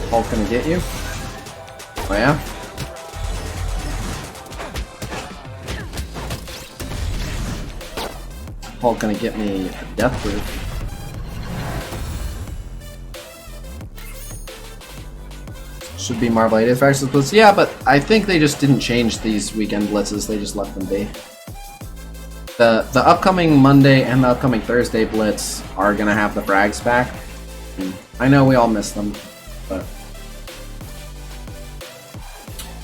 Hulk gonna get you? Oh yeah? Hulk gonna get me a death proof. Should be Marvel 80th Factions Blitz. Yeah, but I think they just didn't change these weekend blitzes, they just left them be. The upcoming Monday and the upcoming Thursday blitz are gonna have the frags back. I know we all miss them, but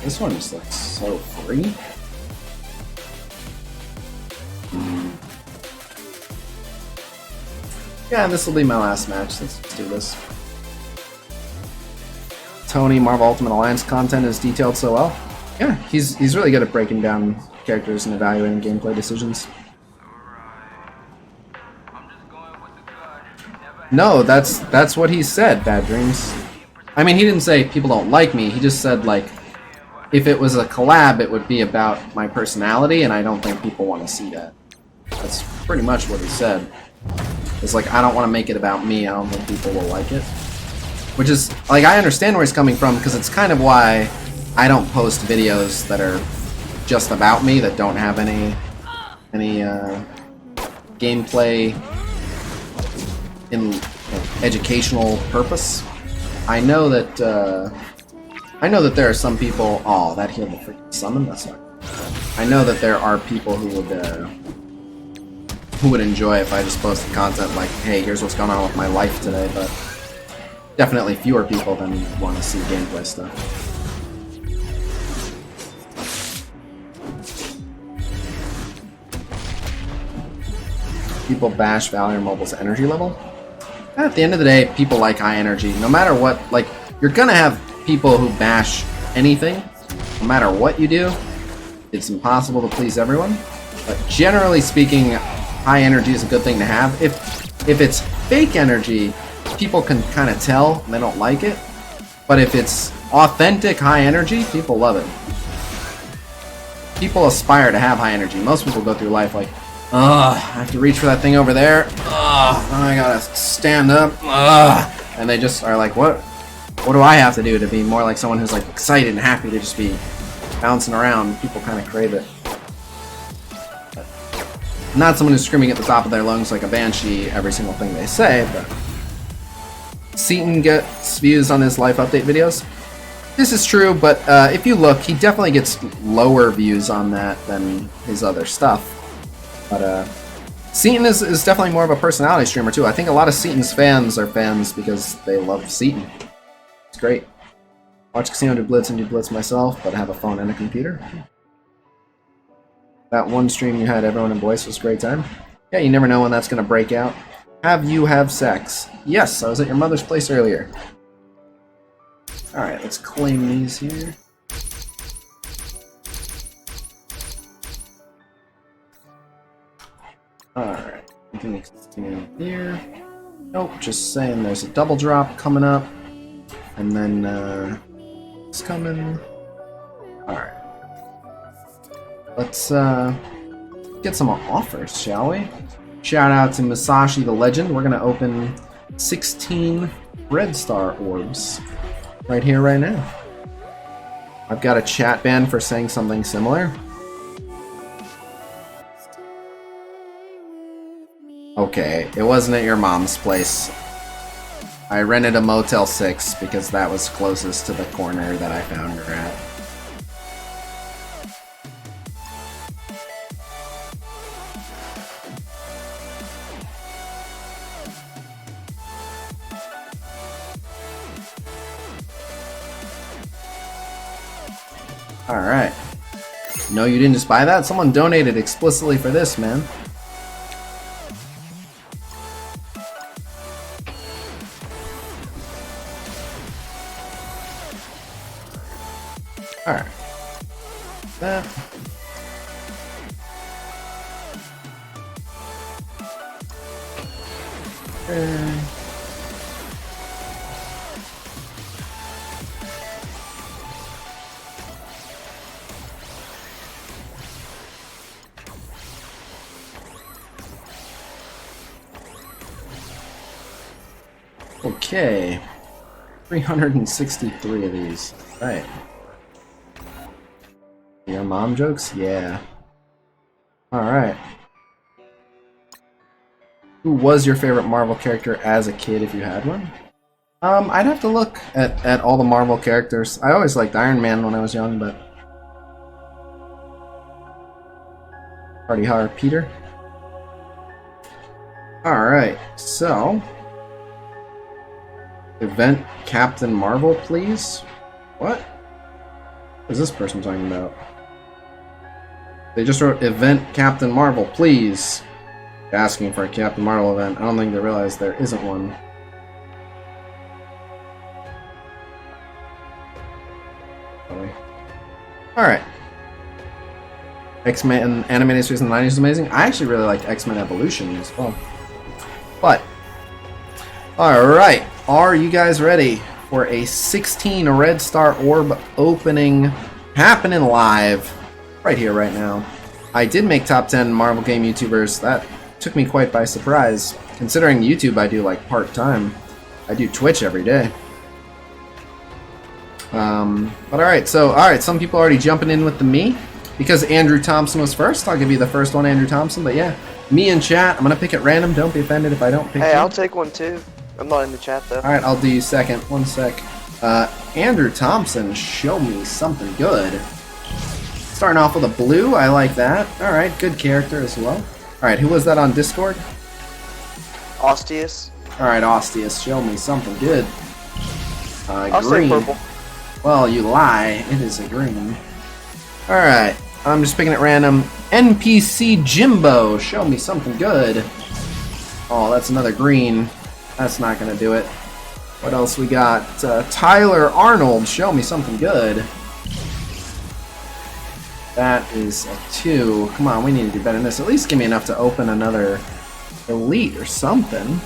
this one just looks so free. Yeah, this will be my last match. Let's do this. Tony, Marvel Ultimate Alliance content is detailed so well. Yeah, he's really good at breaking down characters and evaluating gameplay decisions. No, that's what he said, Bad Dreams. I mean, he didn't say people don't like me. He just said, like, if it was a collab, it would be about my personality, and I don't think people want to see that. That's pretty much what he said. It's like, I don't want to make it about me. I don't think people will like it. Which is, like, I understand where he's coming from, because it's kind of why I don't post videos that are just about me, that don't have any gameplay in educational purpose. I know that there are some people. Oh, that healed the freaking summon. That's not. I know that there are people who would enjoy if I just posted content like, "Hey, here's what's going on with my life today," but definitely fewer people than want to see gameplay stuff. People bash Valor Mobile's energy level. At the end of the day, people like high energy. No matter what, like, you're gonna have people who bash anything. No matter what you do, it's impossible to please everyone. But generally speaking, high energy is a good thing to have. If it's fake energy, people can kind of tell and they don't like it. But if it's authentic high energy, people love it. People aspire to have high energy. Most people go through life like, ugh, I have to reach for that thing over there. Ugh, I gotta stand up. Ugh. And they just are like, what do I have to do to be more like someone who's like excited and happy to just be bouncing around? People kind of crave it. But not someone who's screaming at the top of their lungs like a banshee every single thing they say, but Seaton gets views on his life update videos. This is true, but if you look, he definitely gets lower views on that than his other stuff. But Seaton is definitely more of a personality streamer too. I think a lot of Seaton's fans are fans because they love Seaton. It's great. Watch Casino do Blitz and do Blitz myself, but I have a phone and a computer. That one stream you had everyone in voice was a great time. Yeah, you never know when that's gonna break out. Have you have sex? Yes, I was at your mother's place earlier. Alright, let's claim these here. Alright, we can continue here. Nope, just saying there's a double drop coming up. And then, it's coming. Alright. Let's, get some offers, shall we? Shout out to Masashi the Legend. We're gonna open 16 Red Star orbs. Right here, right now. I've got a chat ban for saying something similar. Okay, it wasn't at your mom's place. I rented a Motel 6 because that was closest to the corner that I found her at. Alright. No, you didn't just buy that? Someone donated explicitly for this, man. Alright. That. Okay. 363 of these. Right. Your mom jokes? Yeah. Alright. Who was your favorite Marvel character as a kid if you had one? I'd have to look at all the Marvel characters. I always liked Iron Man when I was young, but... Party hard, Peter. Alright, so... Event Captain Marvel, please? What? What is this person talking about? They just wrote Event Captain Marvel, please. Asking for a Captain Marvel event. I don't think they realize there isn't one. Alright. X-Men animated series in the 90s is amazing. I actually really liked X-Men Evolution as well. But, alright. Are you guys ready for a 16 Red Star Orb opening happening live right here, right now? I did make top 10 Marvel game YouTubers. That took me quite by surprise, Considering YouTube, I do like part-time. I do Twitch every day. But alright, some people already jumping in with the me. Because Andrew Thompson was first, I'll give you the first one, Andrew Thompson. But yeah, me in chat, I'm gonna pick at random. Don't be offended if I don't pick you. Hey, I'll take one too. I'm not in the chat though. Alright, I'll do you second. One sec. Andrew Thompson, show me something good. Starting off with a blue, I like that. Alright, good character as well. Alright, who was that on Discord? Ostius. Alright, Ostius, show me something good. I'll Green. say purple. Well, you lie. It is a green. Alright, I'm just picking at random. NPC Jimbo, show me something good. Oh, that's another green. That's not gonna do it. What else we got? Tyler Arnold, show me something good. That is a 2. Come on, we need to do better than this. At least give me enough to open another elite or something.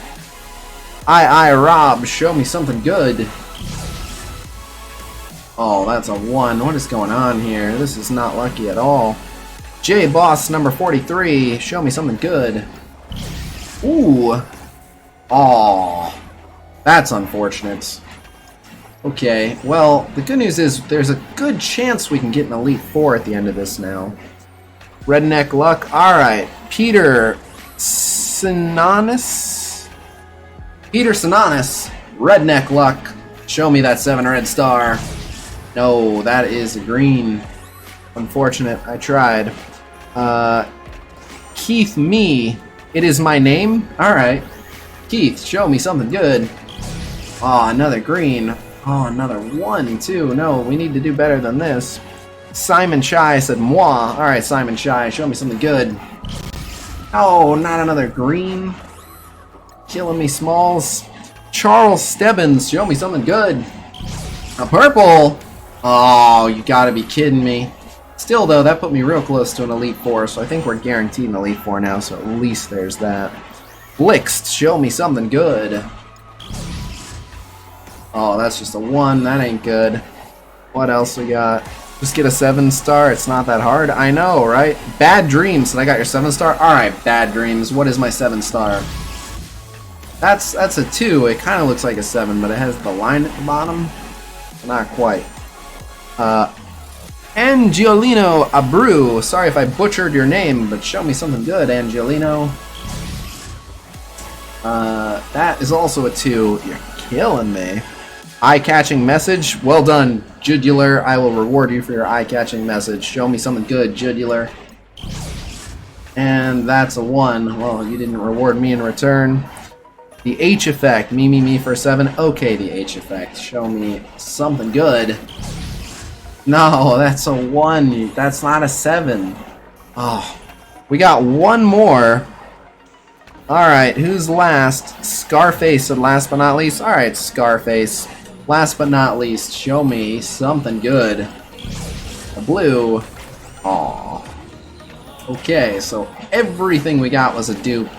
Rob, show me something good. Oh, that's a 1. What is going on here? This is not lucky at all. J Boss number 43, show me something good. Ooh. Oh, that's unfortunate. Okay, well, the good news is there's a good chance we can get an Elite 4 at the end of this now. Redneck Luck. Alright, Peter Sinanis. Peter Sinanis. Redneck Luck. Show me that 7 red star. No, that is a green. Unfortunate, I tried. Keith Me. It is my name? Alright. Keith, show me something good. Oh, another green. Oh, another 1, too. No, we need to do better than this. Simon Chai said, moi. Alright, Simon Chai, show me something good. Oh, not another green. Killing me, Smalls. Charles Stebbins, show me something good. A purple. Oh, you gotta be kidding me. Still, though, that put me real close to an Elite 4, so I think we're guaranteed an Elite 4 now, so at least there's that. Blitzed, show me something good. Oh, that's just a 1. That ain't good. What else we got? Just get a 7 star. It's not that hard. I know, right? Bad Dreams. And I got your 7 star? Alright, Bad Dreams. What is my 7 star? That's a 2. It kind of looks like a 7, but it has the line at the bottom. Not quite. Angelino Abreu. Sorry if I butchered your name, but show me something good, Angelino. That is also a 2. You're killing me. Eye-catching message. Well done, Judular. I will reward you for your eye-catching message. Show me something good, Judular. And that's a 1. Well, you didn't reward me in return. The H effect. Me for 7. Okay, the H effect. Show me something good. No, that's a 1. That's not a 7. Oh. We got 1 more. Alright, who's last? Scarface said last but not least. Alright, Scarface. Last but not least, show me something good. A blue. Aww. Okay, so everything we got was a dupe.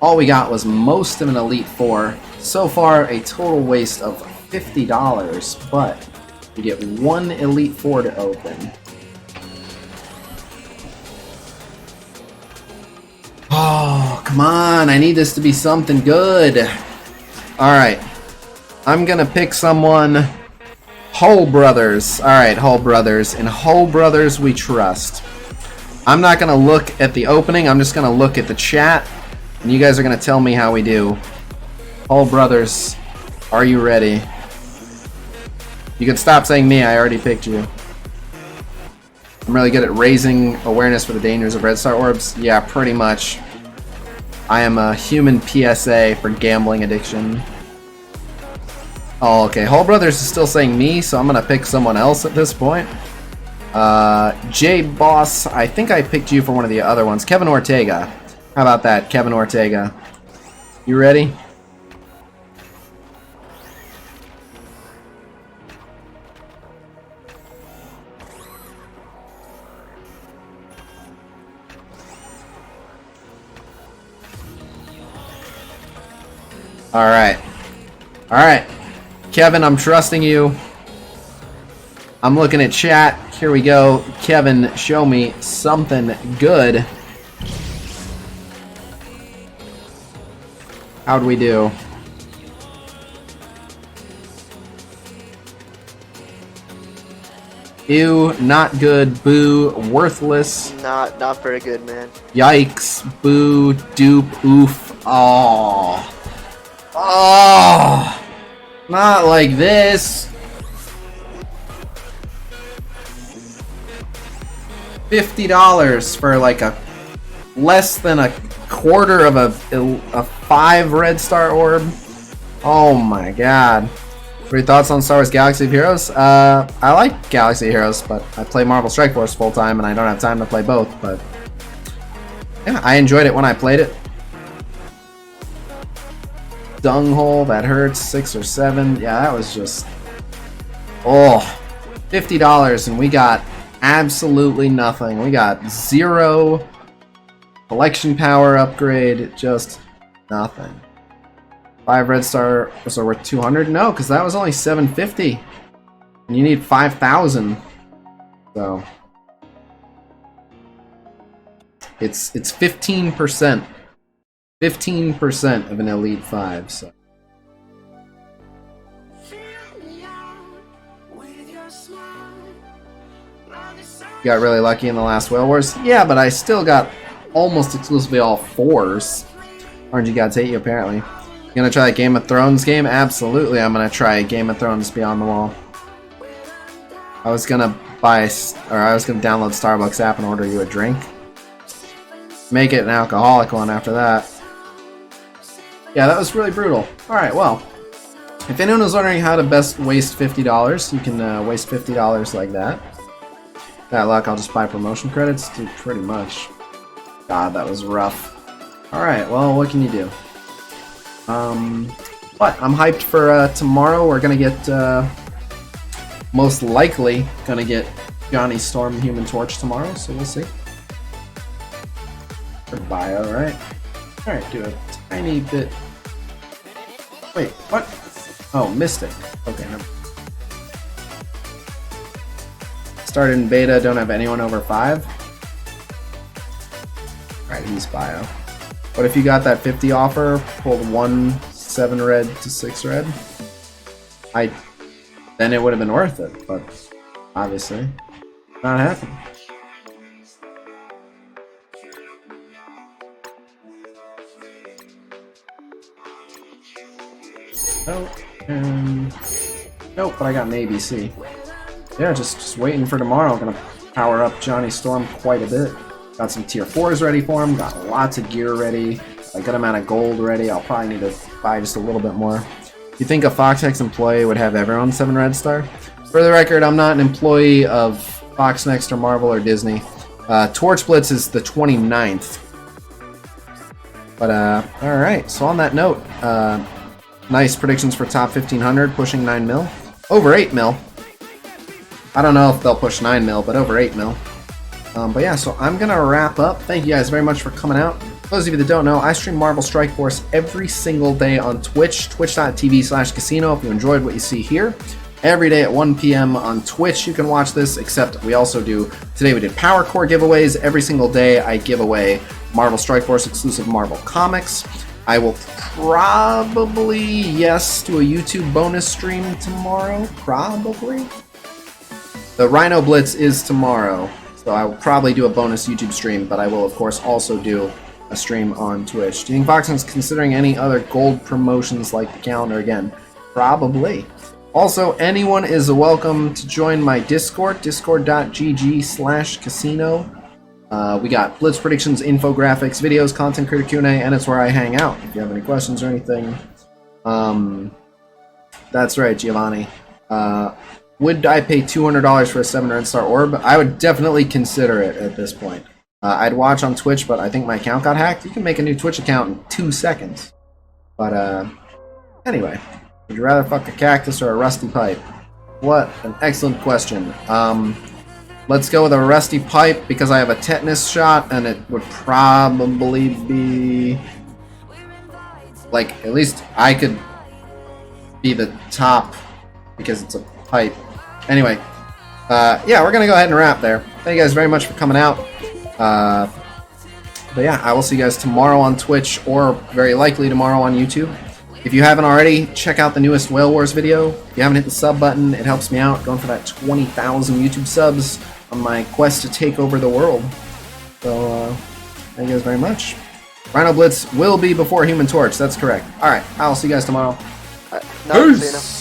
All we got was most of an Elite 4. So far, a total waste of $50, but we get 1 Elite 4 to open. Oh, come on. I need this to be something good. Alright. I'm gonna pick someone. Hull Brothers. Alright, Hull Brothers. In Hull Brothers, we trust. I'm not gonna look at the opening. I'm just gonna look at the chat. And you guys are gonna tell me how we do. Hull Brothers, are you ready? You can stop saying me. I already picked you. I'm really good at raising awareness for the dangers of Red Star Orbs. Yeah, pretty much. I am a human PSA for gambling addiction. Oh, okay. Hull Brothers is still saying me, so I'm gonna pick someone else at this point. J Boss, I think I picked you for one of the other ones. Kevin Ortega. How about that, Kevin Ortega? You ready? Alright. Alright. Kevin, I'm trusting you. I'm looking at chat. Here we go. Kevin, show me something good. How'd we do? Ew, not good, boo, worthless, Not very good, man. yikes, boo, dupe, oof, aww. Oh, not like this. $50 for like a less than a quarter of a 5 red star orb. Oh my god. What are your thoughts on Star Wars Galaxy of Heroes? I like Galaxy of Heroes, but I play Marvel Strike Force full time and I don't have time to play both, but yeah, I enjoyed it when I played it. Dunghole, that hurts, 6 or 7. Yeah, that was just... Oh, $50 and we got absolutely nothing. We got 0 collection power upgrade, just nothing. 5 red star was worth 200? No, because that was only 750. And you need 5,000. So it's 15%. 15% of an Elite 5, so. Got really lucky in the last Whale Wars? Yeah, but I still got almost exclusively all 4s. RNG Gods hate you, apparently. You gonna try a Game of Thrones game? Absolutely, I'm gonna try a Game of Thrones Beyond the Wall. I was gonna download Starbucks app and order you a drink. Make it an alcoholic one after that. Yeah, that was really brutal. Alright, well. If anyone was wondering how to best waste $50, you can waste $50 like that. That luck, I'll just buy promotion credits? Dude, pretty much. God, that was rough. Alright, well, what can you do? But I'm hyped for tomorrow. We're gonna get, most likely, gonna get Johnny Storm Human Torch tomorrow, so we'll see. For bio, right? Alright, do a tiny bit. Wait, what? Oh, Mystic. Okay, never. Started in beta, don't have anyone over 5. Alright, he's bio. What if you got that 50 offer, pulled 1 7 red to 6 red? Then it would have been worth it, but obviously not happening. Nope, and nope, but I got an ABC. Yeah, just waiting for tomorrow. I'm gonna power up Johnny Storm quite a bit. Got some tier 4s ready for him, got lots of gear ready, a good amount of gold ready. I'll probably need to buy just a little bit more. You think a FoxNext employee would have everyone 7 red star? For the record, I'm not an employee of FoxNext or Marvel or Disney. Torch Blitz is the 29th. But, alright, so on that note, nice predictions for top 1500, pushing 9 mil. Over 8 mil. I don't know if they'll push 9 mil, but over 8 mil. But yeah, so I'm gonna wrap up. Thank you guys very much for coming out. For those of you that don't know, I stream Marvel Strike Force every single day on Twitch, twitch.tv/casino. If you enjoyed what you see here, every day at 1 p.m. on Twitch, you can watch this, except we also do, today we did Power Core giveaways. Every single day I give away Marvel Strike Force exclusive Marvel comics. I will probably, yes, do a YouTube bonus stream tomorrow, probably. The Rhino Blitz is tomorrow, so I will probably do a bonus YouTube stream, but I will, of course, also do a stream on Twitch. Do you think FoxNext is considering any other gold promotions like the calendar again? Probably. Also, anyone is welcome to join my Discord, discord.gg/casino. We got Blitz predictions, infographics, videos, content creator Q&A, and it's where I hang out. If you have any questions or anything. That's right, Giovanni. Would I pay $200 for a 7 red star orb? I would definitely consider it at this point. I'd watch on Twitch, but I think my account got hacked. You can make a new Twitch account in 2 seconds. But, anyway. Would you rather fuck a cactus or a rusty pipe? What an excellent question. Let's go with a rusty pipe because I have a tetanus shot and it would probably be... like, at least I could be the top because it's a pipe. Anyway, yeah, we're gonna go ahead and wrap there. Thank you guys very much for coming out. But yeah, I will see you guys tomorrow on Twitch, or very likely tomorrow on YouTube. If you haven't already, check out the newest Whale Wars video. If you haven't hit the sub button, it helps me out, going for that 20,000 YouTube subs on my quest to take over the world. So, thank you guys very much. Rhino Blitz will be before Human Torch, that's correct. Alright, I'll see you guys tomorrow. Peace!